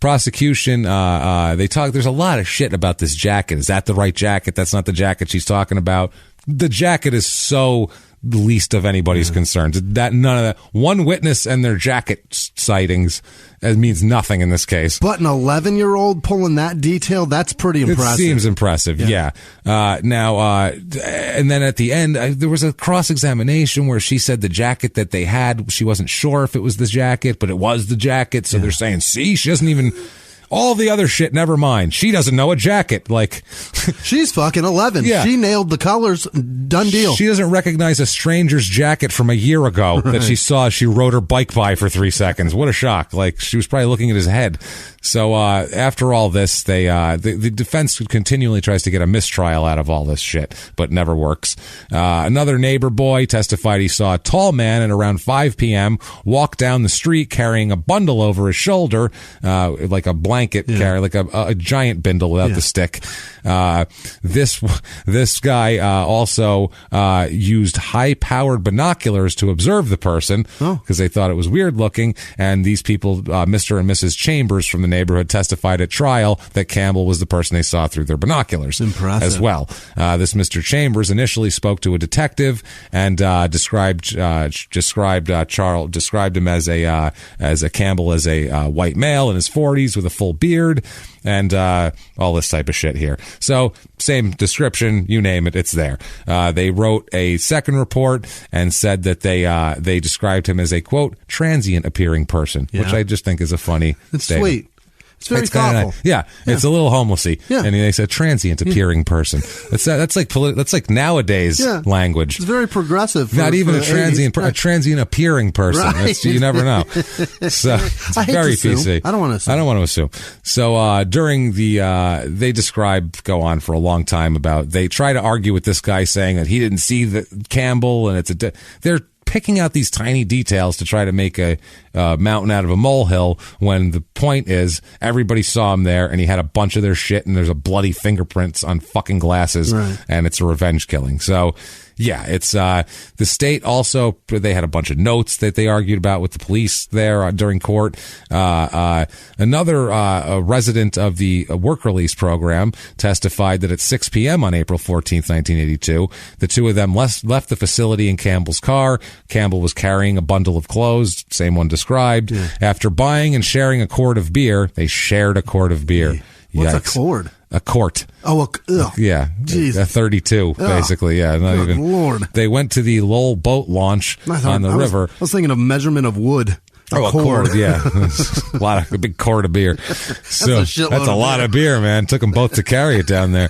Prosecution, there's a lot of shit about this jacket. Is that the right jacket? That's not the jacket she's talking about. The jacket is so least of anybody's concerns. That none of that. One witness and their jacket sightings means nothing in this case. But an 11-year-old pulling that detail, that's pretty impressive. It seems impressive, yeah. And then at the end, there was a cross-examination where she said the jacket that they had, she wasn't sure if it was the jacket, but it was the jacket. So they're saying, see, she doesn't even... All the other shit, never mind. She doesn't know a jacket. Like, she's fucking 11. Yeah. She nailed the colors. Done deal. She doesn't recognize a stranger's jacket from a year ago that she saw. She rode her bike by for 3 seconds. What a shock. Like, she was probably looking at his head. So, after all this, the defense continually tries to get a mistrial out of all this shit, but never works. Another neighbor boy testified he saw a tall man at around 5 p.m. walk down the street carrying a bundle over his shoulder, like a blanket carry, like a giant bindle without the stick. This guy also used high-powered binoculars to observe the person because they thought it was weird looking. And these people, Mr. and Mrs. Chambers from the neighborhood, testified at trial that Campbell was the person they saw through their binoculars. Impressive. As well. This Mr. Chambers initially spoke to a detective and described him as a Campbell as a white male in his 40s with a full beard and all this type of shit here. So same description, you name it, it's there. They wrote a second report and said that they described him as a, quote, transient appearing person, which I just think is a funny statement. Sweet. It's very thoughtful. Nice. Yeah, it's a little homelessy. Yeah. And they said transient appearing person. That's like nowadays language. It's very progressive. Not even a transient appearing person. Right. You never know. So it's very PC. I don't want to assume. So during they go on for a long time about, they try to argue with this guy saying that he didn't see the Campbell, and they're picking out these tiny details to try to make a mountain out of a molehill, when the point is everybody saw him there and he had a bunch of their shit and there's a bloody fingerprints on fucking glasses, and it's a revenge killing. So yeah, it's the state also, they had a bunch of notes that they argued about with the police there during court. Another resident of the work release program testified that at 6 p.m. on April 14th, 1982, the two of them left the facility in Campbell's car. Campbell was carrying a bundle of clothes, same one described. Yeah. After buying and sharing a quart of beer, they shared a quart of beer. What's a quart? A quart. Oh, yeah. Jesus. A 32, basically. Yeah. Not good even. Lord. They went to the Lowell boat launch on the river. I was thinking of measurement of wood. A quart, yeah. A big quart of beer. So that's a lot of beer, man. Took them both to carry it down there.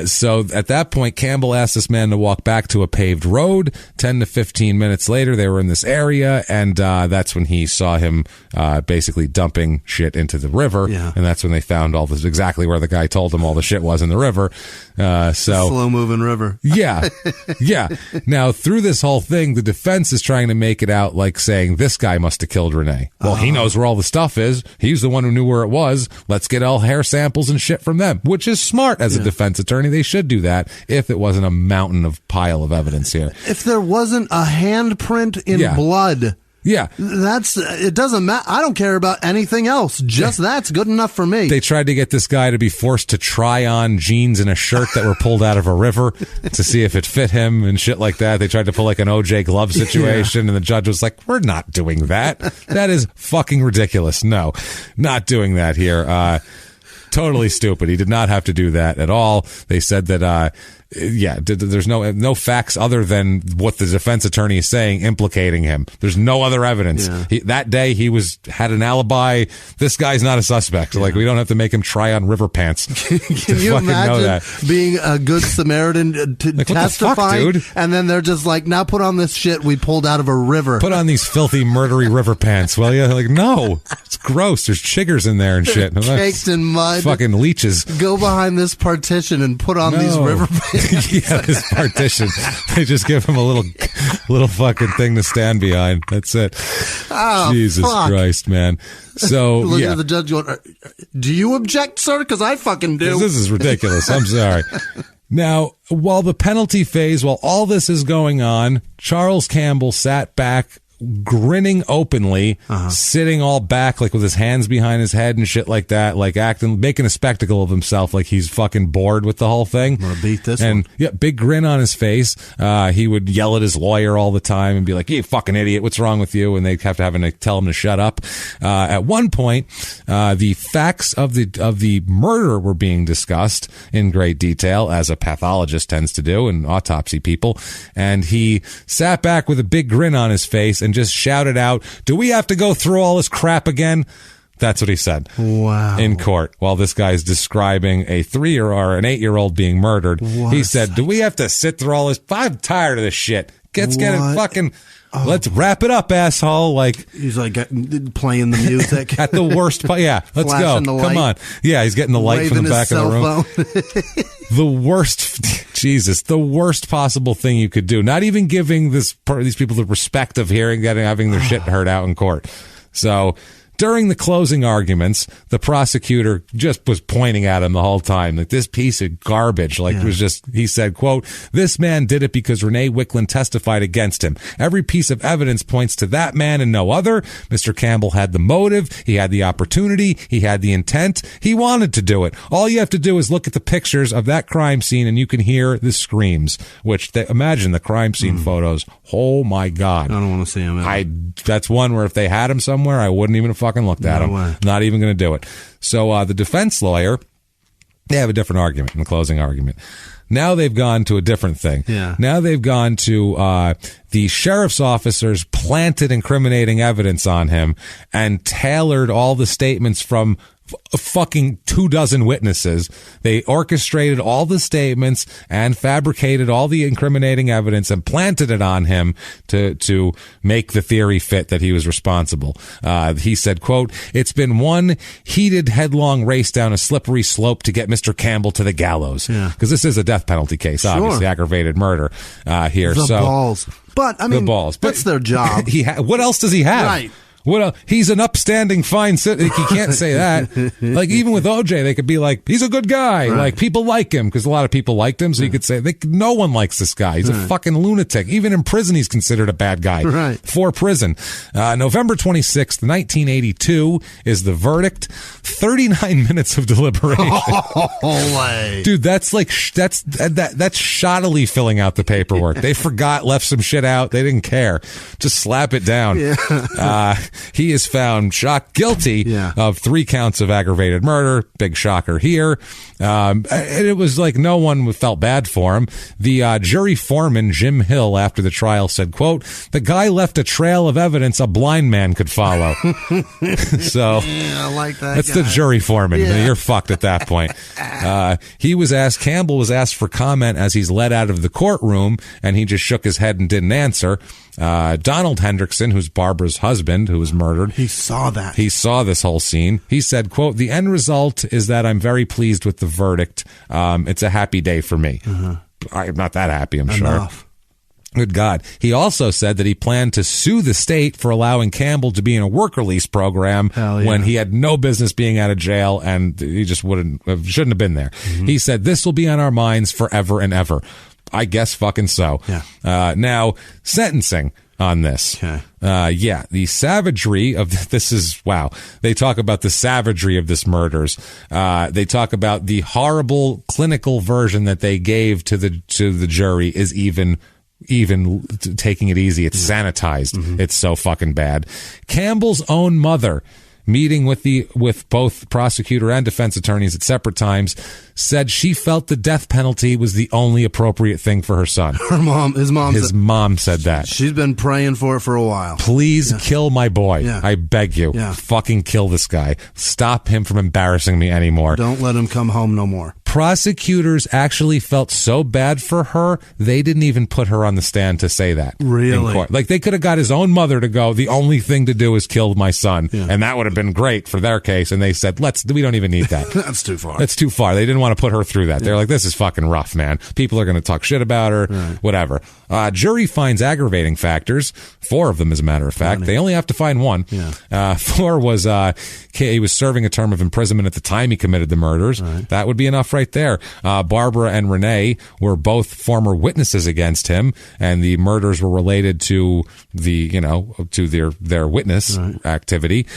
So at that point, Campbell asked this man to walk back to a paved road. 10 to 15 minutes later, they were in this area, and that's when he saw him basically dumping shit into the river. Yeah. And that's when they found all this, exactly where the guy told them all the shit was in the river. Slow-moving river. Yeah. Yeah. Now, through this whole thing, the defense is trying to make it out like saying this guy must have killed Renee. Well, he knows where all the stuff is. He's the one who knew where it was. Let's get all hair samples and shit from them, which is smart as a defense attorney. They should do that if it wasn't a mountain of pile of evidence here. If there wasn't a handprint in blood. Yeah. It doesn't matter. I don't care about anything else. Just that's good enough for me. They tried to get this guy to be forced to try on jeans and a shirt that were pulled out of a river to see if it fit him and shit like that. They tried to pull like an OJ glove situation, and the judge was like, we're not doing that. That is fucking ridiculous. No, not doing that here. Totally stupid. He did not have to do that at all. They said that, there's no facts other than what the defense attorney is saying implicating him. There's no other evidence. Yeah. That day he had an alibi. This guy's not a suspect. Yeah. Like, we don't have to make him try on river pants. Can you imagine being a good Samaritan to like, testify? What the fuck, dude? And then they're just like, now put on this shit we pulled out of a river. Put on these filthy, murdery river pants, will you? Like, no, it's gross. There's chiggers in there and shit. Caked in mud. Fucking leeches. Go behind this partition and put on these river pants. Yeah, this partition. They just give him a little fucking thing to stand behind. That's it. Oh, Jesus Christ, man. So look at the judge going, do you object, sir? Because I fucking do. This is ridiculous. I'm sorry. Now, while all this is going on, Charles Campbell sat back grinning openly, sitting all back, like with his hands behind his head and shit like that, like making a spectacle of himself, like he's fucking bored with the whole thing. I'm gonna beat this one. Yeah, big grin on his face. He would yell at his lawyer all the time and be like, "You fucking idiot, what's wrong with you?" And they'd have to tell him to shut up. At one point, the facts of the murder were being discussed in great detail, as a pathologist tends to do, and autopsy people. And he sat back with a big grin on his face and just shouted out, "Do we have to go through all this crap again?" That's what he said. Wow. In court, while this guy's describing an 8-year-old being murdered. He said, "Do we have to sit through all this? I'm tired of this shit. Let's get it fucking... Let's wrap it up, asshole." Like, he's like playing the music at the worst. Yeah, let's go. Come on. Yeah, he's getting the light from the back of the room. The worst, Jesus, the worst possible thing you could do. Not even giving these people the respect of having their shit heard out in court. So, during the closing arguments, the prosecutor just was pointing at him the whole time, like, this piece of garbage. Like, it was just, he said, quote, "This man did it because Renee Wicklund testified against him. Every piece of evidence points to that man and no other. Mr. Campbell had the motive. He had the opportunity. He had the intent. He wanted to do it. All you have to do is look at the pictures of that crime scene and you can hear the screams," which imagine the crime scene photos. Oh my God. I don't want to see him. That's one where if they had him somewhere, I wouldn't even have fucking looked at him. Way. Not even going to do it. So the defense lawyer, they have a different argument in the closing argument. Now they've gone to a different thing. Yeah. Now they've gone to the sheriff's officers planted incriminating evidence on him and tailored all the statements from fucking 24 witnesses. They orchestrated all the statements and fabricated all the incriminating evidence and planted it on him to make the theory fit that he was responsible. He said, quote, "It's been one heated, headlong race down a slippery slope to get Mr. Campbell to the gallows." Because this is a death penalty case, obviously, aggravated murder here. The balls. But, I mean, that's their job. What else does he have? Right. What? He's an upstanding, fine citizen. You can't say that. Like, even with OJ, they could be like, he's a good guy. Right. Like, people like him because a lot of people liked him. So you could say, no one likes this guy. He's a fucking lunatic. Even in prison, he's considered a bad guy. Right. For prison. November 26th, 1982 is the verdict. 39 minutes of deliberation. Dude, that's like, that's shoddily filling out the paperwork. They forgot, left some shit out. They didn't care. Just slap it down. Yeah. He is found guilty of 3 counts of aggravated murder. Big shocker here. And it was like no one felt bad for him. The jury foreman, Jim Hill, after the trial said, quote, "The guy left a trail of evidence a blind man could follow." So I like that. That's guy. The jury foreman. Yeah. You're fucked at that point. Campbell was asked for comment as he's led out of the courtroom, and he just shook his head and didn't answer. Donald Hendrickson, who's Barbara's husband, who was murdered. He saw that. He saw this whole scene. He said, quote, "The end result is that I'm very pleased with the verdict. It's a happy day for me." I'm not that happy, I'm sure. Good God. He also said that he planned to sue the state for allowing Campbell to be in a work release program when he had no business being out of jail, and he just shouldn't have been there. He said, "This will be on our minds forever and ever." I guess fucking so. Yeah. Now, sentencing on this. Okay. The savagery of this is, wow. They talk about the savagery of this murders. They talk about the horrible clinical version that they gave to the jury is even taking it easy. It's sanitized. It's so fucking bad. Campbell's own mother, meeting with both prosecutor and defense attorneys at separate times, said she felt the death penalty was the only appropriate thing for her son. His mom said that. She's been praying for it for a while. Please kill my boy. Yeah. I beg you. Yeah. Fucking kill this guy. Stop him from embarrassing me anymore. Don't let him come home no more. Prosecutors actually felt so bad for her, they didn't even put her on the stand to say that. Really? In court. Like, they could have got his own mother to go, the only thing to do is kill my son. Yeah. And that would have been great for their case. And they said, we don't even need that. That's too far. That's too far. They didn't want to put her through that. They're like, this is fucking rough, man. People are going to talk shit about her, whatever. Jury finds aggravating factors. 4 of them, as a matter of fact. They only have to find 1. Yeah. 4 was he was serving a term of imprisonment at the time he committed the murders. Right. That would be enough right right there. Barbara and Renee were both former witnesses against him, and the murders were related to their witness activity.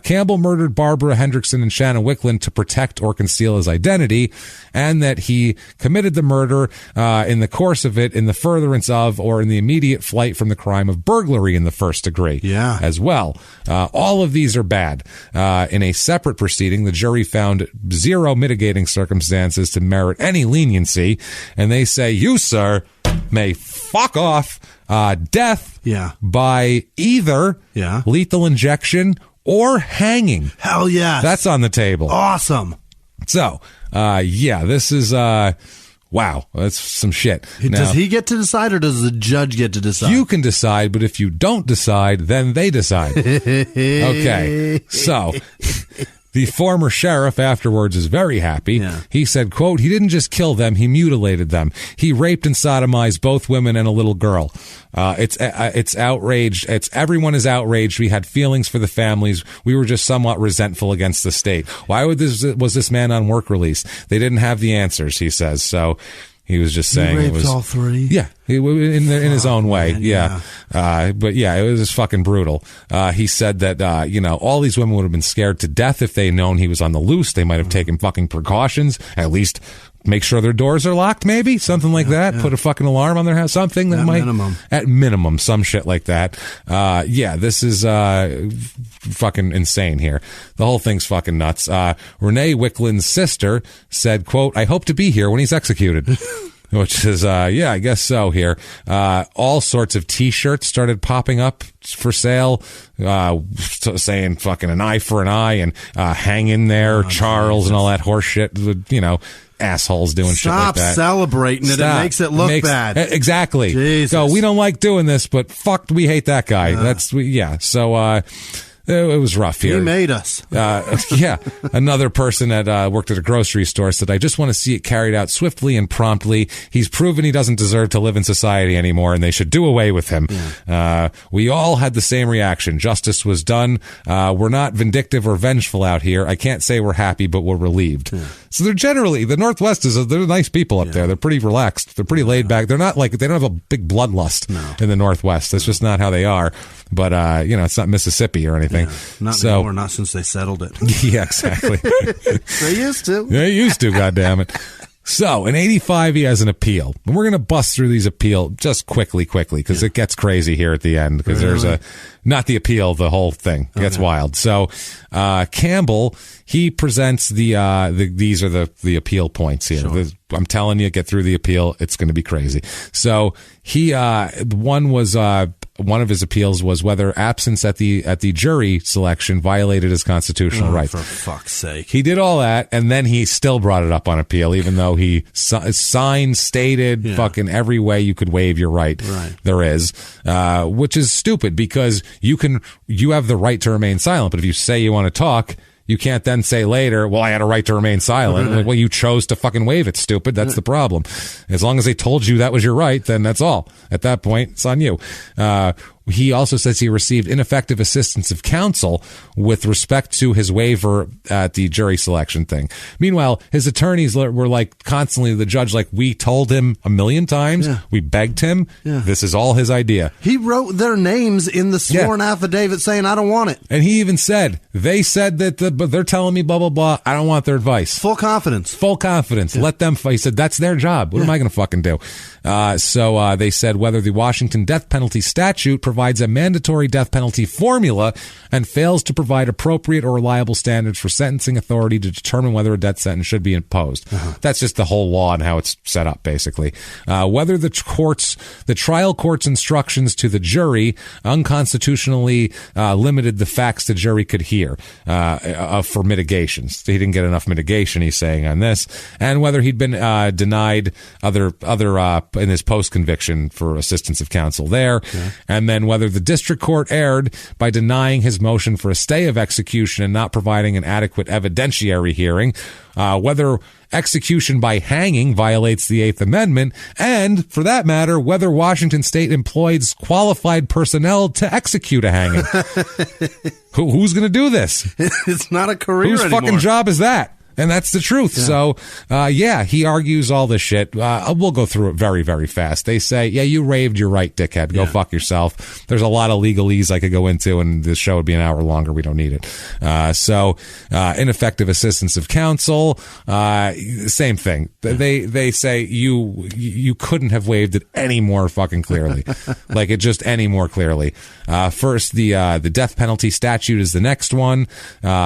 Campbell murdered Barbara Hendrickson and Shannon Wickland to protect or conceal his identity, and that he committed the murder in the course of it, in the furtherance of, or in the immediate flight from the crime of burglary in the first degree as well. All of these are bad. In a separate proceeding, the jury found zero mitigating circumstances to merit any leniency, and they say, you, sir, may fuck off. Death by either lethal injection or hanging. Hell yes. That's on the table. Awesome. So, this is... wow, that's some shit. Does he get to decide, or does the judge get to decide? You can decide, but if you don't decide, then they decide. Okay, so the former sheriff afterwards is very happy. He said, quote, he didn't just kill them, he mutilated them. He raped and sodomized both women and a little girl. It's outraged. Everyone is outraged. We had feelings for the families. We were just somewhat resentful against the state. Why was this man on work release? They didn't have the answers, he says. So he was just saying he it was all three. Yeah, in his own way. Man, but it was just fucking brutal. He said that all these women would have been scared to death if they had known he was on the loose. They might have taken fucking precautions, at least make sure their doors are locked, maybe something like that. Put a fucking alarm on their house, something that at minimum, some shit like that. This is fucking insane here. The whole thing's fucking nuts. Renee Wickland's sister said, quote, I hope to be here when he's executed. Which is, I guess so here. All sorts of T-shirts started popping up for sale, saying fucking an eye for an eye and hang in there, Charles, Jesus. And all that horse shit. Assholes doing shit like that. Stop celebrating it. It makes it look bad. Exactly. Jesus. So we don't like doing this, but fuck, we hate that guy. So, it was rough here. He made us. Another person that worked at a grocery store said, I just want to see it carried out swiftly and promptly. He's proven he doesn't deserve to live in society anymore, and they should do away with him. We all had the same reaction. Justice was done. We're not vindictive or vengeful out here. I can't say we're happy, but we're relieved. So they're generally, the Northwest they're nice people up there. They're pretty relaxed. They're pretty laid back. They're not like, they don't have a big bloodlust in the Northwest. That's just not how they are. But, it's not Mississippi or anything. Not anymore, not since they settled it. Yeah, exactly. They used to. They used to, goddammit. So, in 85, he has an appeal. And we're going to bust through these appeal just quickly, because it gets crazy here at the end. Because there's not the appeal, the whole thing. It gets wild. So, Campbell, he presents these are the appeal points here. Sure. I'm telling you, get through the appeal. It's going to be crazy. So, one of his appeals was whether absence at the jury selection violated his constitutional rights. For fuck's sake. He did all that, and then he still brought it up on appeal, even though he stated fucking every way you could waive your right. There is, which is stupid, because you have the right to remain silent, but if you say you want to talk, you can't then say later, well, I had a right to remain silent. Like, well, you chose to fucking waive it, stupid. That's the problem. As long as they told you that was your right, then that's all. At that point, it's on you. He also says he received ineffective assistance of counsel with respect to his waiver at the jury selection thing. Meanwhile, his attorneys were like constantly, the judge, like, we told him a million times. We begged him. This is all his idea. He wrote their names in the sworn affidavit saying, I don't want it. And he even said, they said that, but they're telling me blah, blah, blah. I don't want their advice. Full confidence. Let them fight. He said, that's their job. What am I going to fucking do? So they said whether the Washington death penalty statute provides a mandatory death penalty formula and fails to provide appropriate or reliable standards for sentencing authority to determine whether a death sentence should be imposed. That's just the whole law and how it's set up, basically. Whether the trial court's instructions to the jury unconstitutionally limited the facts the jury could hear for mitigations. He didn't get enough mitigation, he's saying, on this. And whether he'd been denied other in his post-conviction for assistance of counsel there. And then whether the district court erred by denying his motion for a stay of execution and not providing an adequate evidentiary hearing, whether execution by hanging violates the Eighth Amendment, and, for that matter, whether Washington State employs qualified personnel to execute a hanging. Who's going to do this? It's not a career Whose anymore. fucking job is that? And that's the truth. So, he argues all this shit. We'll go through it very, very fast. They say, yeah, you raved, you're right, dickhead. Go fuck yourself. There's a lot of legalese I could go into, and this show would be an hour longer. We don't need it. Ineffective assistance of counsel, same thing. They say you couldn't have waived it any more fucking clearly. Like it just any more clearly. First, the death penalty statute is the next one.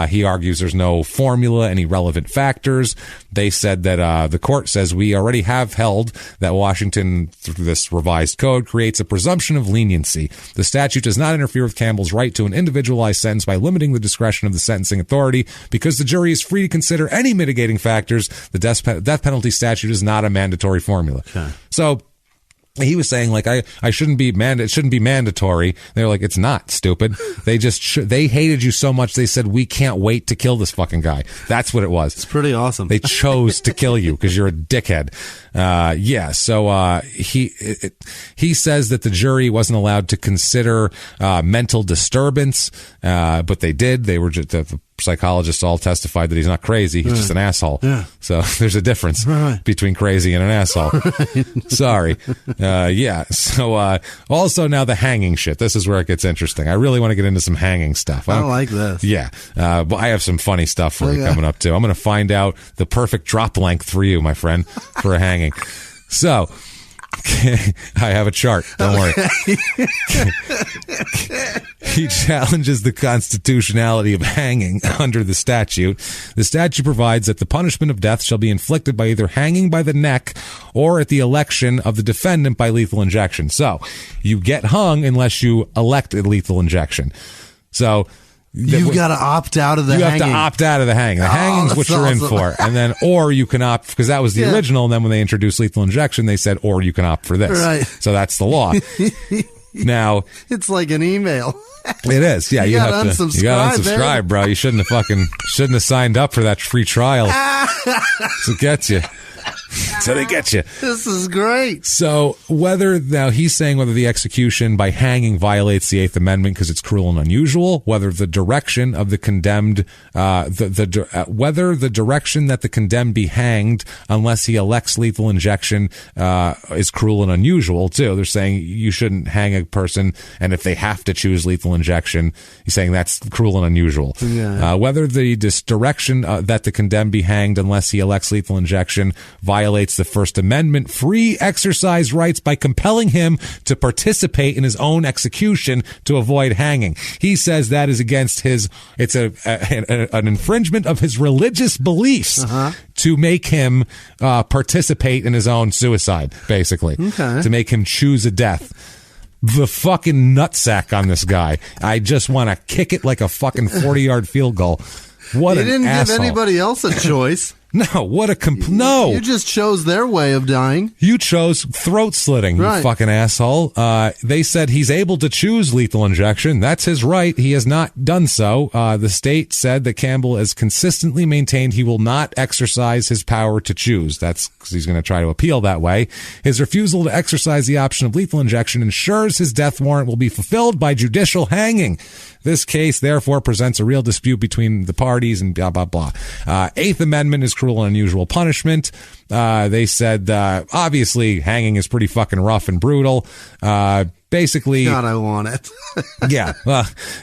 He argues there's no formula, any relevant factors. They said that the court says we already have held that Washington, through this revised code, creates a presumption of leniency. The statute does not interfere with Campbell's right to an individualized sentence by limiting the discretion of the sentencing authority. Because the jury is free to consider any mitigating factors, the death penalty statute is not a mandatory formula. Okay. So he was saying, like, I shouldn't be it shouldn't be mandatory. They're like, it's not, stupid. They just they hated you so much they said, we can't wait to kill this fucking guy. That's what it was. It's pretty awesome. They chose to kill you because you're a dickhead. So he says that the jury wasn't allowed to consider mental disturbance, but they did. They were just the psychologists all testified that he's not crazy. He's just an asshole. Yeah. So there's a difference between crazy and an asshole. Sorry. So also now the hanging shit. This is where it gets interesting. I really want to get into some hanging stuff. I like this. Yeah. But I have some funny stuff for you coming up too. I'm going to find out the perfect drop length for you, my friend, for a hanging. So I have a chart. Don't worry. He challenges the constitutionality of hanging under the statute. The statute provides that the punishment of death shall be inflicted by either hanging by the neck or at the election of the defendant by lethal injection. So you get hung unless you elect a lethal injection. So you've got to opt out of the hanging. You have to opt out of the hanging. The hanging's what you're in for. And then, or you can opt, because that was the original, and then when they introduced lethal injection, they said, or you can opt for this. Right. So that's the law. Now, it's like an email. It is. Yeah, you have to unsubscribe, bro. You shouldn't have signed up for that free trial. So it gets you. So they get you. This is great. So he's saying whether the execution by hanging violates the 8th Amendment because it's cruel and unusual, whether the direction of the condemned, whether the direction that the condemned be hanged unless he elects lethal injection, is cruel and unusual too. They're saying you shouldn't hang a person, and if they have to choose lethal injection, he's saying that's cruel and unusual. Yeah. Whether the direction that the condemned be hanged unless he elects lethal injection violates the First Amendment free exercise rights by compelling him to participate in his own execution to avoid hanging. He says that is against it's an infringement of his religious beliefs to make him participate in his own suicide, basically. Okay. To make him choose a death. The fucking nutsack on this guy. I just want to kick it like a fucking 40-yard field goal. What an asshole. He didn't give anybody else a choice. No, no. You just chose their way of dying. You chose throat slitting, you fucking asshole. They said he's able to choose lethal injection. That's his right. He has not done so. The state said that Campbell has consistently maintained he will not exercise his power to choose. That's because he's going to try to appeal that way. His refusal to exercise the option of lethal injection ensures his death warrant will be fulfilled by judicial hanging. This case, therefore, presents a real dispute between the parties and blah, blah, blah. 8th Amendment is cruel and unusual punishment. They said, obviously, hanging is pretty fucking rough and brutal. Basically, God, I want it. Yeah.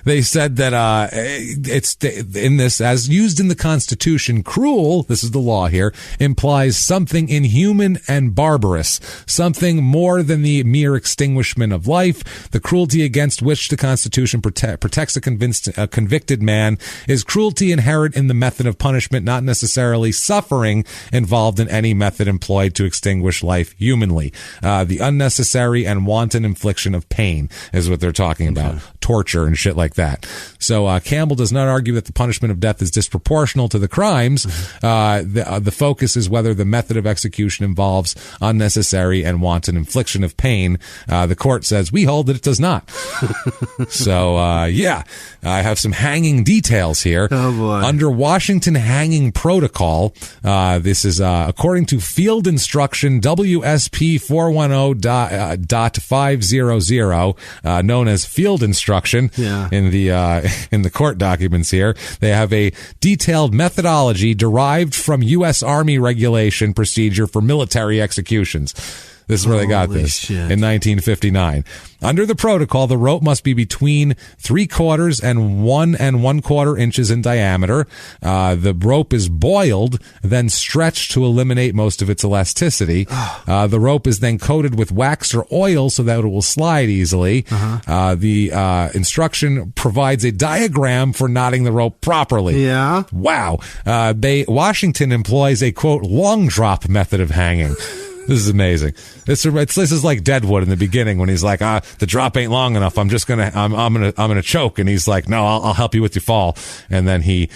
They said that it's in this, as used in the Constitution, cruel, this is the law here, implies something inhuman and barbarous, something more than the mere extinguishment of life. The cruelty against which the Constitution protects a convicted man is cruelty inherent in the method of punishment, not necessarily suffering involved in any method employed to extinguish life humanly. The unnecessary and wanton infliction of pain is what they're talking about. Torture and shit like that. So Campbell does not argue that the punishment of death is disproportional to the crimes. The focus is whether the method of execution involves unnecessary and wanton infliction of pain. The court says we hold that it does not. So I have some hanging details here. Oh boy. Under Washington hanging protocol, this is according to Field Instruction WSP 410.500, known as Field Instruction instruction in the court documents here. They have a detailed methodology derived from U.S. Army regulation procedure for military executions. This is where they got this in 1959. Under the protocol, the rope must be between 3/4 and 1 1/4 inches in diameter. The rope is boiled, then stretched to eliminate most of its elasticity. The rope is then coated with wax or oil so that it will slide easily. The instruction provides a diagram for knotting the rope properly. Yeah. Wow. Washington employs a, quote, long drop method of hanging. This is amazing. This is like Deadwood in the beginning when he's like, the drop ain't long enough. I'm gonna choke. And he's like, no, I'll help you with your fall. And then he,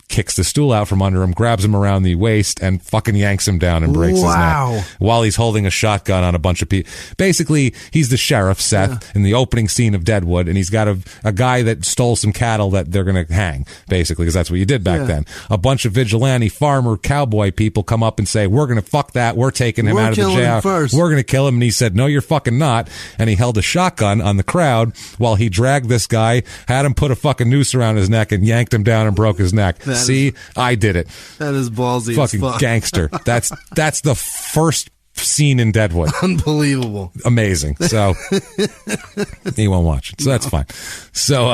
kicks the stool out from under him, grabs him around the waist, and fucking yanks him down and breaks his neck while he's holding a shotgun on a bunch of people. Basically, he's the sheriff, Seth, in the opening scene of Deadwood, and he's got a guy that stole some cattle that they're going to hang, basically, because that's what you did back then. A bunch of vigilante farmer cowboy people come up and say, we're going to fuck that. We're taking him out of the jail. We're going to kill him. And he said, no, you're fucking not. And he held a shotgun on the crowd while he dragged this guy, had him put a fucking noose around his neck, and yanked him down and broke his neck. See, I did it. That is ballsy fucking as fuck. Gangster. That's the first scene in Deadwood. Unbelievable. Amazing. So he won't watch it. So that's fine. So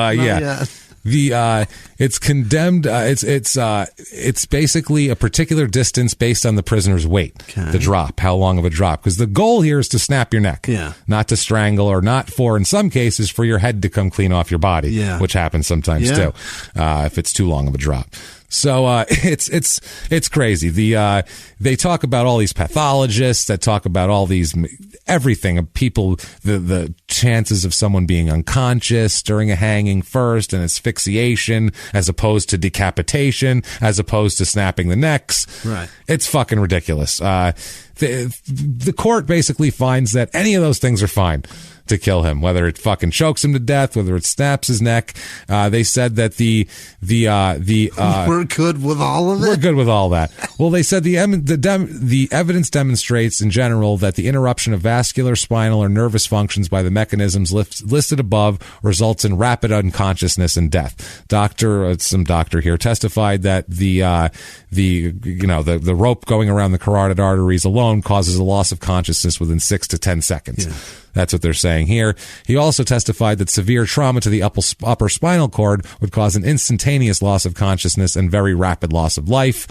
it's condemned. It's basically a particular distance based on the prisoner's weight. The drop, how long of a drop? Because the goal here is to snap your neck, not to strangle, or not for, in some cases, for your head to come clean off your body, which happens sometimes too, if it's too long of a drop. So it's crazy. They talk about all these pathologists that talk about all these everything of people, the chances of someone being unconscious during a hanging first, and asphyxiation as opposed to decapitation, as opposed to snapping the necks. Right. It's fucking ridiculous. The court basically finds that any of those things are fine to kill him, whether it fucking chokes him to death, whether it snaps his neck. They said that we're good with all of it. We're good with all that. Well, they said the evidence demonstrates in general that the interruption of vascular, spinal, or nervous functions by the mechanisms listed above results in rapid unconsciousness and death. Some doctor here testified that the rope going around the carotid arteries alone causes a loss of consciousness within 6 to 10 seconds. That's what they're saying here. He also testified that severe trauma to the upper spinal cord would cause an instantaneous loss of consciousness and very rapid loss of life,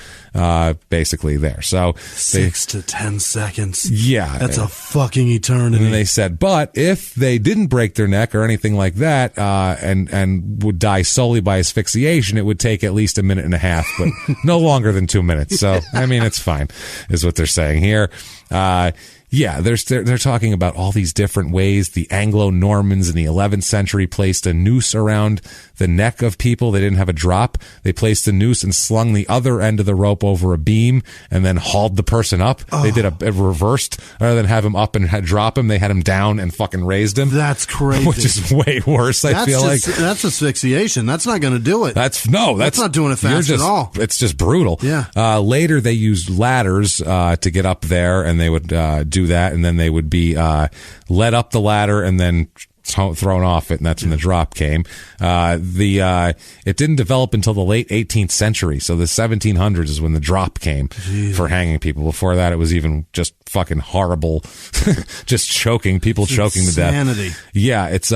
basically there. So 6 to 10 seconds. Yeah. That's a fucking eternity. And they said, but if they didn't break their neck or anything like that, and would die solely by asphyxiation, it would take at least a minute and a half, but no longer than 2 minutes. So, I mean, it's fine, is what they're saying here. Yeah, they're talking about all these different ways. The Anglo-Normans in the 11th century placed a noose around the neck of people. They didn't have a drop. They placed the noose and slung the other end of the rope over a beam and then hauled the person up. They did a reversed. Rather than have him up and drop him, they had him down and fucking raised him. That's crazy. Which is way worse, I feel like. That's asphyxiation. That's not going to do it. That's not doing it fast at all. It's just brutal. Yeah. Later, they used ladders to get up there, and they would do that, and then they would be led up the ladder and then thrown off it, and that's when the drop came. It didn't develop until the late 18th century, so the 1700s is when the drop came for hanging people. Before that, it was even just fucking horrible, just choking people, choking to death. Yeah, it's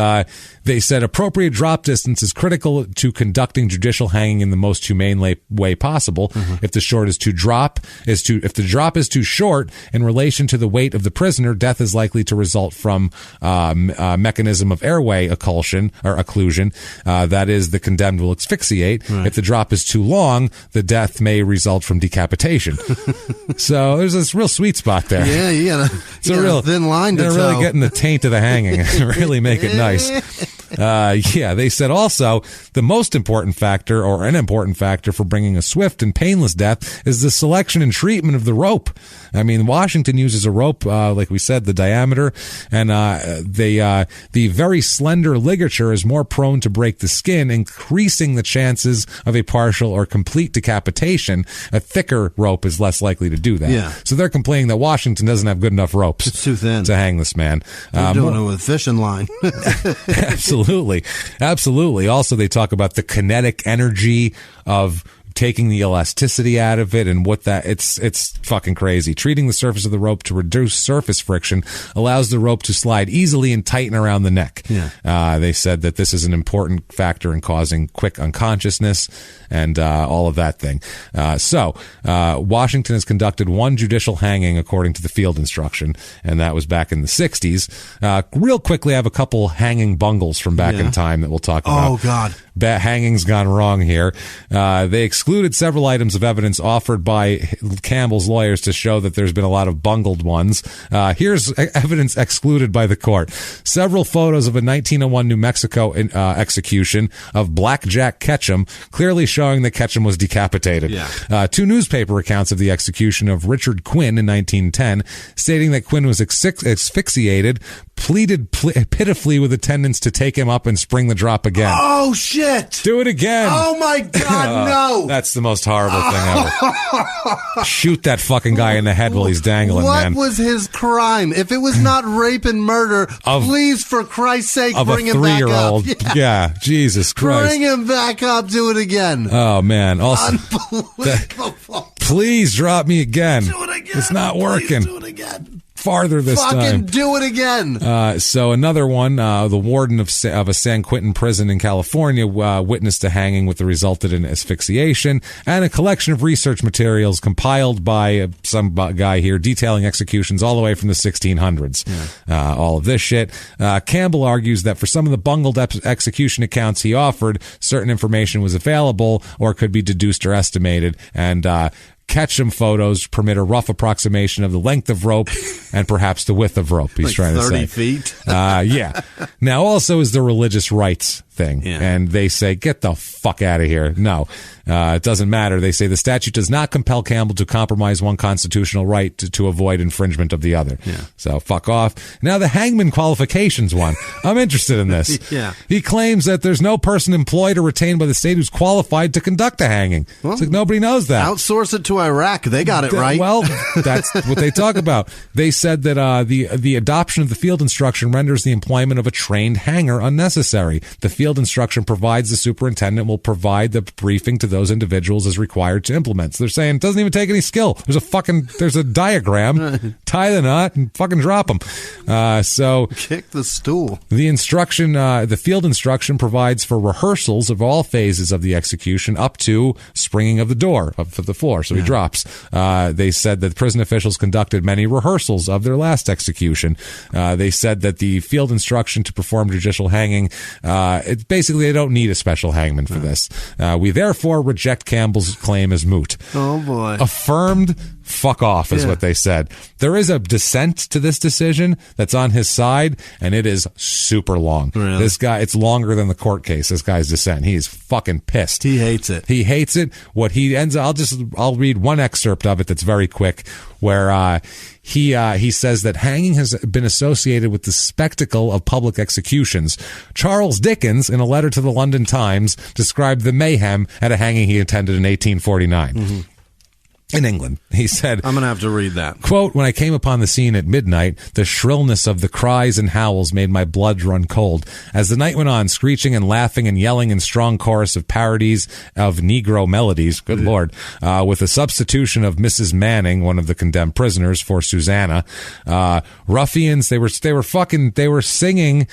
they said appropriate drop distance is critical to conducting judicial hanging in the most humane way possible. If the drop is too short in relation to the weight of the prisoner, death is likely to result from mechanism of airway occlusion. That is, the condemned will asphyxiate. If the drop is too long, the death may result from decapitation. So there's this real sweet spot there. Yeah, you got a thin line to toe. They're really getting the taint of the hanging. Really make it nice. They said also the most important factor, or an important factor, for bringing a swift and painless death is the selection and treatment of the rope. I mean, Washington uses a rope, like we said, the diameter, and the very slender ligature is more prone to break the skin, increasing the chances of a partial or complete decapitation. A thicker rope is less likely to do that. Yeah. So they're complaining that Washington doesn't have good enough ropes it's too thin to hang this man. They're doing it with fishing line. Absolutely. Absolutely. Also, they talk about the kinetic energy of taking the elasticity out of it and what that it's fucking crazy. Treating the surface of the rope to reduce surface friction allows the rope to slide easily and tighten around the neck. They said that this is an important factor in causing quick unconsciousness and all of that thing. So Washington has conducted one judicial hanging according to the field instruction, and that was back in the 60s. Real quickly, I have a couple hanging bungles from back in time that we'll talk about. Oh, God. Hanging's gone wrong here. They excluded several items of evidence offered by Campbell's lawyers to show that there's been a lot of bungled ones. Here's evidence excluded by the court. Several photos of a 1901 New Mexico execution of Black Jack Ketchum, clearly showing that Ketchum was decapitated. Two newspaper accounts of the execution of Richard Quinn in 1910, stating that Quinn was asphyxiated, pleaded pitifully with attendants to take him up and spring the drop again. Oh, shit. Do it again. Oh, my God, no. That's the most horrible thing ever. Shoot that fucking guy in the head while he's dangling, man. What was his crime? If it was not rape and murder, please, for Christ's sake, bring him back up. Yeah, Jesus Christ. Bring him back up. Do it again. Oh, man. Also, unbelievable. Please drop me again. Do it again. It's not working. Please do it again. Farther this time. Fucking do it again. So another one, the warden of a San Quentin prison in California witnessed a hanging which resulted in asphyxiation, and a collection of research materials compiled by some guy here detailing executions all the way from the 1600s. All of this shit. Campbell argues that for some of the bungled execution accounts he offered, certain information was available or could be deduced or estimated, and Ketchum photos permit a rough approximation of the length of rope and perhaps the width of rope, he's trying to say. 30 feet? Yeah. Now, also is the religious rights thing. And they say, get the fuck out of here. No, it doesn't matter. They say the statute does not compel Campbell to compromise one constitutional right to avoid infringement of the other. So fuck off. Now, the hangman qualifications one. I'm interested in this. He claims that there's no person employed or retained by the state who's qualified to conduct a hanging. Well, it's like nobody knows that. Outsource it to Iraq. They got it right. Well, that's what they talk about. They said that the adoption of the field instruction renders the employment of a trained hanger unnecessary. The field instruction provides the superintendent will provide the briefing to those individuals as required to implement. So they're saying it doesn't even take any skill. There's a diagram, tie the knot and fucking drop them. So kick the stool. The instruction, the field instruction provides for rehearsals of all phases of the execution up to springing of the door up to the floor. So he drops. They said that prison officials conducted many rehearsals of their last execution. They said that the field instruction to perform judicial hanging, basically they don't need a special hangman for this. We therefore reject Campbell's claim as moot. Oh boy. Affirmed. Fuck off is what they said. There is a dissent to this decision that's on his side, and it is super long. Really? This guy, it's longer than the court case, this guy's dissent. He is fucking pissed. He hates it. He hates it. What he ends up, I'll read one excerpt of it that's very quick, where he says that hanging has been associated with the spectacle of public executions. Charles Dickens, in a letter to the London Times, described the mayhem at a hanging he attended in 1849. In England, he said, I'm going to have to read that. Quote, when I came upon the scene at midnight, the shrillness of the cries and howls made my blood run cold. As the night went on, screeching and laughing and yelling in strong chorus of parodies of Negro melodies, good Lord, with a substitution of Mrs. Manning, one of the condemned prisoners, for Susanna. Ruffians, they were singing.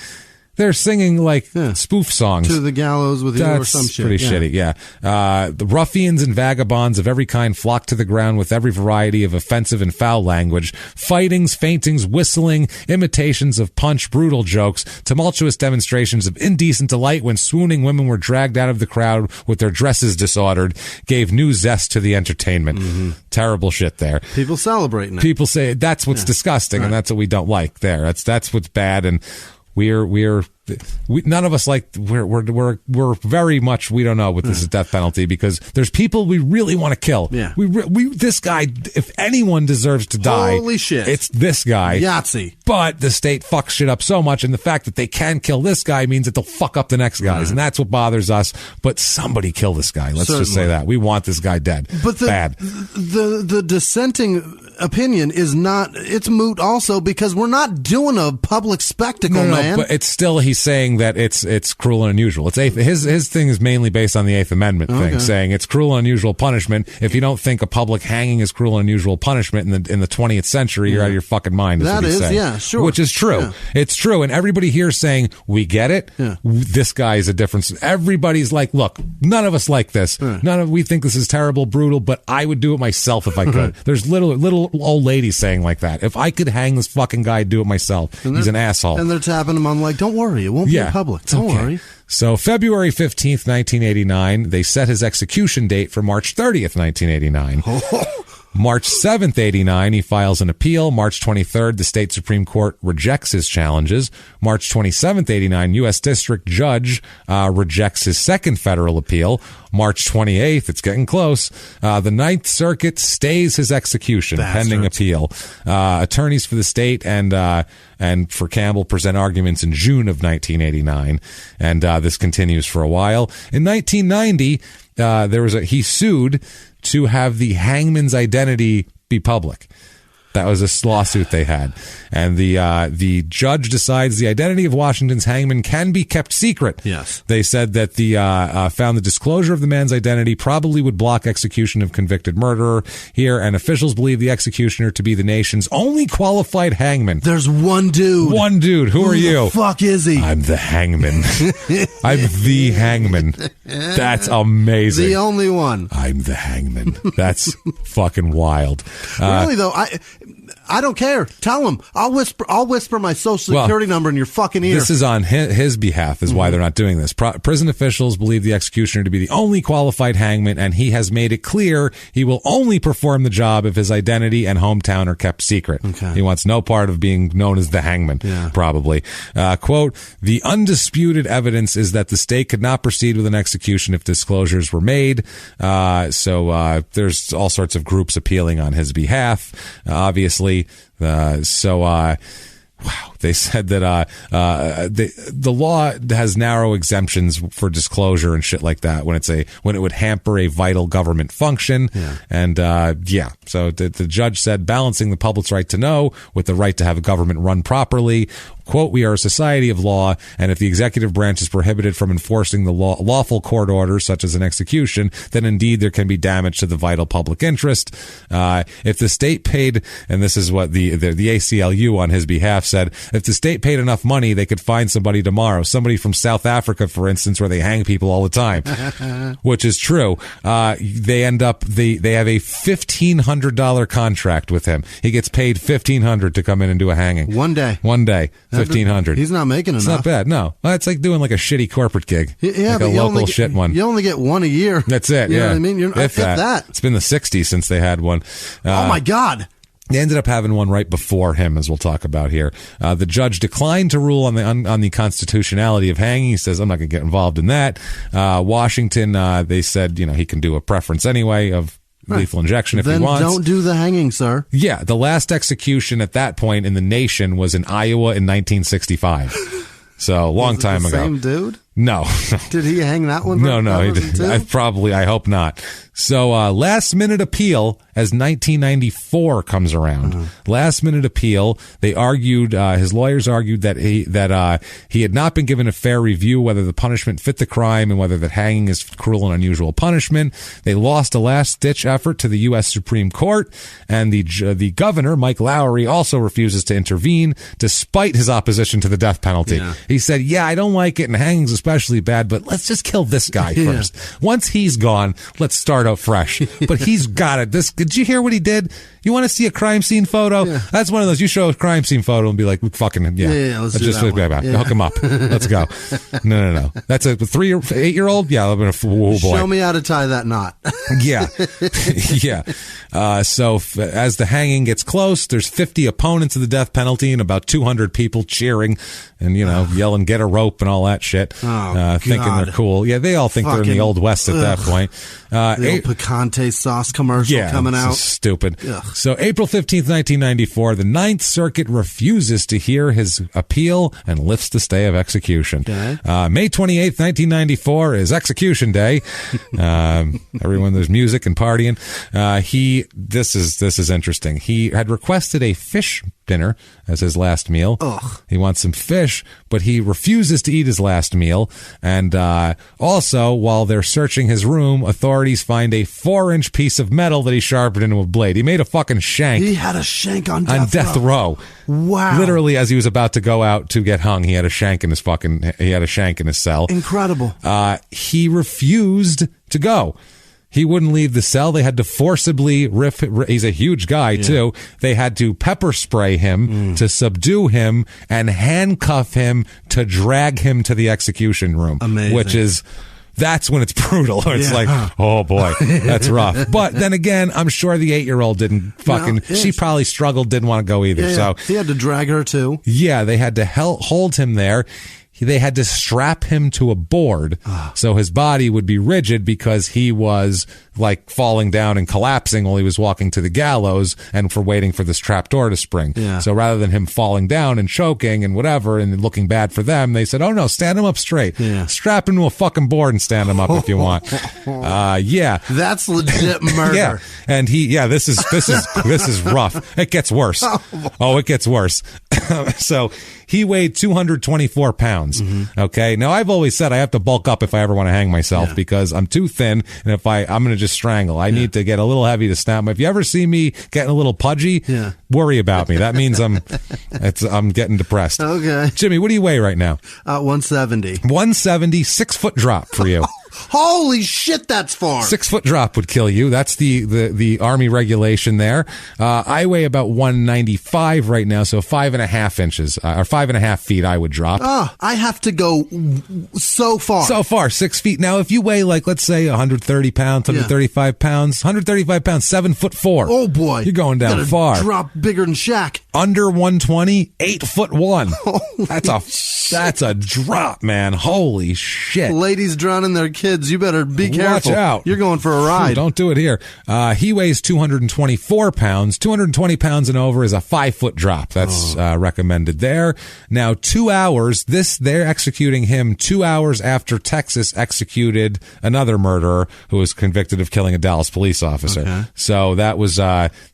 They're singing like spoof songs. To the gallows with you or some shit. Pretty shitty, the ruffians and vagabonds of every kind flocked to the ground with every variety of offensive and foul language. Fightings, faintings, whistling, imitations of Punch, brutal jokes, tumultuous demonstrations of indecent delight when swooning women were dragged out of the crowd with their dresses disordered, gave new zest to the entertainment. Terrible shit there. People celebrating it. People say that's what's disgusting, and that's what we don't like there. That's what's bad, and we're none of us like we're very much we don't know what this is death penalty because there's people we really want to kill. We this guy, if anyone deserves to die, holy shit, it's this guy. Yahtzee. But the state fucks shit up so much, and the fact that they can kill this guy means that they'll fuck up the next guys, and that's what bothers us. But somebody kill this guy. Let's just say that we want this guy dead. But bad. The dissenting opinion is not, it's moot also because we're not doing a public spectacle, man. But it's still, he's saying that it's cruel and unusual. It's his thing is mainly based on the Eighth Amendment thing, saying it's cruel and unusual punishment. If you don't think a public hanging is cruel and unusual punishment in the 20th century, you're out of your fucking mind. That is, yeah, sure. Which is true. Yeah. It's true. And everybody here is saying, we get it. Yeah. This guy is a difference. Everybody's like, look, none of us like this. We think this is terrible, brutal, but I would do it myself if I could. There's little old ladies saying like that. If I could hang this fucking guy, I'd do it myself. He's an asshole. And they're tapping him on like, don't worry, it won't be in public. Don't worry. So February 15th, 1989, they set his execution date for March 30th, 1989. March 7th, 89, he files an appeal. March 23rd, the state Supreme Court rejects his challenges. March 27th, 89, U.S. District Judge rejects his second federal appeal. March 28th, it's getting close. The Ninth Circuit stays his execution pending appeal. Attorneys for the state and for Campbell present arguments in June of 1989, and this continues for a while. In 1990, he sued to have the hangman's identity be public. That was a lawsuit they had. And the judge decides the identity of Washington's hangman can be kept secret. Yes. They said that found the disclosure of the man's identity probably would block execution of convicted murderer here, and officials believe the executioner to be the nation's only qualified hangman. There's one dude. One dude. Who are you? Who the fuck is he? I'm the hangman. I'm the hangman. That's amazing. The only one. I'm the hangman. That's fucking wild. Really, though, I don't care. Tell him. I'll whisper my social security number in your fucking ear. This is on his behalf is why they're not doing this. Prison officials believe the executioner to be the only qualified hangman, and he has made it clear he will only perform the job if his identity and hometown are kept secret. Okay. He wants no part of being known as the hangman, probably. Quote, the undisputed evidence is that the state could not proceed with an execution if disclosures were made. So there's all sorts of groups appealing on his behalf, obviously. Wow. They said that the law has narrow exemptions for disclosure and shit like that when it would hamper a vital government function. Yeah. And so the judge said balancing the public's right to know with the right to have a government run properly. Quote, we are a society of law, and if the executive branch is prohibited from enforcing the lawful court orders, such as an execution, then indeed there can be damage to the vital public interest. If the state paid, and this is what the ACLU on his behalf said, if the state paid enough money, they could find somebody tomorrow, somebody from South Africa, for instance, where they hang people all the time, which is true. They have a $1,500 contract with him. He gets paid $1,500 to come in and do a hanging. One day. $1,500. He's not making enough. It's not bad. No, well, it's like doing like a shitty corporate gig. Yeah, like but a local shit one. You only get one a year. That's it. You know what I mean? If that. It's been the 60s since they had one. Oh my God. They ended up having one right before him, as we'll talk about here. The judge declined to rule on the constitutionality of hanging. He says, I'm not going to get involved in that. Washington, they said, he can do a preference anyway of lethal injection if he wants. Then don't do the hanging, sir. Yeah, the last execution at that point in the nation was in Iowa in 1965. So, long time ago. Same dude? No. Did he hang that one? No, he didn't. I hope not. So, last minute appeal as 1994 comes around. Last minute appeal. They argued, his lawyers argued that he had not been given a fair review whether the punishment fit the crime and whether the hanging is cruel and unusual punishment. They lost a last ditch effort to the U.S. Supreme Court, and the governor, Mike Lowry, also refuses to intervene despite his opposition to the death penalty. Yeah. He said, I don't like it, and hanging's especially bad, but let's just kill this guy first. Once he's gone, let's start out fresh. But he's got it. Did you hear what he did? You want to see a crime scene photo? Yeah. That's one of those. You show a crime scene photo and be like, fucking, let's do just that one. Hook him up. Let's go. No. That's a 8-year-old? Yeah, I've been boy. Show me how to tie that knot. Yeah. So as the hanging gets close, there's 50 opponents of the death penalty and about 200 people cheering and, yelling, get a rope and all that shit. Thinking they're cool. Yeah, they all think they're in the Old West at that point. The old picante sauce commercial coming out. Stupid. So April 15th, 1994, the Ninth Circuit refuses to hear his appeal and lifts the stay of execution. Okay. May 28th, 1994 is execution day. Everyone, there's music and partying. This is interesting. He had requested a fish dinner as his last meal. Ugh. He wants some fish, but he refuses to eat his last meal. And also, while they're searching his room, authorities find a 4-inch piece of metal that he sharpened into a blade. He made a fucking shank. He had a shank on death row. Wow. Literally, as he was about to go out to get hung, he had a shank in his cell. Incredible. He refused to go. He wouldn't leave the cell. They had to forcibly he's a huge guy, too. They had to pepper spray him to subdue him and handcuff him to drag him to the execution room. Amazing. That's when it's brutal. It's like, oh boy, that's rough. But then again, I'm sure the 8-year-old didn't fucking, she probably struggled, didn't want to go either. So he had to drag her too. Yeah, they had to hold him there. They had to strap him to a board so his body would be rigid because he was like falling down and collapsing while he was walking to the gallows and for waiting for this trap door to spring. Yeah. So rather than him falling down and choking and whatever and looking bad for them, they said, oh no, stand him up straight. Yeah. Strap him to a fucking board and stand him up if you want. Yeah. That's legit murder. Yeah. And this is rough. It gets worse. Oh, it gets worse. So he weighed 224 pounds. Okay. Now I've always said I have to bulk up if I ever want to hang myself because I'm too thin. And if I'm going to just strangle, I need to get a little heavy to snap. If you ever see me getting a little pudgy, worry about me. That means I'm getting depressed. Okay. Jimmy, what do you weigh right now? 170. 170, 6-foot drop for you. Holy shit, that's far. 6-foot drop would kill you. That's the Army regulation there. I weigh about 195 right now, so 5.5 inches, or 5.5 feet I would drop. I have to go so far. So far, 6 feet. Now, if you weigh, like, let's say 130 pounds, 135 pounds, 7'4". Oh, boy. You're going down far. Drop bigger than Shaq. Under 120, 8'1". That's a drop, man. Holy shit. Ladies drowning their kids, you better be careful. Watch out. You're going for a ride. Don't do it here. He weighs 224 pounds. 220 pounds and over is a 5-foot drop. That's recommended there. Now, 2 hours. They're executing him 2 hours after Texas executed another murderer who was convicted of killing a Dallas police officer. Okay. So that was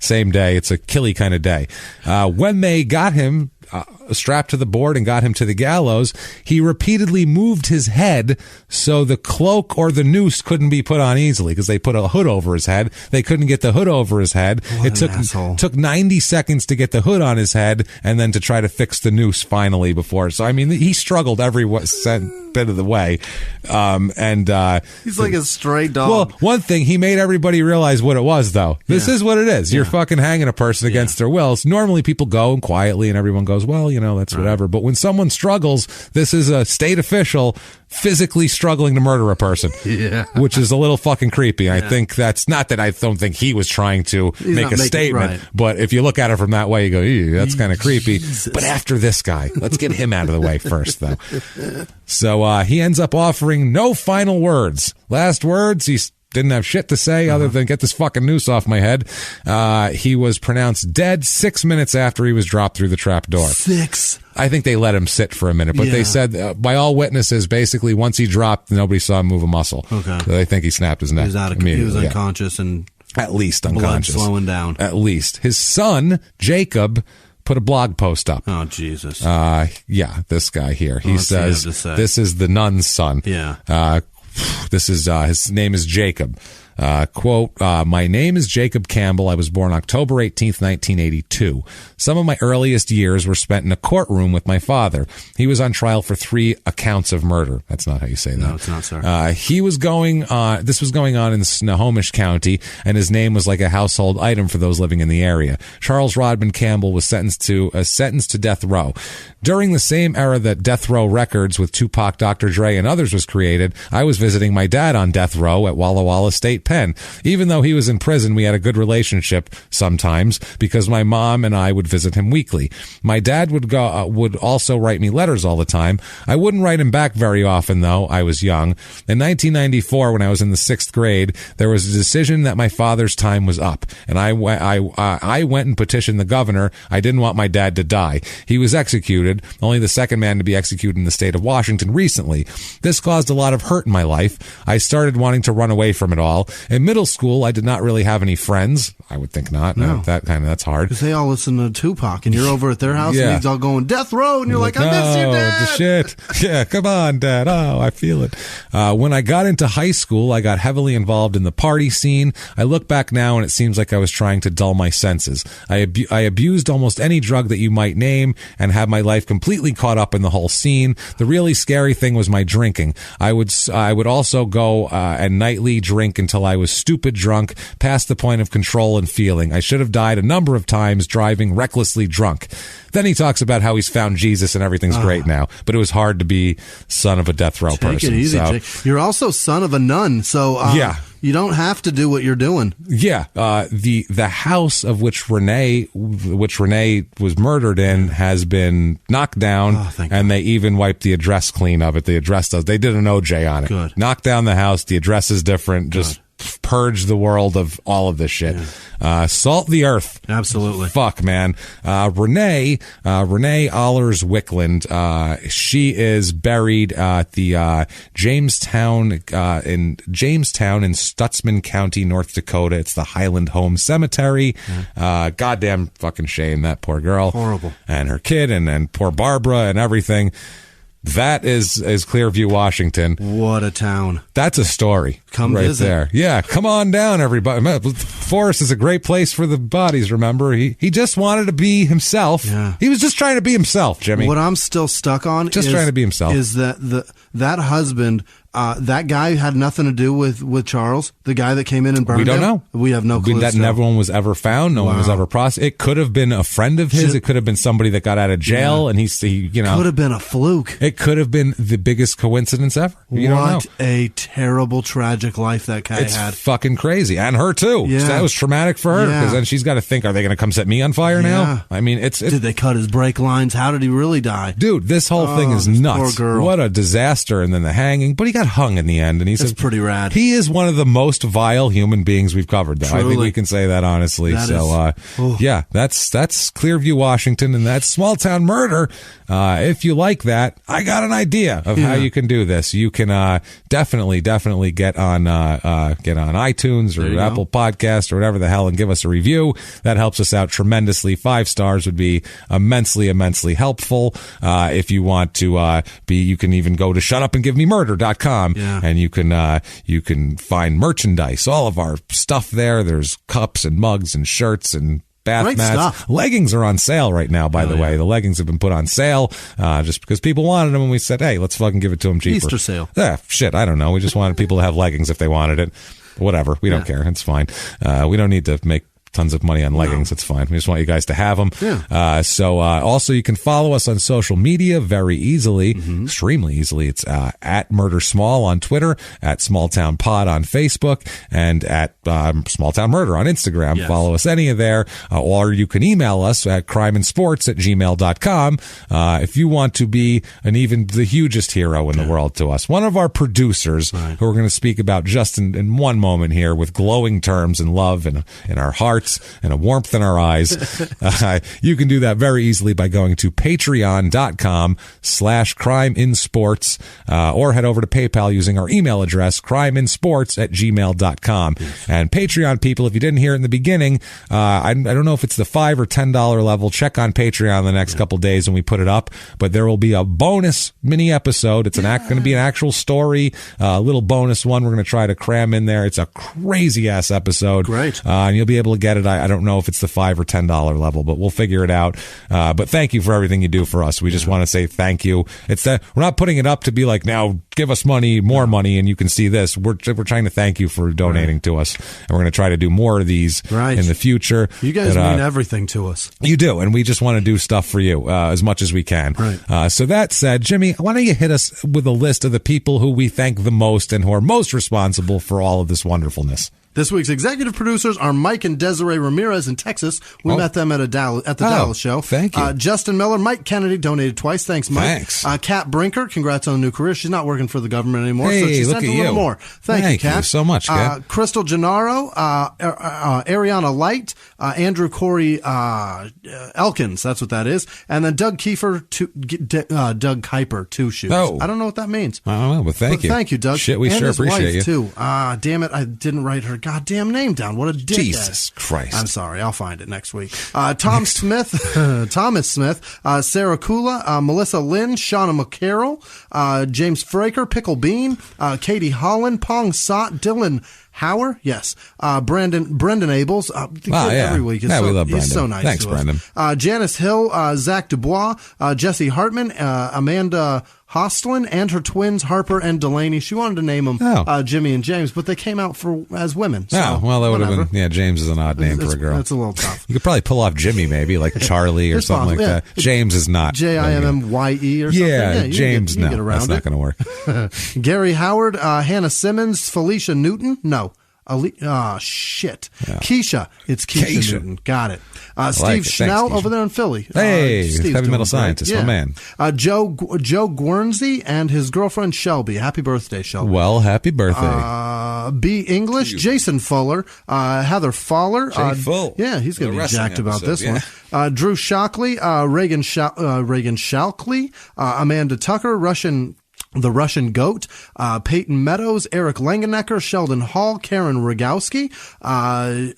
same day. It's a killy kind of day. When they got him strapped to the board and got him to the gallows, he repeatedly moved his head so the cloak or the noose couldn't be put on easily because they put a hood over his head. They couldn't get the hood over his head. It took 90 seconds to get the hood on his head and then to try to fix the noose finally before. So, I mean, he struggled every bit of the way. He's like a stray dog. Well, one thing, he made everybody realize what it was, though. This is what it is. You're fucking hanging a person against their will. So normally people go and quietly and everyone goes, well, that's whatever. But when someone struggles, this is a state official physically struggling to murder a person, which is a little fucking creepy. I think that's not that I don't think he was trying to make a statement, but if you look at it from that way, you go, ew, that's kind of creepy. But after this guy, let's get him out of the way first, though. So he ends up offering no final words. Last words, he didn't have shit to say other than get this fucking noose off my head. He was pronounced dead 6 minutes after he was dropped through the trap door. 6. I think they let him sit for a minute, but they said by all witnesses, basically once he dropped, nobody saw him move a muscle. Okay. So they think he snapped his neck. He was unconscious and at least unconscious. Blood slowing down. At least. His son, Jacob, put a blog post up. Oh, Jesus. This guy here. He says, this is the nun's son. Yeah. This is his name is Jacob. Quote, my name is Jacob Campbell. I was born October 18th, 1982. Some of my earliest years were spent in a courtroom with my father. He was on trial for 3 accounts of murder. That's not how you say that. No, it's not, sir. This was going on in Snohomish County, and his name was like a household item for those living in the area. Charles Rodman Campbell was sentenced to death row. During the same era that Death Row Records with Tupac, Dr. Dre, and others was created, I was visiting my dad on death row at Walla Walla State state pen. Even though he was in prison, we had a good relationship sometimes because my mom and I would visit him weekly. My dad would also write me letters all the time. I wouldn't write him back very often, though. I was young. In 1994, when I was in the 6th grade, there was a decision that my father's time was up, and I went and petitioned the governor. I didn't want my dad to die. He was executed, only the second man to be executed in the state of Washington recently. This caused a lot of hurt in my life. I started wanting to run away from it all. In middle school, I did not really have any friends. I would think not. No. That's hard. Because they all listen to Tupac, and you're over at their house, yeah. and he's all going, death row, and you're like, I miss you, Dad. The shit. Yeah, come on, Dad. Oh, I feel it. When I got into high school, I got heavily involved in the party scene. I look back now, and it seems like I was trying to dull my senses. I abused almost any drug that you might name and had my life completely caught up in the whole scene. The really scary thing was my drinking. I would also go and nightly drink until I was stupid drunk, past the point of control and feeling. I should have died a number of times driving recklessly drunk. Then he talks about how he's found Jesus and everything's great now. But it was hard to be son of a death row person. Take it easy, Jake. You're also son of a nun, so yeah. You don't have to do what you're doing. Yeah. The house of which Renee was murdered in has been knocked down, and they even wiped the address clean of it. The address they did an OJ on it. Good. Knocked down the house. The address is different. Just purge the world of all of this shit. Yeah. Salt the earth. Absolutely. Fuck, man. Renee Allers Wickland, she is buried at the Jamestown in Stutzman County, North Dakota. It's the Highland Home Cemetery. Goddamn fucking shame, that poor girl. Horrible. And her kid and poor Barbara and everything. That is Clearview, Washington. What a town. That's a story. Come right visit. There. Yeah, come on down, everybody. Forest is a great place for the bodies, remember? He just wanted to be himself. Yeah. He was just trying to be himself, Jimmy. What I'm still stuck on trying to be himself. Is that that husband, that guy had nothing to do with Charles, the guy that came in and burned him? We don't know. We have no clue. That never one was ever found. No one was ever processed. It could have been a friend of his. It could have been somebody that got out of jail, and he could have been a fluke. It could have been the biggest coincidence ever. You don't know. What a terrible, tragic life that guy had. It's fucking crazy. And her, too. Yeah. That was traumatic for her, because then she's got to think, are they going to come set me on fire now? I mean, did they cut his brake lines? How did he really die? Dude, this whole thing is nuts. Poor girl. What a disaster. And then the hanging. But he got hung in the end. And That's pretty rad. He is one of the most vile human beings we've covered, though. Truly. I think we can say that honestly. That's Clearview, Washington, and that's Small Town Murder. If you like that, I got an idea of how you can do this. You can definitely get on iTunes or Apple Podcast or whatever the hell and give us a review. That helps us out tremendously. 5 stars would be immensely helpful. If you want to you can even go to shutupandgivememurder.com and you can find merchandise, all of our stuff there. There's cups and mugs and shirts and bath Great mats. Stuff. Leggings are on sale right now, by the way. The leggings have been put on sale just because people wanted them, and we said, hey, let's fucking give it to them cheaper. Easter sale. Yeah, shit, I don't know. We just wanted people to have leggings if they wanted it. Whatever. We don't care. It's fine. We don't need to make tons of money on leggings. It's fine. We just want you guys to have them. Yeah. Also, you can follow us on social media very easily, extremely easily. It's at Murder Small on Twitter, at Small Town Pod on Facebook, and at Small Town Murder on Instagram. Yes. Follow us any of there, or you can email us at crimeandsports@gmail.com if you want to be even the hugest hero in the world to us. One of our producers, who we're going to speak about just in one moment here, with glowing terms and love in our hearts and a warmth in our eyes. You can do that very easily by going to patreon.com/crimeinsports or head over to PayPal using our email address, crimeinsports@gmail.com. And Patreon people, if you didn't hear it in the beginning, I don't know if it's the $5 or $10 level. Check on Patreon the next couple days when we put it up, but there will be a bonus mini episode. It's going to be an actual story, a little bonus one we're going to try to cram in there. It's a crazy ass episode. Great. And you'll be able to get get it. I don't know if it's the $5 or $10 level, but we'll figure it out. But thank you for everything you do for us. We just want to say thank you. It's that we're not putting it up to be like, now give us more money, and you can see this. We're trying to thank you for donating to us, and we're going to try to do more of these in the future. You guys mean everything to us. You do, and we just want to do stuff for you as much as we can. Right. So that said, Jimmy, why don't you hit us with a list of the people who we thank the most and who are most responsible for all of this wonderfulness? This week's executive producers are Mike and Desiree Ramirez in Texas. We met them at the Dallas show. Thank you. Justin Miller, Mike Kennedy donated twice. Thanks, Mike. Thanks. Kat Brinker, congrats on a new career. She's not working for the government anymore, so Hey, she look sent at a little you. more. Thank you, Kat. You so much, Kat. Crystal Gennaro, Ariana Light, Andrew Corey Elkins, that's what that is, and then Doug Kiefer, Doug Kuiper, 2 shoes. Oh. I don't know what that means. I don't know, but thank you. Thank you, Doug. Shit, we and sure his appreciate wife, you. too. Damn it, I didn't write her goddamn name down. What a dickhead. Jesus Christ. I'm sorry. I'll find it next week. Tom Smith, Thomas Smith, Sarah Kula, Melissa Lynn, Shauna McCarroll, James Fraker, Pickle Bean, Katie Holland, Pong Sot, Dylan Hauer, yes. Brendan Abels. Every week. We love Brendan. He's so nice. Thanks, to Brendan. Us. Janice Hill, Zach Dubois, Jesse Hartman, Amanda Hostlin, and her twins, Harper and Delaney. She wanted to name them Jimmy and James, but they came out as women. So, that would have been, James is an odd name for a girl. That's a little tough. You could probably pull off Jimmy, maybe, like Charlie or something like that. James is not. Jimmye or something. Yeah, James, you get around that's not going to work. Gary Howard, Hannah Simmons, Felicia Newton. No. Shit. Yeah. Keisha. It's Keisha Newton. Got it. Steve Schnell over there in Philly. Hey, heavy metal scientist, my man. Joe Guernsey and his girlfriend Shelby. Happy birthday, Shelby. Well, happy birthday. B. English, Jason Fuller, Heather Fowler. Full. Yeah, he's going to be jacked about this one. Drew Shockley, Reagan Shalkley, Amanda Tucker, The Russian Goat, Peyton Meadows, Eric Langenecker, Sheldon Hall, Karen Rogowski,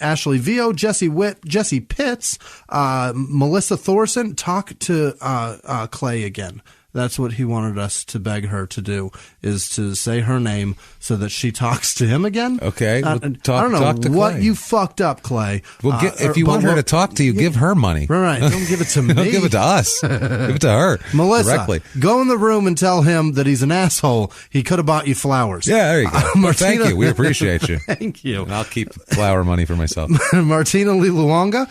Ashley Vio, Jesse Witt, Jesse Pitts, Melissa Thorson. Talk to Clay again. That's what he wanted us to beg her to do, is to say her name so that she talks to him again. Okay. I don't know what you fucked up, Clay. Well, if you want her to talk to you, give her money. Right. Don't give it to me. Don't give it to us. Give it to her. Melissa, directly. Go in the room and tell him that he's an asshole. He could have bought you flowers. Yeah, there you go. Well, thank you. We appreciate you. Thank you. And I'll keep flower money for myself. Martina Liluanga,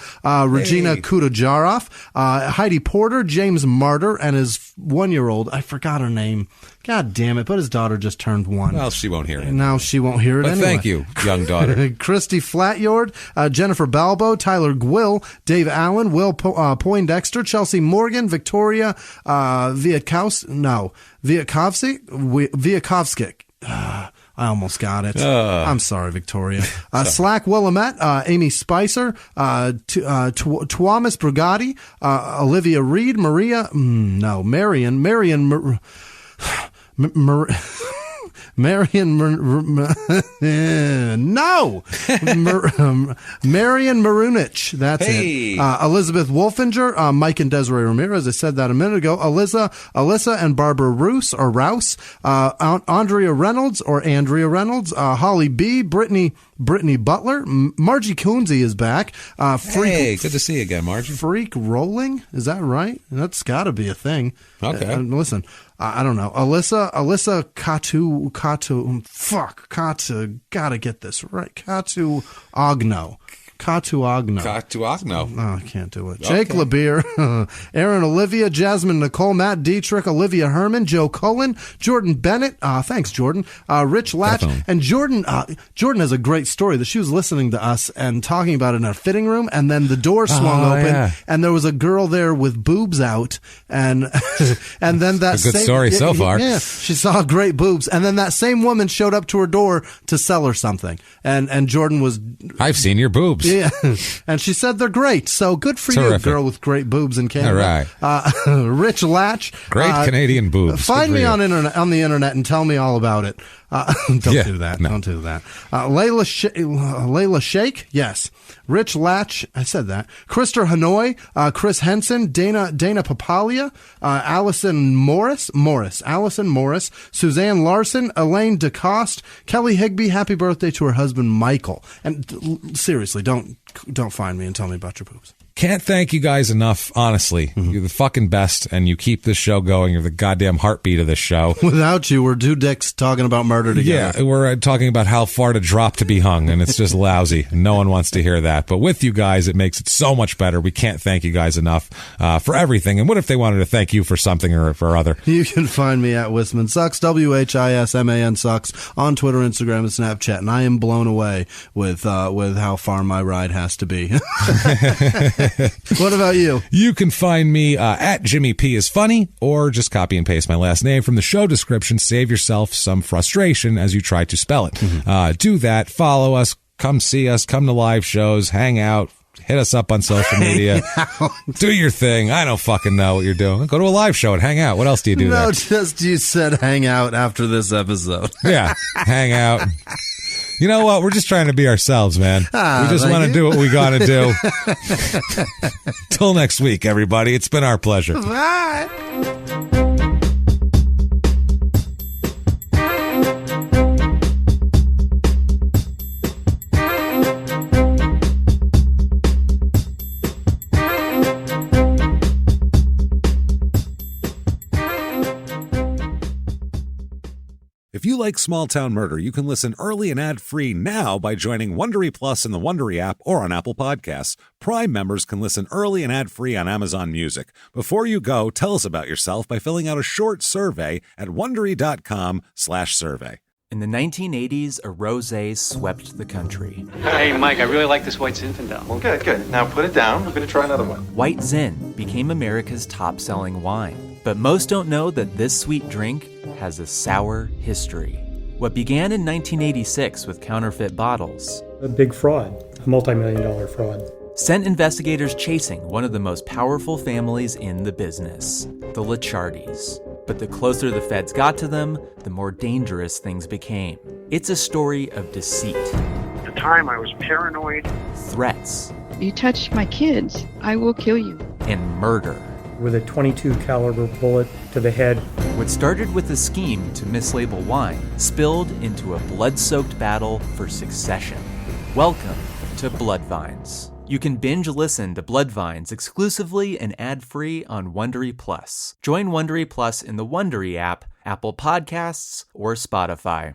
Regina Kudajarov, Heidi Porter, James Martyr, and his 1-year-old. I forgot her name. God damn it, but his daughter just turned 1. Well, she won't hear it. Now she won't hear it but anyway. Thank you, young daughter. Christy Flatyard, Jennifer Balbo, Tyler Gwill, Dave Allen, Will Poindexter, Chelsea Morgan, Victoria Viakovsky. I almost got it. I'm sorry, Victoria. Slack Willamette, Amy Spicer, Tuamis Brigatti, Olivia Reed, Marion Marunich. That's it. Elizabeth Wolfinger, Mike and Desiree Ramirez. I said that a minute ago. Alyssa and Barbara Rouse, Andrea Reynolds, Holly B, Brittany Butler, Margie Coonsey is back. Good to see you again, Margie. Freak Rolling, is that right? That's got to be a thing. Okay. Listen, I don't know. Alyssa Katu, gotta get this right. Katu Ogno. Oh, I can't do it. Jake LeBeer, Aaron Olivia, Jasmine Nicole, Matt Dietrich, Olivia Herman, Joe Cullen, Jordan Bennett. Thanks, Jordan. Rich Latch. Definitely. And Jordan has a great story that she was listening to us and talking about it in our fitting room, and then the door swung open, and there was a girl there with boobs out, and then that a good story so far. Yeah, she saw great boobs, and then that same woman showed up to her door to sell her something, and Jordan was. I've seen your boobs. Yeah, and she said they're great. So good for you, girl with great boobs in Canada. All right. Rich Latch. Great Canadian boobs. Find me on the internet and tell me all about it. Don't do that. No. Don't do that. Layla Sheikh. Yes. Rich Latch. I said that. Krister Hanoi. Chris Henson. Dana Papalia. Allison Morris. Suzanne Larson. Elaine DeCoste. Kelly Higby. Happy birthday to her husband, Michael. And seriously, don't don't find me and tell me about your boobs. Can't thank you guys enough, honestly. You're the fucking best, and you keep this show going. You're the goddamn heartbeat of this show. Without you, we're two dicks talking about murder together. Yeah, we're talking about how far to drop to be hung, and it's just lousy. No one wants to hear that. But with you guys, it makes it so much better. We can't thank you guys enough for everything. And what if they wanted to thank you for something or for other? You can find me at Whisman Sucks, WHISMAN Sucks, on Twitter, Instagram, and Snapchat. And I am blown away with how far my ride has to be. What about you? You can find me at Jimmy P is funny, or just copy and paste my last name from the show description. Save yourself some frustration as you try to spell it. Do that. Follow us. Come see us. Come to live shows. Hang out. Hit us up on social media. Do your thing. I don't fucking know what you're doing. Go to a live show and hang out. What else do you do there? No, just you said hang out after this episode. Yeah, hang out. You know what? We're just trying to be ourselves, man. We just want to do what we got to do. Till next week, everybody. It's been our pleasure. Bye. If you like Small Town Murder, you can listen early and ad-free now by joining Wondery Plus in the Wondery app or on Apple Podcasts. Prime members can listen early and ad-free on Amazon Music. Before you go, tell us about yourself by filling out a short survey at Wondery.com/survey. In the 1980s, a rosé swept the country. Hey, Mike, I really like this White Zinfandel. Well, good. Now put it down. We're going to try another one. White Zin became America's top-selling wine. But most don't know that this sweet drink has a sour history. What began in 1986 with counterfeit bottles, a big fraud, a multi-million-dollar fraud, sent investigators chasing one of the most powerful families in the business, the Licciardis. But the closer the feds got to them, the more dangerous things became. It's a story of deceit. At the time, I was paranoid. Threats. You touch my kids, I will kill you. And murder. With a .22 caliber bullet to the head. What started with a scheme to mislabel wine spilled into a blood-soaked battle for succession. Welcome to Bloodvines. You can binge listen to Bloodvines exclusively and ad-free on Wondery Plus. Join Wondery Plus in the Wondery app, Apple Podcasts, or Spotify.